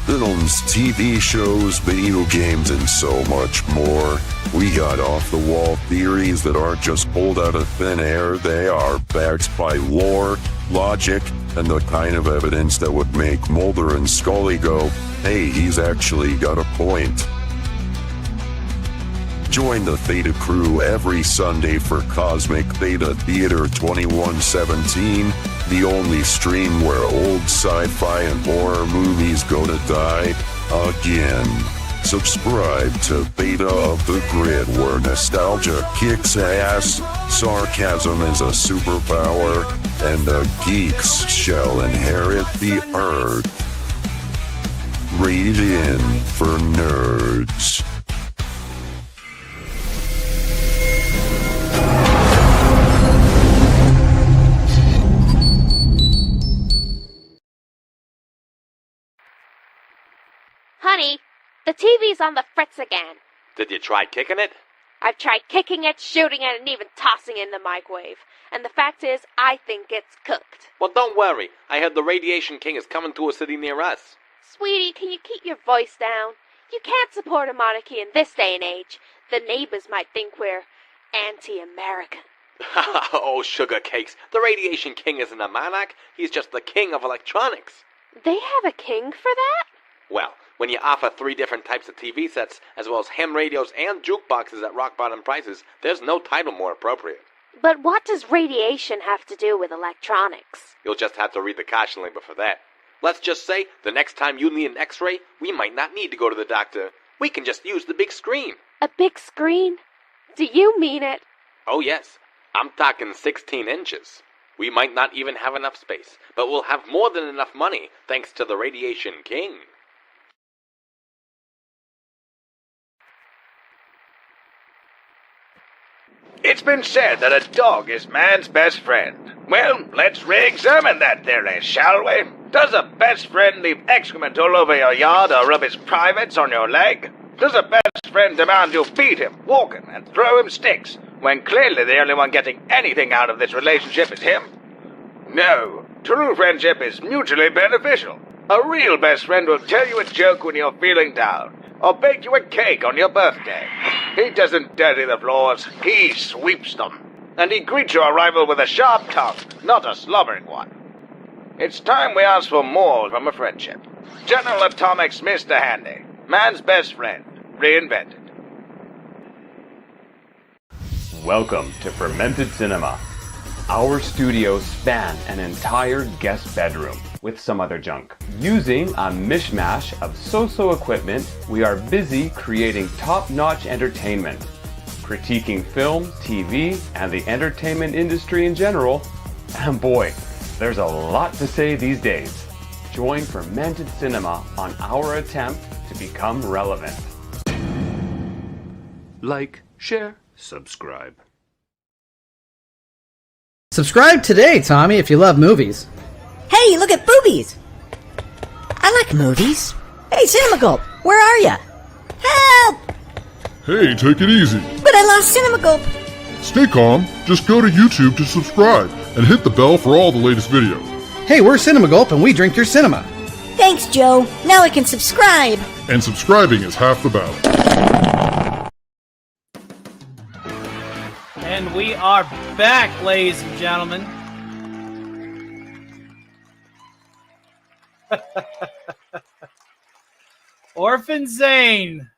Films, TV shows, video games, and so much more. We got off-the-wall theories that aren't just pulled out of thin air. They are backed by lore, logic, and the kind of evidence that would make Mulder and Scully go, "Hey, he's actually got a point." Join the Theta crew every Sunday for Cosmic Theta Theater 2117, the only stream where old sci-fi and horror movies go to die again. Subscribe to Beta of the Grid, where nostalgia kicks ass, sarcasm is a superpower, and the geeks shall inherit the earth. Rated in for nerds. Honey, the TV's on the fritz again. Did you try kicking it? I've tried kicking it, shooting it, and even tossing it in the microwave. And the fact is, I think it's cooked. Well, don't worry. I heard the Radiation King is coming to a city near us. Sweetie, can you keep your voice down? You can't support a monarchy in this day and age. The neighbors might think we're anti-American. Oh, sugar cakes. The Radiation King isn't a monarch. He's just the king of electronics. They have a king for that? Well, when you offer 3 different types of TV sets, as well as ham radios and jukeboxes at rock-bottom prices, there's no title more appropriate. But what does radiation have to do with electronics? You'll just have to read the caution label for that. Let's just say, the next time you need an x-ray, we might not need to go to the doctor. We can just use the big screen. A big screen? Do you mean it? Oh yes, I'm talking 16 inches. We might not even have enough space, but we'll have more than enough money, thanks to the Radiation King. It's been said that a dog is man's best friend. Well, let's re-examine that theory, shall we? Does a best friend leave excrement all over your yard or rub his privates on your leg? Does a best friend demand you feed him, walk him, and throw him sticks, when clearly the only one getting anything out of this relationship is him? No. True friendship is mutually beneficial. A real best friend will tell you a joke when you're feeling down, or bake you a cake on your birthday. He doesn't dirty the floors, he sweeps them. And he greets your arrival with a sharp tongue, not a slobbering one. It's time we ask for more from a friendship. General Atomic's Mr. Handy, man's best friend, reinvented. Welcome to Fermented Cinema. Our studios span an entire guest bedroom with some other junk. Using a mishmash of so-so equipment, we are busy creating top-notch entertainment, critiquing film, TV, and the entertainment industry in general. And boy, there's a lot to say these days. Join Fermented Cinema on our attempt to become relevant. Like, share, subscribe. Subscribe today, Tommy, if you love movies. Hey, look at boobies! I like movies. Hey, Cinema Gulp, where are ya? Help! Hey, take it easy. But I lost Cinema Gulp. Stay calm. Just go to YouTube to subscribe and hit the bell for all the latest videos. Hey, we're Cinema Gulp and we drink your cinema. Thanks, Joe. Now I can subscribe. And subscribing is half the battle. And we are back, ladies and gentlemen. Orphan Zane.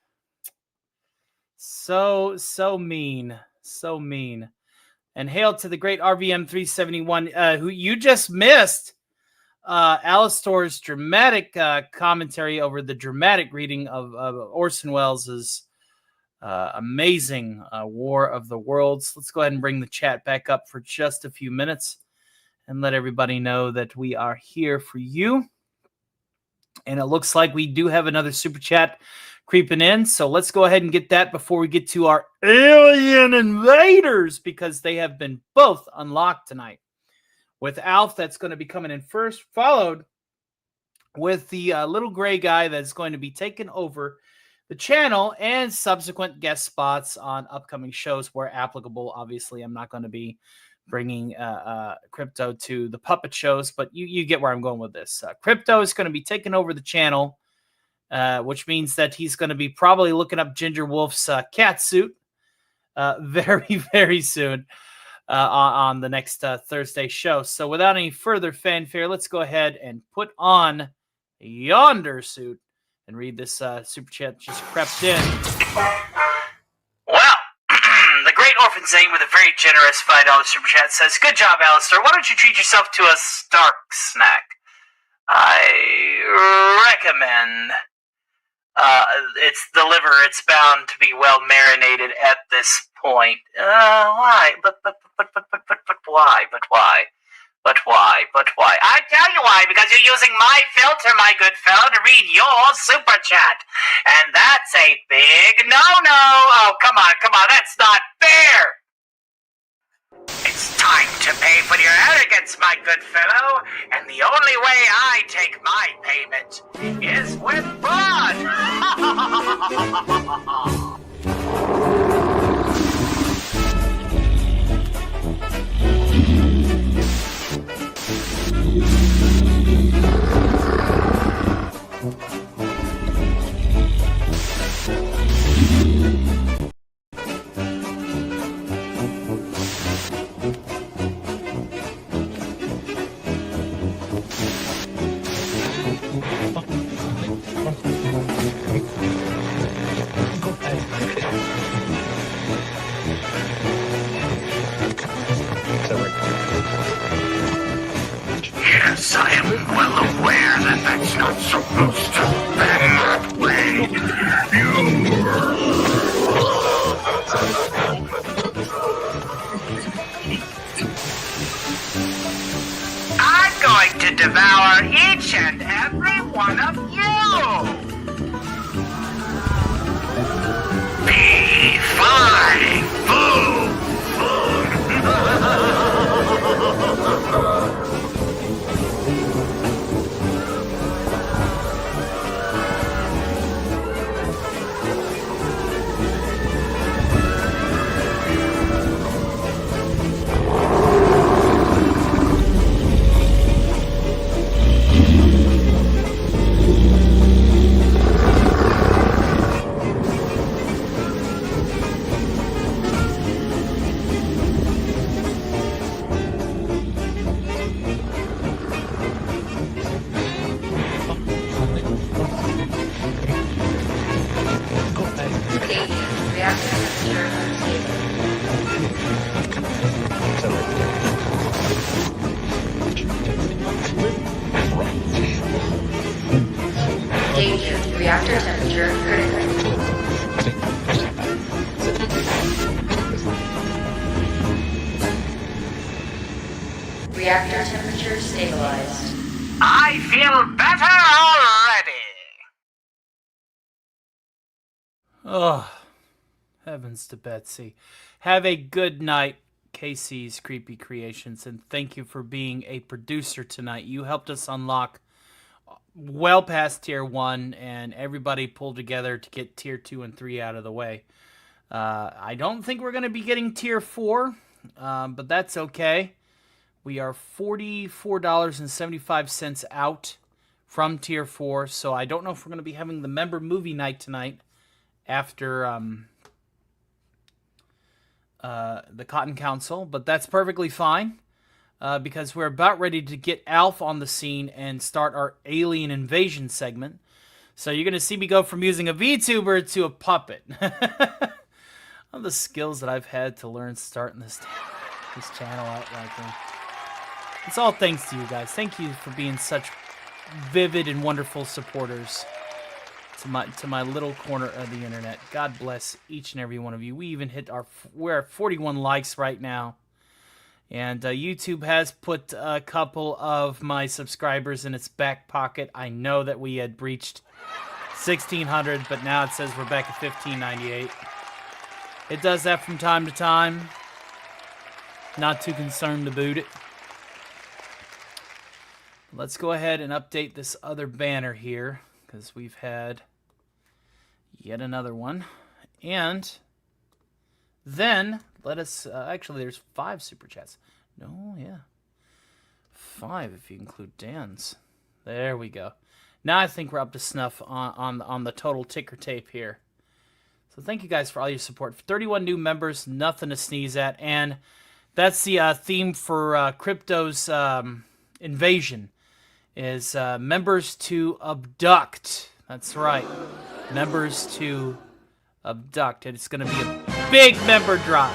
So mean. So mean. And hail to the great RVM 371, who you just missed. Alastor's dramatic commentary over the dramatic reading of Orson Welles' amazing War of the Worlds. Let's go ahead and bring the chat back up for just a few minutes and let everybody know that we are here for you. And it looks like we do have another super chat creeping in. So let's go ahead and get that before we get to our alien invaders, because they have been both unlocked tonight. With Alf, that's going to be coming in first, followed with the little gray guy that's going to be taking over the channel and subsequent guest spots on upcoming shows where applicable. Obviously, I'm not going to be bringing Crypto to the puppet shows, but you get where I'm going with this. Crypto is going to be taking over the channel, which means that he's going to be probably looking up Ginger Wolf's cat suit very, very soon on the next Thursday show. So without any further fanfare, let's go ahead and put on yonder suit and read this super chat just crept in. Well, the great Orphan Zane with a very generous $5 super chat says, "Good job, Alastor. Why don't you treat yourself to a Stark snack? I recommend. It's the liver. It's bound to be well marinated at this point. Why? But why? But why? I tell you why, because you're using my filter, my good fellow, to read your super chat. And that's a big no-no. Oh, come on, that's not fair. It's time to pay for your arrogance, my good fellow. And the only way I take my payment is with blood. Yes, I am well aware that that's not supposed to be that way. I'm going to devour each and every one of you! Be fine, food! Reactor temperature critical. Reactor temperature stabilized. I feel better already! Oh, heavens to Betsy. Have a good night, KC's Creepy Creations, and thank you for being a producer tonight. You helped us unlock well past Tier 1, and everybody pulled together to get Tier 2 and 3 out of the way. I don't think we're going to be getting Tier 4, but that's okay. We are $44.75 out from Tier 4, so I don't know if we're going to be having the member movie night tonight after the Cotton Council, but that's perfectly fine. Because we're about ready to get Alf on the scene and start our alien invasion segment. So you're going to see me go from using a VTuber to a puppet. All the skills that I've had to learn starting this channel out like that. It's all thanks to you guys. Thank you for being such vivid and wonderful supporters to my little corner of the internet. God bless each and every one of you. We even we're at 41 likes right now. And YouTube has put a couple of my subscribers in its back pocket. I know that we had breached 1,600, but now it says we're back at 1,598. It does that from time to time. Not too concerned about it. Let's go ahead and update this other banner here, because we've had yet another one. And then let us, actually there's 5 super chats. No, yeah. 5 if you include Dan's. There we go. Now I think we're up to snuff on the total ticker tape here. So thank you guys for all your support. 31 new members, nothing to sneeze at. And that's the theme for Crypto's invasion, is members to abduct. That's right. Members to abduct. And it's going to be a big member drop.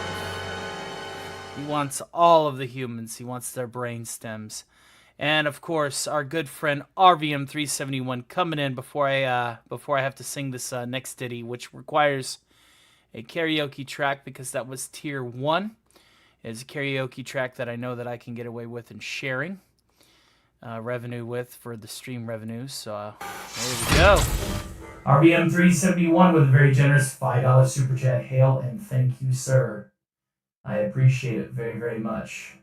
He wants all of the humans. He wants their brain stems. And of course, our good friend RVM371 coming in before I have to sing this next ditty, which requires a karaoke track because that was Tier 1. It's a karaoke track that I know that I can get away with and sharing revenue with for the stream revenues. So there we go. RVM371 with a very generous $5 super chat. Hail and thank you, sir. I appreciate it very, very much.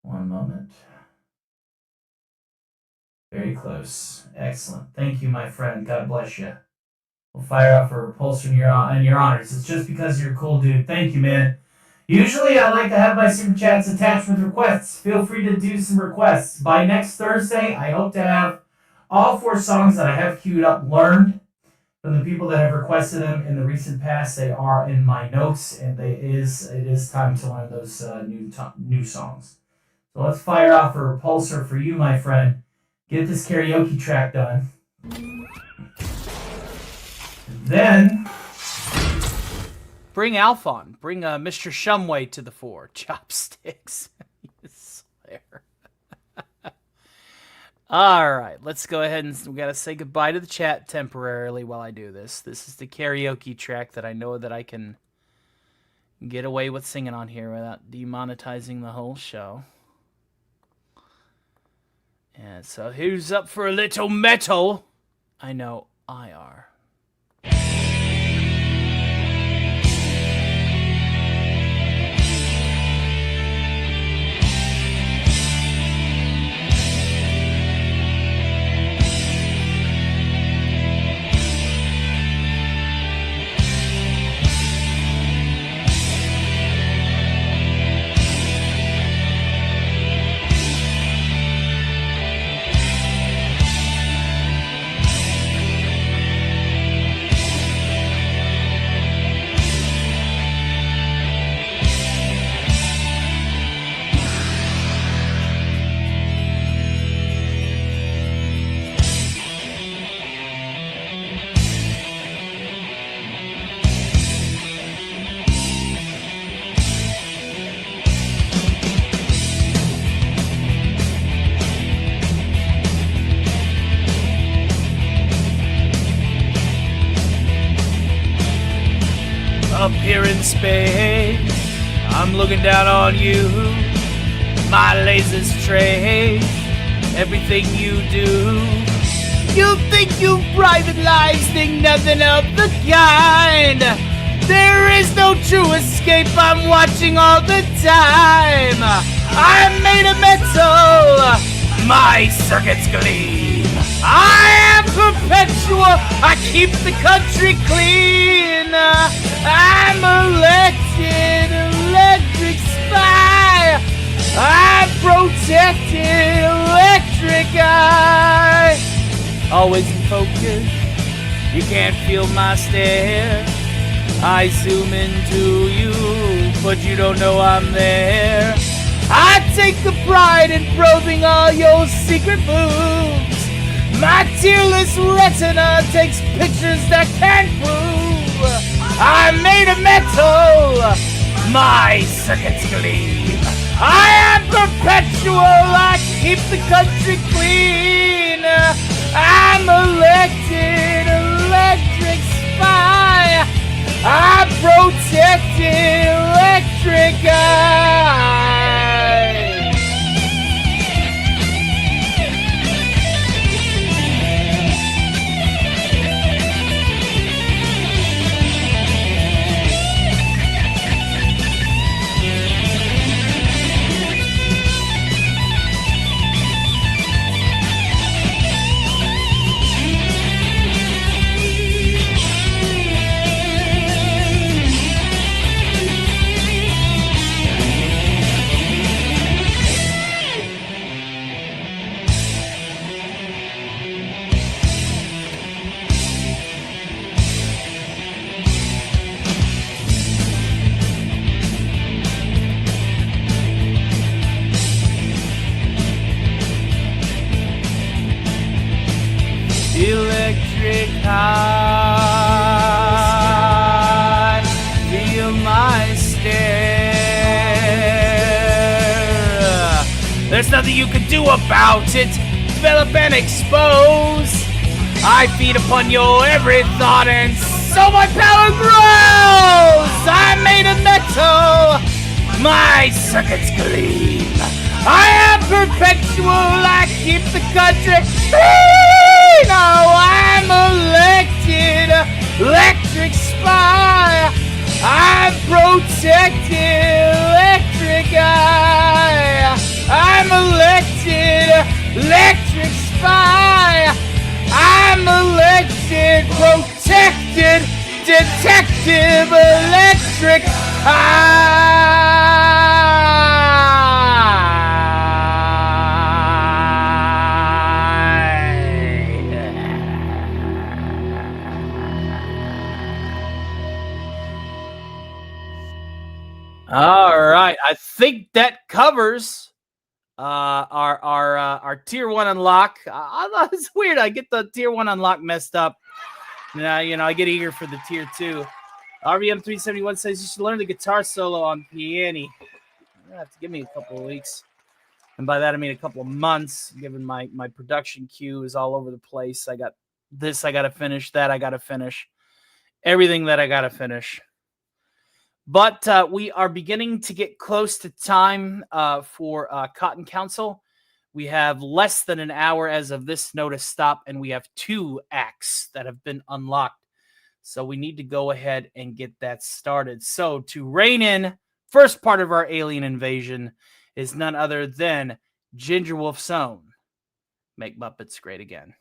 One moment. Very close. Excellent. Thank you, my friend. God bless you. We'll fire up for repulsion in your honors. It's just because you're a cool dude. Thank you, man. Usually I like to have my super chats attached with requests. Feel free to do some requests. By next Thursday, I hope to have all 4 songs that I have queued up learned from the people that have requested them in the recent past. They are in my notes, and it is time to learn those new songs. So let's fire off a repulsor for you, my friend. Get this karaoke track done. Then bring Alf on. Bring Mr. Shumway to the fore. Chopsticks. You swear. All right, let's go ahead and we got to say goodbye to the chat temporarily while I do this. This is the karaoke track that I know that I can get away with singing on here without demonetizing the whole show. And so who's up for a little metal? I know I are. Up here in space, I'm looking down on you. My lasers trace everything you do. You think you private lives, think nothing of the kind. There is no true escape, I'm watching all the time. I'm made of metal, my circuits gleam. I am perpetual, I keep the country clean. I'm elected, electric spy. I'm protected, electric eye. Always in focus, you can't feel my stare. I zoom into you, but you don't know I'm there. I take a pride in probing all your secret moves. My tearless retina takes pictures that can't prove. I'm made of metal, my circuits gleam. I am perpetual, I keep the country clean. I'm elected, electric spy. I'm protected, electric eye. Electric high, feel my stare. There's nothing you can do about it. Develop and expose. I feed upon your every thought, and so my power grows. I'm made of metal, my circuits gleam. I am perpetual, I keep the country clean. Oh, I'm elected, electric spy. I'm protected, electric eye. I'm elected, electric spy. I'm elected, protected, detective, electric eye. All right, I think that covers our tier 1 unlock. It's weird. I get the tier 1 unlock messed up. Now, I get eager for the tier 2. RVM371 says you should learn the guitar solo on piano. You're gonna have to give me a couple of weeks. And by that, I mean a couple of months, given my production queue is all over the place. I got this I got to finish, that I got to finish, everything that I got to finish. But we are beginning to get close to time for Cotton Council. We have less than an hour as of this notice stop, and we have 2 acts that have been unlocked. So we need to go ahead and get that started. So to rein in, first part of our alien invasion is none other than Ginger Wolf's own Make Muppets Great Again.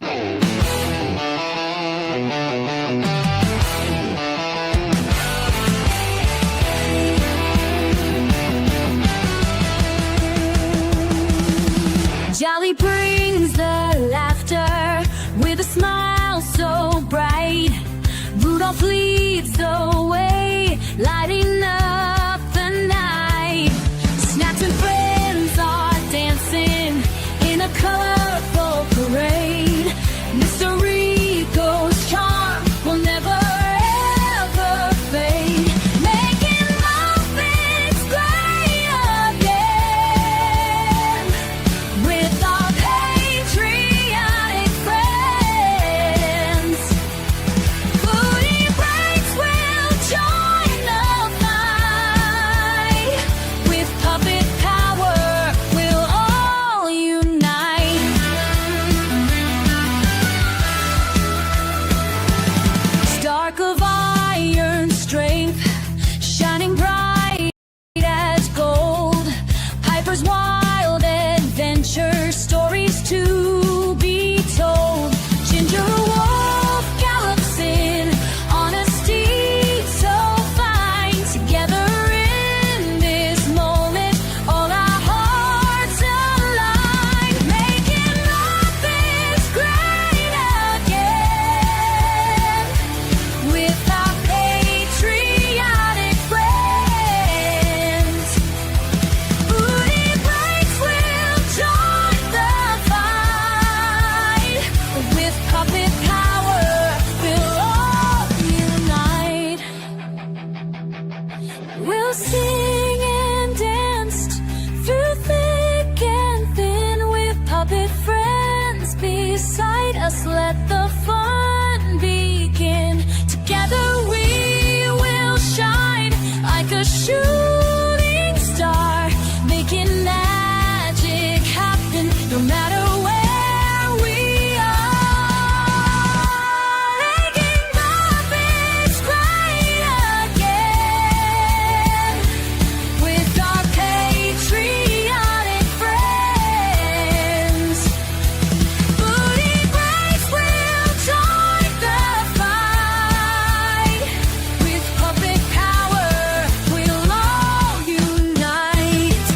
Jolly brings the laughter with a smile so bright. Rudolph leads the way, lighting up the night. Snacks and friends are dancing in a colorful parade. Mr. Rico's charm will never ever fade. Making Muppets great again with our patriotic friends. Foodie breaks will join the fight. With puppet power, we'll all unite. Stark of iron strength, shining bright as gold. Piper's wild adventure, stories to be told. Ginger Wolf gallops in on a steed so fine. Together in this moment, all our hearts align. Making Muppets great again with our patriotic friends. Booty breaks will join the fight. With puppet power, we'll all unite. We'll sing and dance through thick and thin with puppet friends beside us. Let the fun begin. Together we will shine like a shooting star, making magic happen no matter where we are. Making Muppets great again with our patriotic friends. Booty breaks will join the fight. With puppet power, we'll all unite.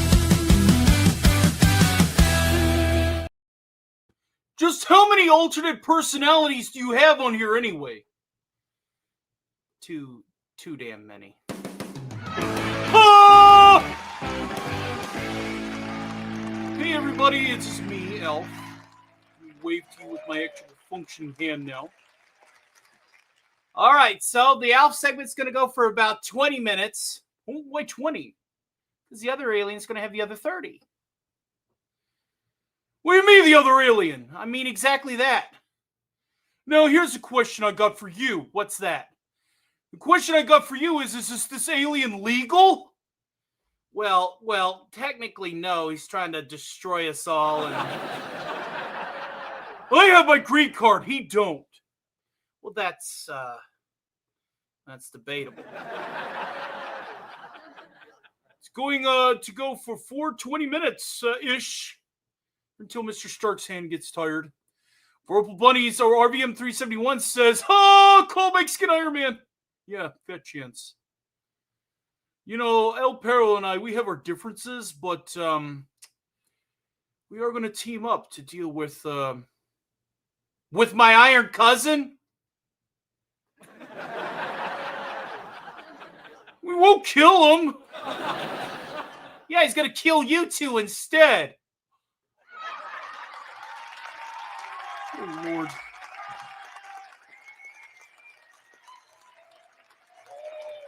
Just how many alternate personalities do you have on here anyway? Too damn many. Ah! Hey everybody, it's just me, Elf. Let me wave to you with my actual functioning hand now. Alright, so the Elf segment's going to go for about 20 minutes. Oh, why 20? Because the other alien's going to have the other 30. What do you mean the other alien? I mean exactly that. Now here's a question I got for you. What's that? The question I got for you is this alien legal? Well, technically no. He's trying to destroy us all. And I have my green card. He don't. Well, that's debatable. It's going to go for 20 minutes ish until Mr. Stark's hand gets tired. Purple Bunnies or RVM 371 says, call Mexican Iron Man. Yeah, fat chance. You know, El Perro and I, we have our differences, but we are going to team up to deal with my iron cousin. We won't kill him. Yeah, he's going to kill you two instead. Oh, Lord.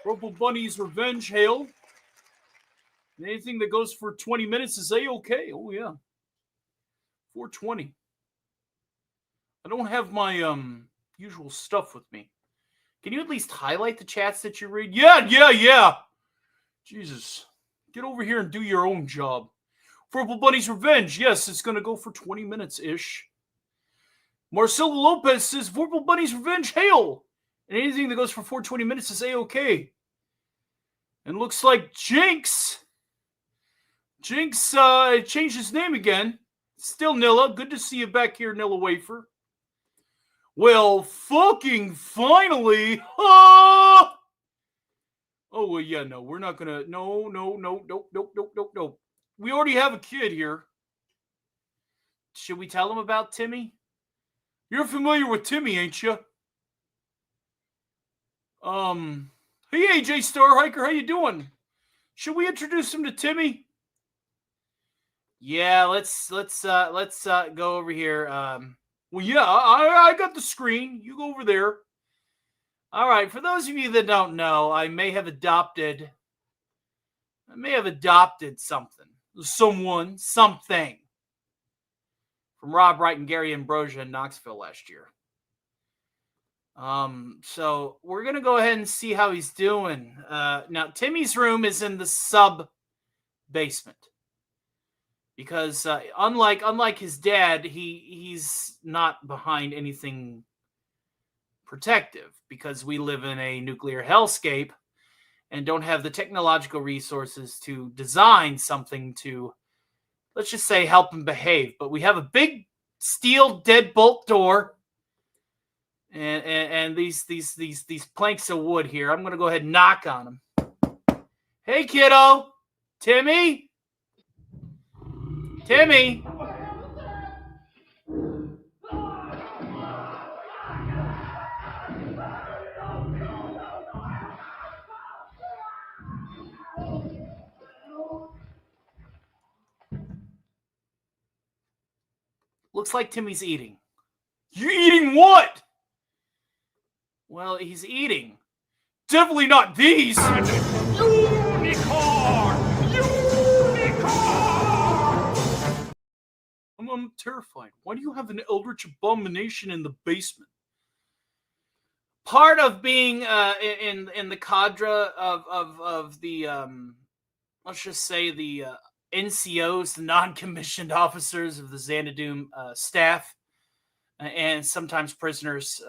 Purple Bunny's Revenge Hail. Anything that goes for 20 minutes is A-okay. Oh, yeah. 420. I don't have my usual stuff with me. Can you at least highlight the chats that you read? Yeah. Jesus. Get over here and do your own job. Purple Bunny's Revenge. Yes, it's going to go for 20 minutes-ish. Marcelo Lopez says, Purple Bunny's Revenge, hail! And anything that goes for 420 minutes is A-okay. And looks like Jinx changed his name again. Still Nilla. Good to see you back here, Nilla Wafer. Well, fucking finally. Ah! Oh, well, yeah, no. We're not going to. No. Nope. We already have a kid here. Should we tell him about Timmy? You're familiar with Timmy, ain't you? Hey, AJ Starhiker, how you doing? Should we introduce him to Timmy? Yeah, let's go over here. Well, yeah, I got the screen. You go over there. All right. For those of you that don't know, I may have adopted something from Rob Wright and Gary Ambrosia in Knoxville last year. So we're gonna go ahead and see how he's doing. Now Timmy's room is in the sub basement because unlike his dad, he's not behind anything protective because we live in a nuclear hellscape and don't have the technological resources to design something to, let's just say, help him behave. But we have a big steel deadbolt door. And these planks of wood here. I'm gonna go ahead and knock on them. Hey, kiddo, Timmy. Looks like Timmy's eating. You eating what? Well, he's eating. Definitely not these. Unicorn! I'm terrified. Why do you have an eldritch abomination in the basement? Part of being in the cadre of the let's just say the NCOs, the non-commissioned officers of the Xanadu staff. And sometimes prisoners,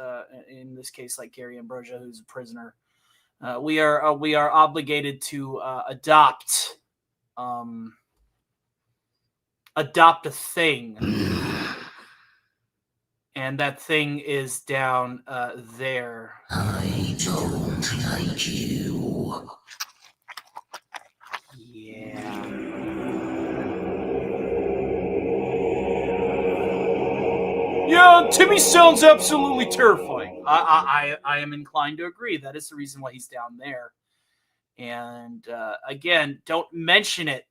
in this case, like Gary Ambrosia, who's a prisoner, we are obligated to adopt a thing, and that thing is down there. I don't like you. Yeah. Yeah, Timmy sounds absolutely terrifying. I am inclined to agree. That is the reason why he's down there. And again, don't mention it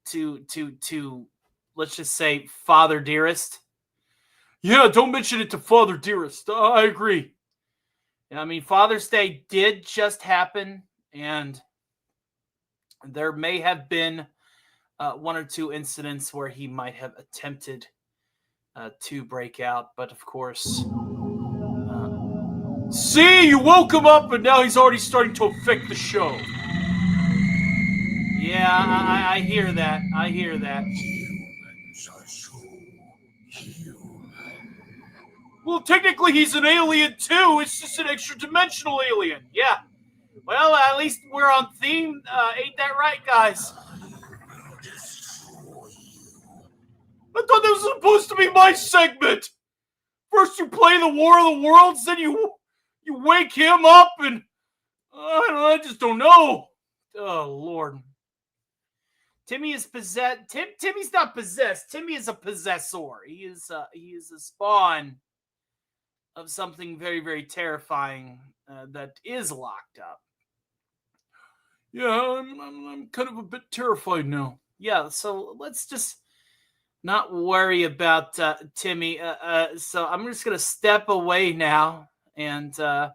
to let's just say Father Dearest. Yeah, don't mention it to Father Dearest. I agree. I mean, Father's Day did just happen, and there may have been one or two incidents where he might have attempted to break out, but of course, see, you woke him up, and now he's already starting to affect the show. Yeah, I hear that. Humans are so human. Well, technically, he's an alien too. It's just an extra-dimensional alien. Yeah. Well, at least we're on theme. Ain't that right, guys? I thought this was supposed to be my segment. First you play the War of the Worlds, then you wake him up, and I just don't know. Oh, Lord. Timmy is possessed. Timmy's not possessed. Timmy is a possessor. He is a spawn of something very, very terrifying that is locked up. Yeah, I'm kind of a bit terrified now. Yeah, so let's just not worry about Timmy. So I'm just going to step away now and not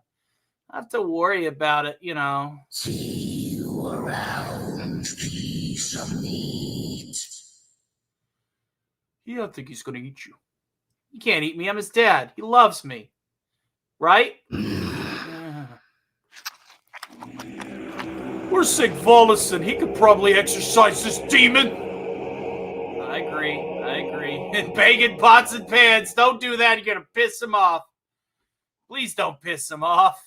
have to worry about it, you know. See you around, peace. some meat. He don't think he's gonna eat you. He can't eat me. I'm his dad. He loves me. Right? We're Sigvalison. He could probably exorcise this demon. I agree. And banging pots and pans. Don't do that. You're going to piss him off. Please don't piss him off.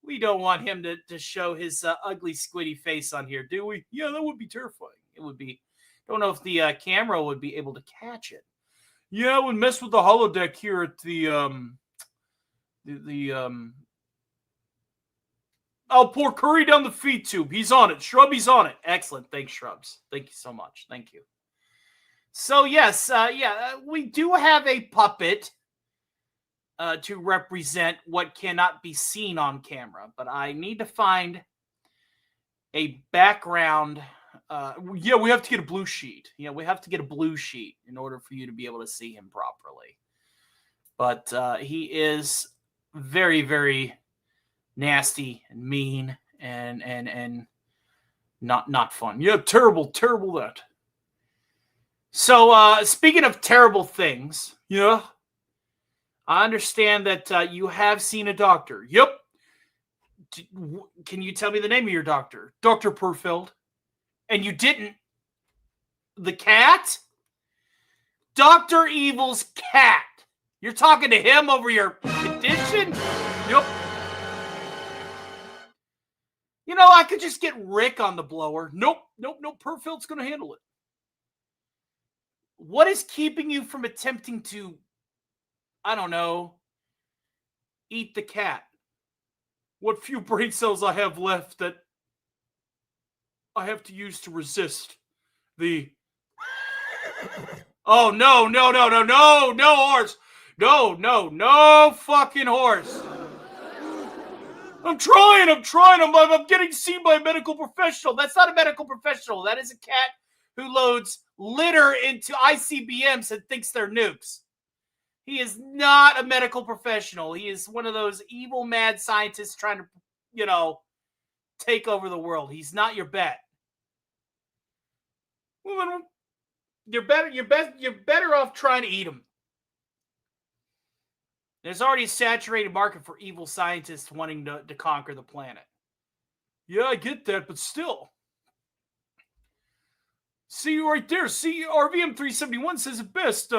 We don't want him to show his ugly, squiddy face on here, do we? Yeah, that would be terrifying. It would be. Don't know if the camera would be able to catch it. Yeah, I would mess with the holodeck here at I'll pour curry down the feed tube. He's on it. Shrubby's on it. Excellent. Thanks, Shrubs. Thank you so much. Thank you. So, yes, we do have a puppet to represent what cannot be seen on camera. But I need to find a background. We have to get a blue sheet. We have to get a blue sheet in order for you to be able to see him properly. But he is very, very nasty and mean and not fun. Yeah, terrible that. So speaking of terrible things, I understand that you have seen a doctor. Yep. Can you tell me the name of your doctor? Dr. Perfeld. And you didn't. The cat? Dr. Evil's cat. You're talking to him over your condition? Yep. I could just get Rick on the blower. Nope. Perfeld's going to handle it. What is keeping you from attempting to, I don't know, eat the cat? What few brain cells I have left that I have to use to resist the... Oh, no, horse. No fucking horse. I'm trying. I'm getting seen by a medical professional. That's not a medical professional. That is a cat who loads litter into ICBMs and thinks they're nukes. He is not a medical professional. He is one of those evil, mad scientists trying to, take over the world. He's not your bet. Well, you're better off trying to eat him. There's already a saturated market for evil scientists wanting to conquer the planet. Yeah, I get that, but still. See you right there. See, RVM 371 says it best.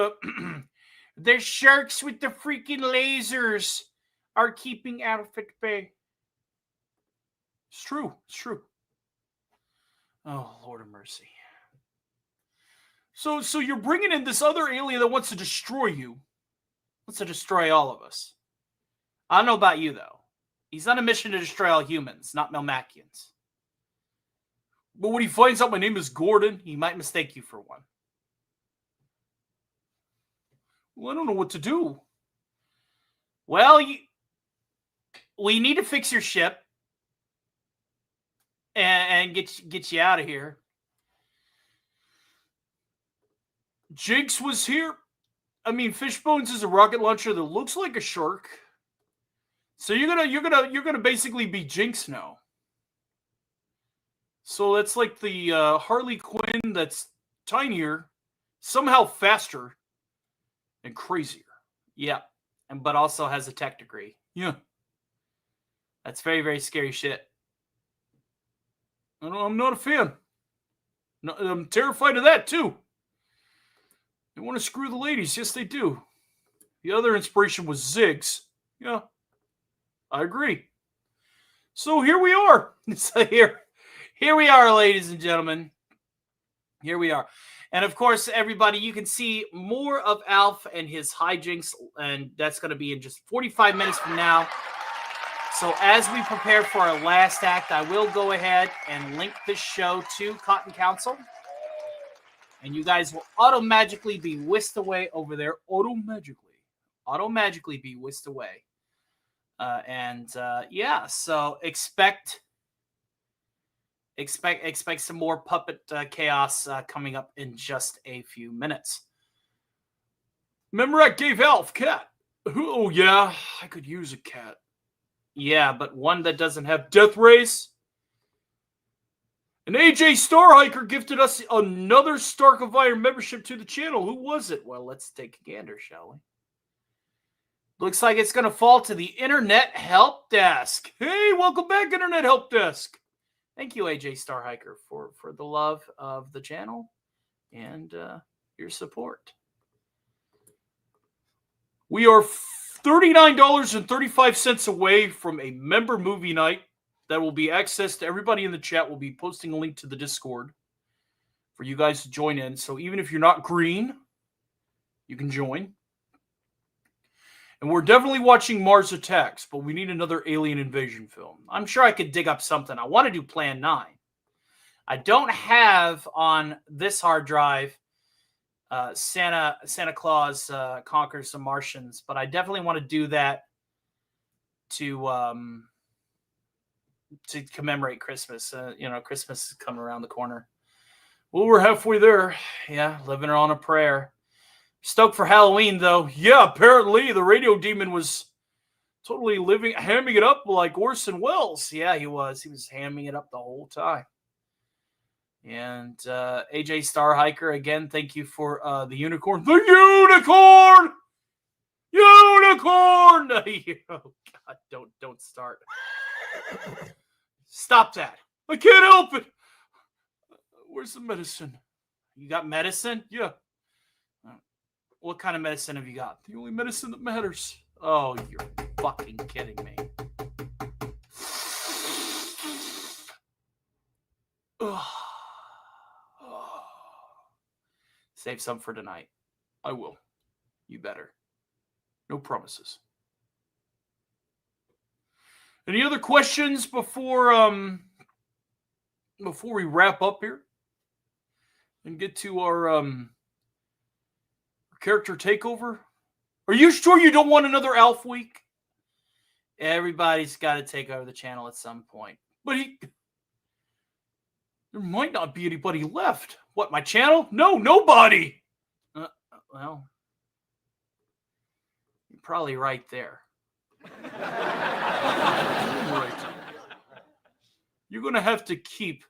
Their sharks with the freaking lasers are keeping Alpha at bay. It's true. Oh, Lord of mercy. So you're bringing in this other alien that wants to destroy you. Wants to destroy all of us. I don't know about you, though. He's on a mission to destroy all humans, not Melmacians. But when he finds out my name is Gordon, he might mistake you for one. Well, I don't know what to do. Well, we need to fix your ship and get you out of here. Jinx was here. I mean, Fishbones is a rocket launcher that looks like a shark. So you're gonna basically be Jinx now. So that's like the Harley Quinn that's tinier, somehow faster, and crazier. Yeah, but also has a tech degree. Yeah, that's very, very scary shit. I'm not a fan. No, I'm terrified of that too. They want to screw the ladies. Yes, they do. The other inspiration was Ziggs. Yeah, I agree. So here we are. So here we are, ladies and gentlemen. Here we are. And of course, everybody, you can see more of Alf and his hijinks, and that's going to be in just 45 minutes from now. So as we prepare for our last act, I will go ahead and link this show to Cotton Council. And you guys will auto-magically be whisked away over there. Auto-magically be whisked away. Yeah, so expect some more puppet chaos coming up in just a few minutes. Remember I gave Alf cat. Oh, yeah, I could use a cat. Yeah, but one that doesn't have death rays And AJ Starhiker gifted us another Stark of Iron membership to the channel. Who was it? Well, let's take a gander, shall we? Looks like it's going to fall to the Internet Help Desk. Hey, welcome back, Internet Help Desk. Thank you, AJ Starhiker, for the love of the channel and your support. We are $39.35 away from a member movie night that will be accessed to everybody in the chat. We'll be posting a link to the Discord for you guys to join in. So even if you're not green, you can join. And we're definitely watching Mars Attacks, but we need another alien invasion film. I'm sure I could dig up something. I want to do Plan 9. I don't have on this hard drive Santa Claus Conquers the Martians, but I definitely want to do that to commemorate Christmas. Christmas is coming around the corner. Well, we're halfway there. Yeah, living on a prayer. Stoked for Halloween, though. Yeah, apparently the radio demon was totally hamming it up like Orson Welles. Yeah, he was. He was hamming it up the whole time. And AJ Starhiker, again, thank you for the unicorn. The unicorn! Unicorn! Oh, God, don't start. Stop that. I can't help it. Where's the medicine? You got medicine? Yeah. What kind of medicine have you got? The only medicine that matters. Oh, you're fucking kidding me. Save some for tonight. I will. You better. No promises. Any other questions before we wrap up here and get to our character takeover? Are you sure you don't want another Alf week? Everybody's got to take over the channel at some point. But there might not be anybody left. What, my channel? No, nobody. Well, you're probably right there. Right. You're going to have to keep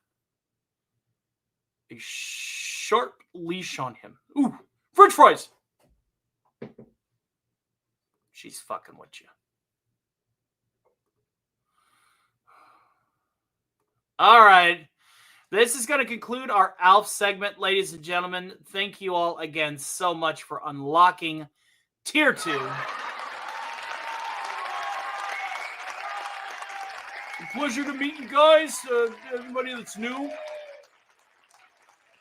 a sharp leash on him. Ooh, French fries. She's fucking with you. All right. This is going to conclude our ALF segment, ladies and gentlemen. Thank you all again so much for unlocking Tier 2. A pleasure to meet you guys, everybody that's new.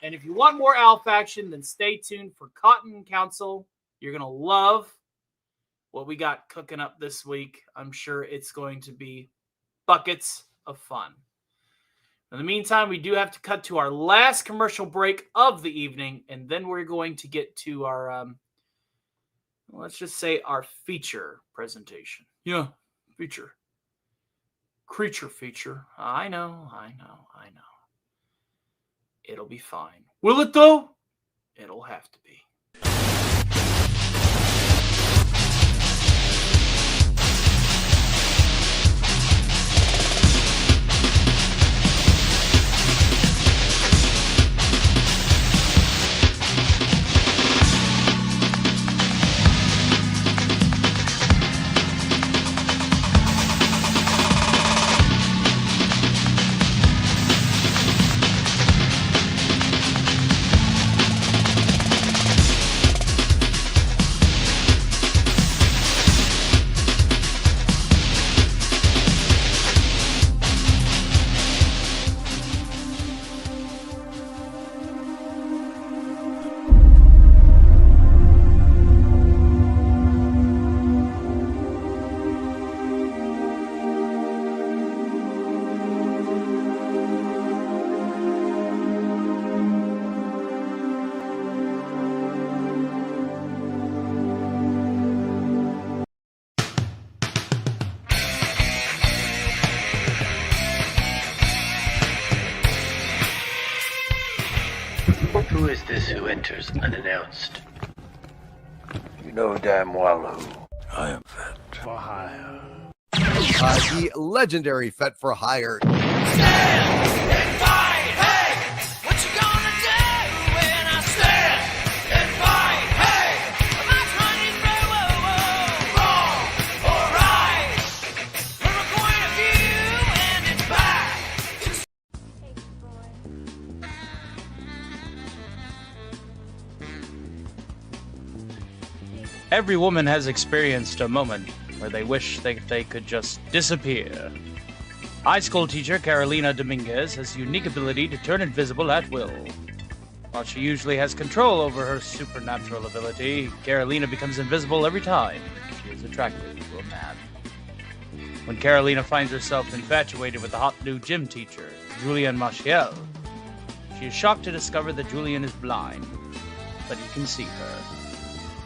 And if you want more ALF action, then stay tuned for Cotton Council. You're going to love what we got cooking up this week. I'm sure it's going to be buckets of fun. In the meantime, we do have to cut to our last commercial break of the evening, and then we're going to get to our, let's just say our feature presentation. Yeah, feature. Creature feature. I know. It'll be fine. Will it, though? It'll have to be. Who is this who enters unannounced? You know damn well who. I am Fett for hire. The legendary Fett for Hire. Stand and fight! Every woman has experienced a moment where they wish they could just disappear. High school teacher Carolina Dominguez has a unique ability to turn invisible at will. While she usually has control over her supernatural ability, Carolina becomes invisible every time she is attracted to a man. When Carolina finds herself infatuated with the hot new gym teacher, Julian Machiel, she is shocked to discover that Julian is blind, but he can see her.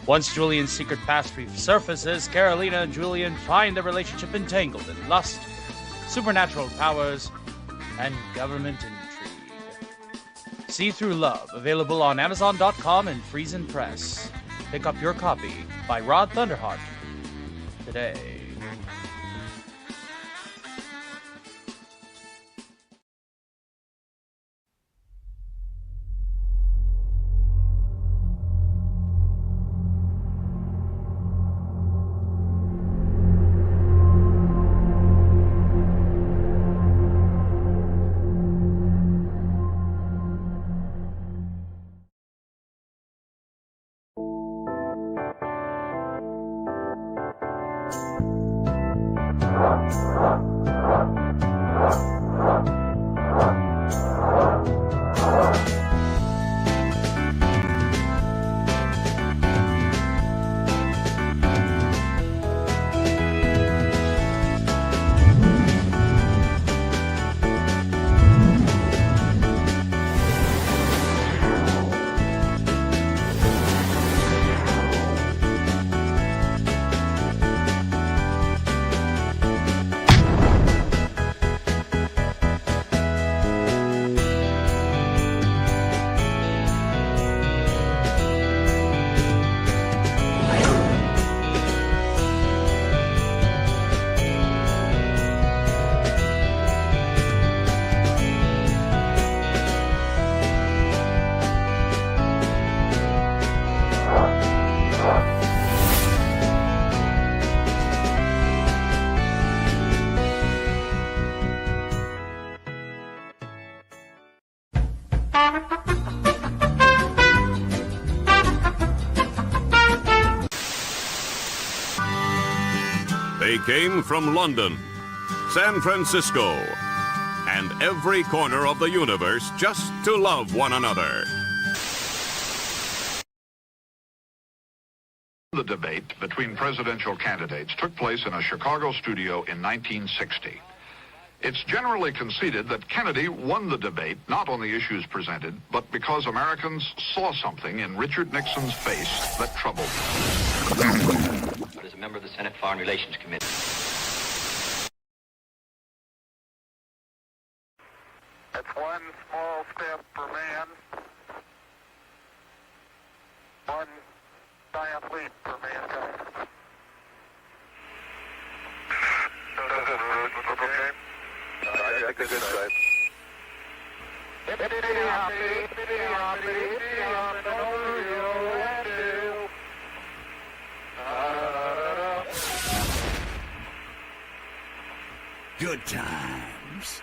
Once Julian's secret past resurfaces, Carolina and Julian find their relationship entangled in lust, supernatural powers, and government intrigue. See Through Love, available on Amazon.com and Friesen Press. Pick up your copy by Rod Thunderheart today. They came from London, San Francisco, and every corner of the universe just to love one another. The debate between presidential candidates took place in a Chicago studio in 1960. It's generally conceded that Kennedy won the debate not on the issues presented, but because Americans saw something in Richard Nixon's face that troubled them. But as a member of the Senate Foreign Relations Committee. It's one small step for man, one giant leap for mankind. Okay. I think it's good, right? Good times.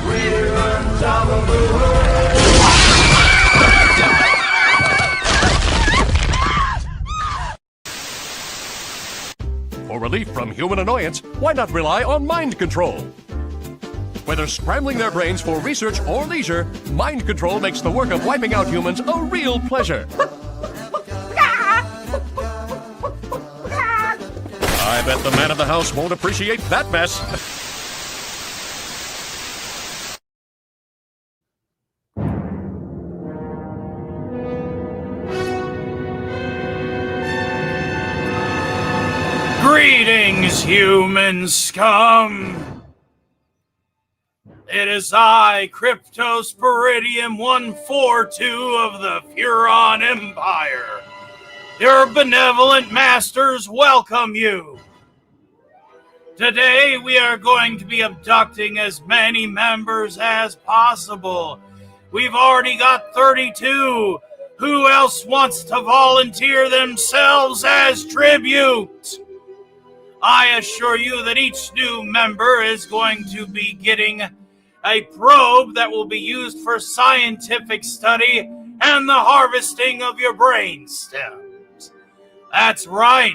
Reruns of a boo. For relief from human annoyance, why not rely on mind control? Whether scrambling their brains for research or leisure, mind control makes the work of wiping out humans a real pleasure. I bet the man of the house won't appreciate that mess. Greetings, human scum! It is I, Cryptosporidium 142 of the Furon Empire. Your benevolent masters welcome you. Today we are going to be abducting as many members as possible. We've already got 32. Who else wants to volunteer themselves as tribute? I assure you that each new member is going to be getting a probe that will be used for scientific study and the harvesting of your brain stems. That's right.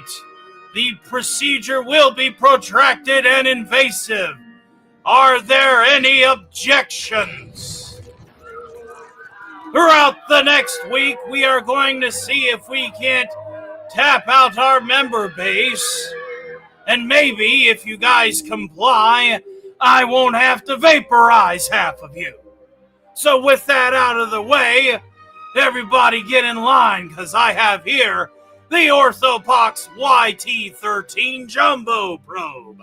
The procedure will be protracted and invasive. Are there any objections? Throughout the next week, we are going to see if we can't tap out our member base. And maybe, if you guys comply, I won't have to vaporize half of you. So with that out of the way, everybody get in line, because I have here the Orthopox YT13 Jumbo Probe.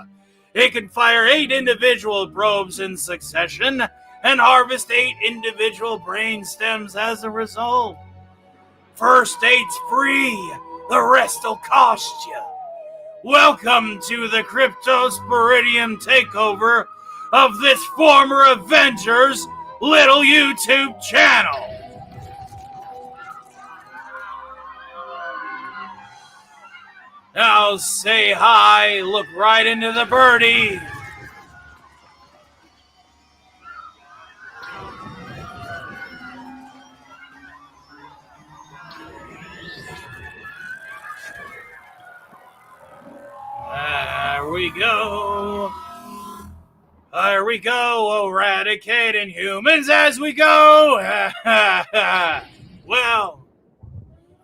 It can fire 8 individual probes in succession and harvest 8 individual brain stems as a result. First 8's free, the rest will cost you. Welcome to the Cryptosporidium takeover of this former Avengers little YouTube channel. Now say hi, look right into the birdie. There we go. There we go, eradicating humans as we go. Well,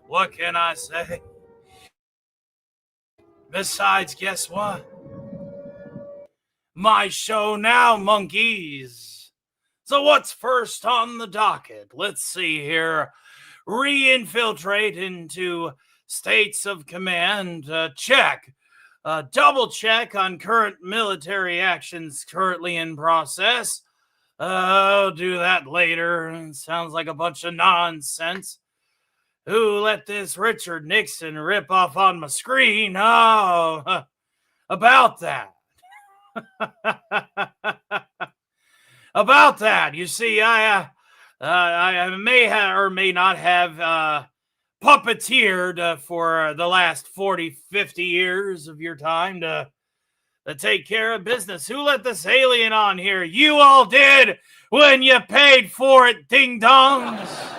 what can I say? Besides, guess what? My show now, monkeys. So what's first on the docket? Let's see here. Re-infiltrate into states of command. Check. Double check on current military actions currently in process. I'll do that later. It sounds like a bunch of nonsense. Who let this Richard Nixon rip off on my screen? Oh, about that. About that. You see, I may have or may not have puppeteered for the last 40, 50 years of your time to take care of business. Who let this alien on here? You all did when you paid for it, ding-dongs.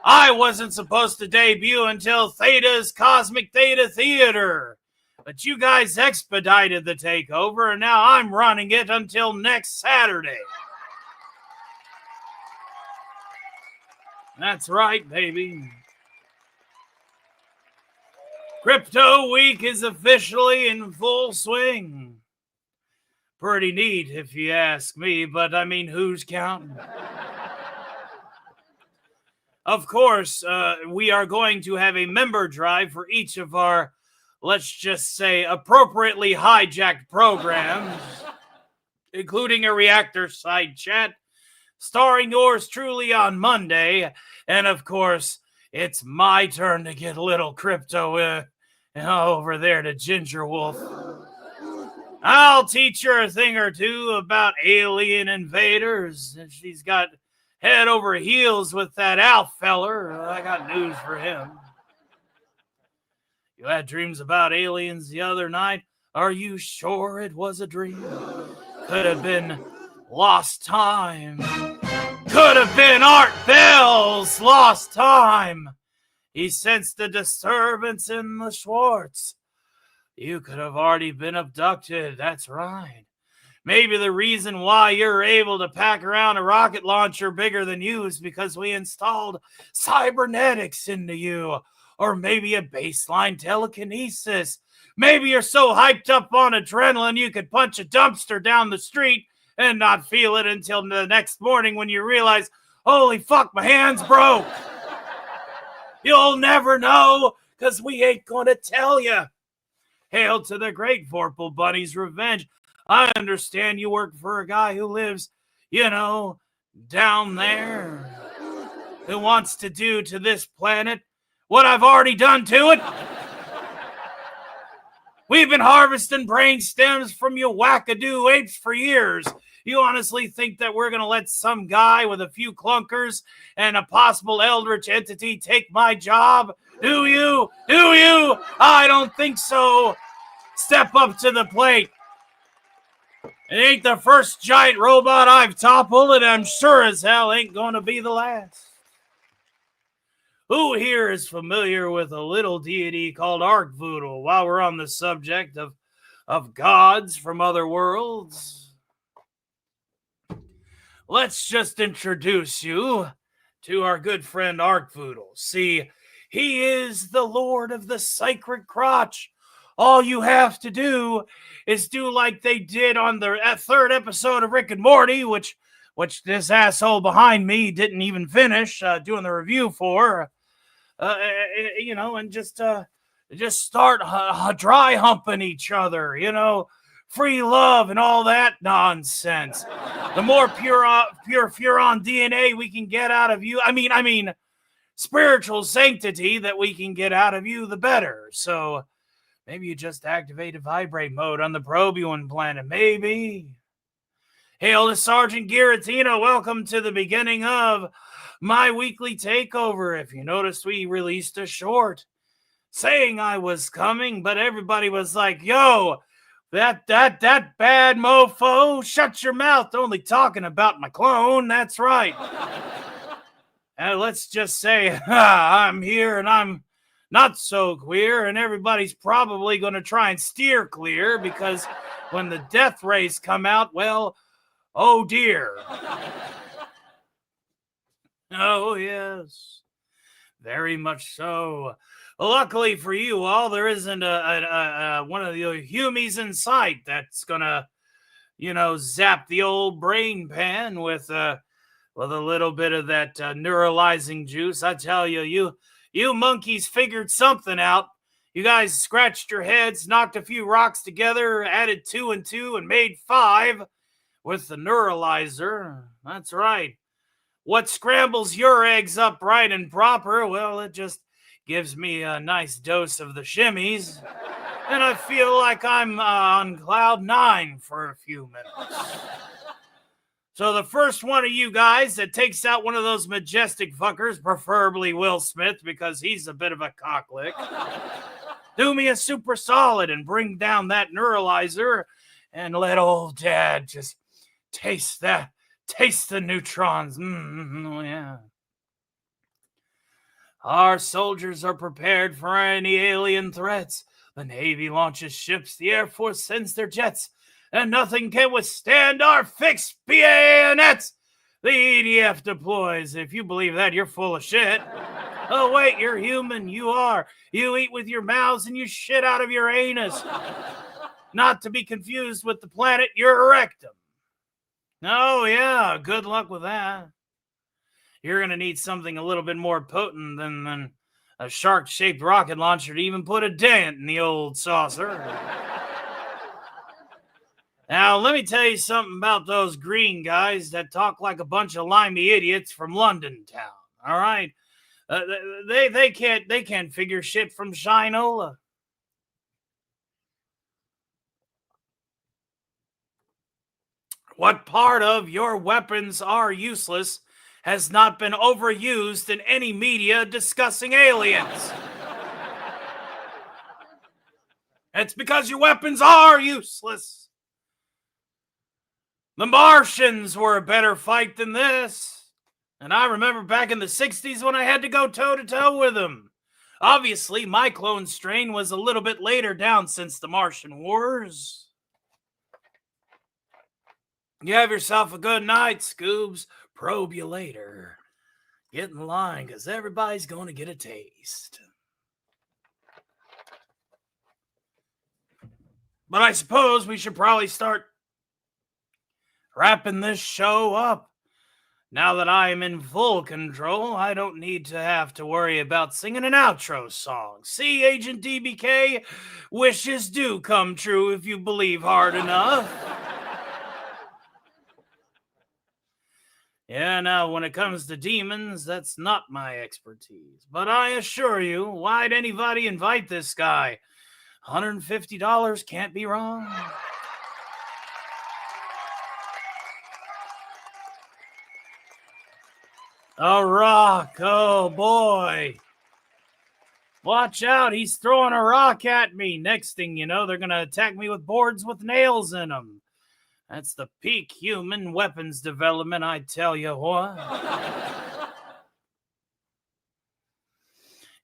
I wasn't supposed to debut until Theta's Cosmic Theta Theater. But you guys expedited the takeover, and now I'm running it until next Saturday. That's right, baby. Crypto Week is officially in full swing. Pretty neat, if you ask me, but I mean, who's counting? Of course, we are going to have a member drive for each of our, let's just say, appropriately hijacked programs, including a reactor side chat, starring yours truly on Monday. And of course, it's my turn to get a little crypto over there to Ginger Wolf. I'll teach her a thing or two about alien invaders. And she's got head over heels with that Alf feller. I got news for him. You had dreams about aliens the other night? Are you sure it was a dream? Could have been lost time. Could have been Art Bell's lost time. He sensed a disturbance in the Schwartz. You could have already been abducted. That's right. Maybe the reason why you're able to pack around a rocket launcher bigger than you is because we installed cybernetics into you. Or maybe a baseline telekinesis. Maybe you're so hyped up on adrenaline you could punch a dumpster down the street and not feel it until the next morning when you realize, holy fuck, my hand's broke. You'll never know, because we ain't gonna tell you. Hail to the great Vorpal Bunny's revenge. I understand you work for a guy who lives, down there, who wants to do to this planet what I've already done to it. We've been harvesting brain stems from you wackadoo apes for years. You honestly think that we're going to let some guy with a few clunkers and a possible eldritch entity take my job? Do you? I don't think so. step up to the plate. It ain't the first giant robot I've toppled, and I'm sure as hell ain't gonna be the last. Who here is familiar with a little deity called Arkvoodle while we're on the subject of gods from other worlds? Let's just introduce you to our good friend Arkvoodle. See, he is the Lord of the Sacred Crotch. All you have to do is do like they did on the third episode of Rick and Morty, which this asshole behind me didn't even finish doing the review for. And just start dry humping each other, free love and all that nonsense. The more pure Furon DNA we can get out of you, I mean, spiritual sanctity that we can get out of you, the better. So maybe you just activated vibrate mode on the Probuan planet, maybe. Hail to Sergeant Giratina, welcome to the beginning of my weekly takeover. If you noticed, we released a short saying I was coming, but everybody was like, yo, that bad mofo, shut your mouth, only talking about my clone, that's right. And let's just say, I'm here and I'm not so queer, and everybody's probably going to try and steer clear, because when the death rays come out, well, oh dear. Oh, yes. Very much so. Luckily for you all, there isn't one of the humies in sight that's gonna, zap the old brain pan with a little bit of that neuralizing juice. I tell you, you monkeys figured something out. You guys scratched your heads, knocked a few rocks together, added 2 and 2, and made 5 with the neuralizer. That's right. What scrambles your eggs up right and proper, well, it just gives me a nice dose of the shimmies, and I feel like I'm on cloud 9 for a few minutes. So the first one of you guys that takes out one of those majestic fuckers, preferably Will Smith, because he's a bit of a cocklick, do me a super solid and bring down that neuralizer and let old dad just taste the neutrons. Oh, yeah. Our soldiers are prepared for any alien threats. The Navy launches ships, the Air Force sends their jets, and nothing can withstand our fixed bayonets. The EDF deploys. If you believe that, you're full of shit. Oh, wait, you're human. You are. You eat with your mouths and you shit out of your anus. Not to be confused with the planet your rectum. Oh, yeah, good luck with that. You're going to need something a little bit more potent than a shark-shaped rocket launcher to even put a dent in the old saucer. Now, let me tell you something about those green guys that talk like a bunch of limey idiots from London town, all right? They can't figure shit from Shinola. What part of your weapons are useless has not been overused in any media discussing aliens? It's because your weapons are useless. The Martians were a better fight than this. And I remember back in the 60s when I had to go toe-to-toe with them. Obviously, my clone strain was a little bit later down since the Martian Wars. You have yourself a good night, Scoobs. Probe you later. Get in line, because everybody's going to get a taste. But I suppose we should probably start wrapping this show up. Now that I am in full control, I don't need to have to worry about singing an outro song. See, Agent DBK, wishes do come true if you believe hard enough. Yeah, now, when it comes to demons, that's not my expertise. But I assure you, why'd anybody invite this guy? $150 can't be wrong. A rock, oh boy. Watch out, he's throwing a rock at me. Next thing you know, they're going to attack me with boards with nails in them. That's the peak human weapons development, I tell you what.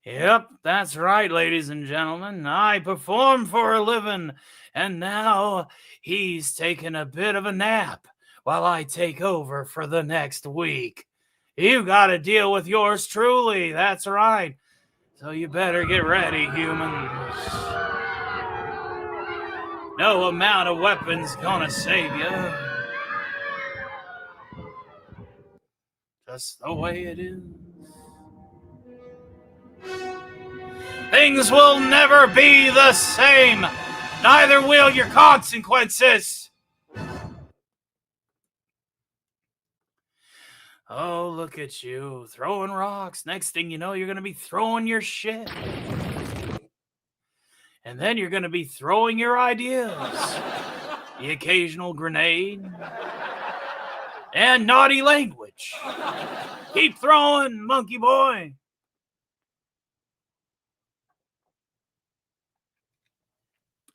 Yep, that's right, ladies and gentlemen. I perform for a living, and now he's taking a bit of a nap while I take over for the next week. You got to deal with yours truly, that's right. So you better get ready, humans. No amount of weapons gonna save you. Just the way it is. Things will never be the same. Neither will your consequences. Oh, look at you, throwing rocks. Next thing you know, you're going to be throwing your shit. And then you're going to be throwing your ideas. The occasional grenade. And naughty language. Keep throwing, monkey boy.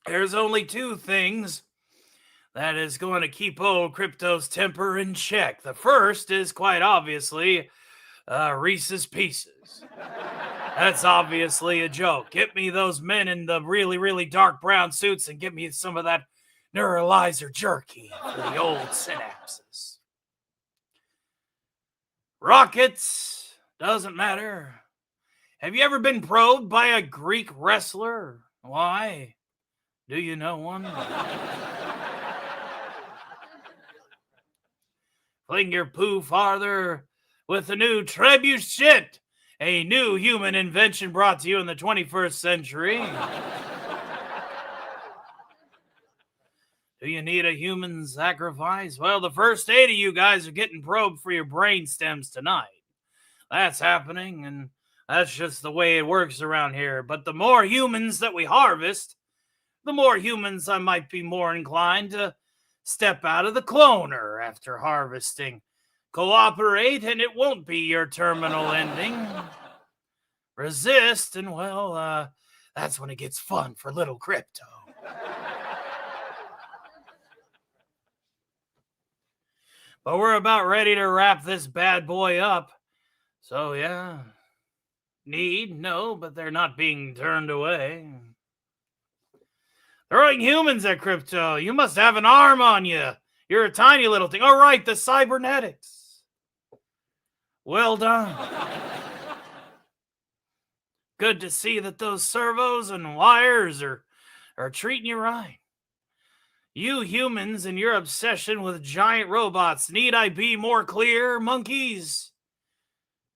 There's only two things that is going to keep old Crypto's temper in check. The first is quite obviously Reese's Pieces. That's obviously a joke. Get me those men in the really, really dark brown suits and get me some of that neuralizer jerky for the old synapses. Rockets, doesn't matter. Have you ever been probed by a Greek wrestler? Why? Do you know one? Fling your poo farther with the new trebuchet, a new human invention brought to you in the 21st century. Do you need a human sacrifice? Well, the first 8 of you guys are getting probed for your brain stems tonight. That's happening, and that's just the way it works around here. But the more humans that we harvest, the more humans I might be more inclined to step out of the cloner after harvesting. Cooperate, and it won't be your terminal ending. Resist, and well, that's when it gets fun for little Crypto. But we're about ready to wrap this bad boy up. So, yeah. No, but they're not being turned away. Throwing humans at Crypto. You must have an arm on you. You're a tiny little thing. All right, the cybernetics. Well done. Good to see that those servos and wires are treating you right. You humans and your obsession with giant robots. Need I be more clear, monkeys?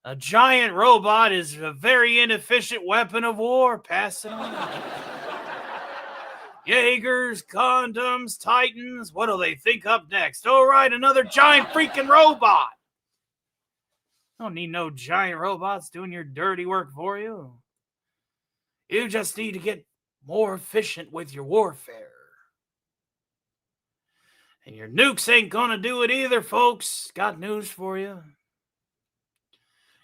A giant robot is a very inefficient weapon of war. Pass it on. Jaegers, condoms, Titans. What do they think up next? All right, another giant freaking robot. Don't need no giant robots doing your dirty work for you. You just need to get more efficient with your warfare. And your nukes ain't gonna do it either, folks. Got news for you.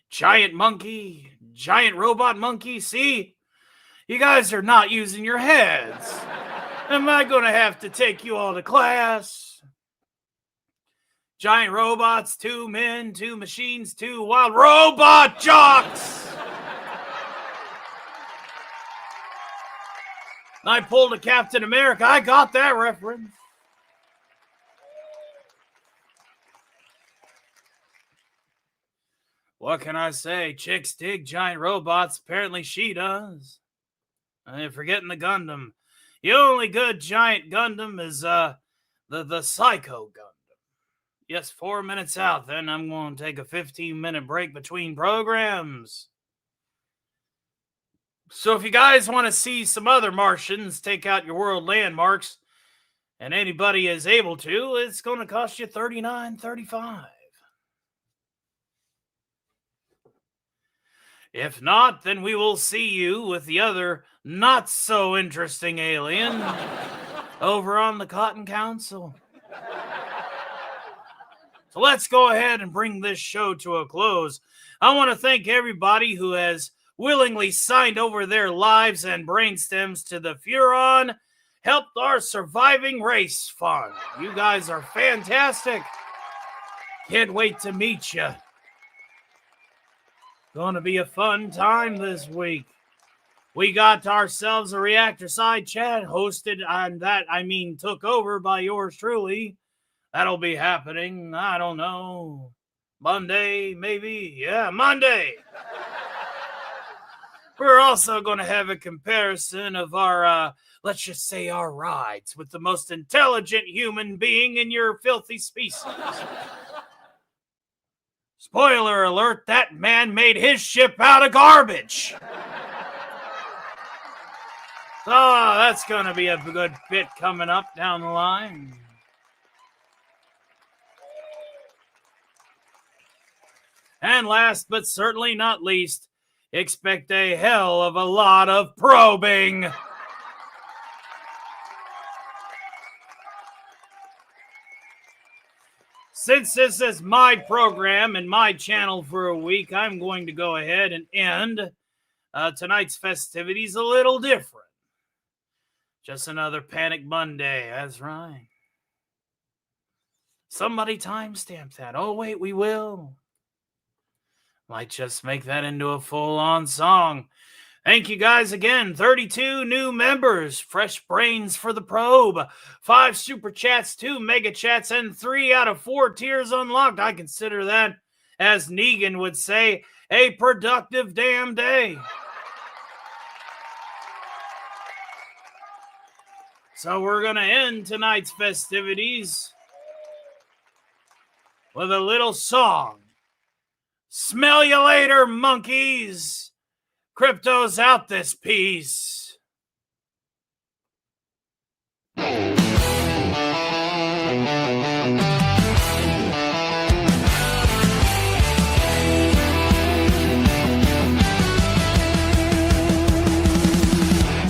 Giant monkey, giant robot monkey. See, you guys are not using your heads. Am I gonna have to take you all to class? Giant robots, 2 men, 2 machines, 2 wild robot jocks. I pulled a Captain America. I got that reference. What can I say? Chicks dig giant robots. Apparently she does. I'm forgetting the Gundam. The only good giant Gundam is the Psycho Gundam. Yes, 4 minutes out. Then I'm going to take a 15-minute break between programs. So if you guys want to see some other Martians take out your world landmarks, and anybody is able to, it's going to cost you $39.35. If not, then we will see you with the other not-so-interesting alien over on the Cotton Council. So let's go ahead and bring this show to a close. I want to thank everybody who has willingly signed over their lives and brainstems to the Furon, helped our surviving race fund. You guys are fantastic. Can't wait to meet you. Gonna be a fun time this week. We got ourselves a reactor side chat hosted, and took over by yours truly. That'll be happening, I don't know, Monday, maybe? Yeah, Monday. We're also going to have a comparison of our, let's just say our rides with the most intelligent human being in your filthy species. Spoiler alert, that man made his ship out of garbage. So that's going to be a good bit coming up down the line. And last but certainly not least, expect a hell of a lot of probing. Since this is my program and my channel for a week, I'm going to go ahead and end tonight's festivities a little different. Just another Panic Monday, that's right. Somebody timestamp that. Oh, wait, we will. Might just make that into a full-on song. Thank you guys again. 32 new members. Fresh brains for the probe. 5 super chats, 2 mega chats, and 3 out of 4 tiers unlocked. I consider that, as Negan would say, a productive damn day. So we're going to end tonight's festivities with a little song. Smell you later, monkeys. Crypto's out this piece.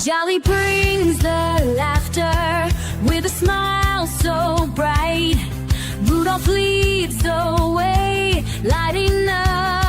Jolly brings the laughter with a smile so bright. Rudolph leads the way, lighting up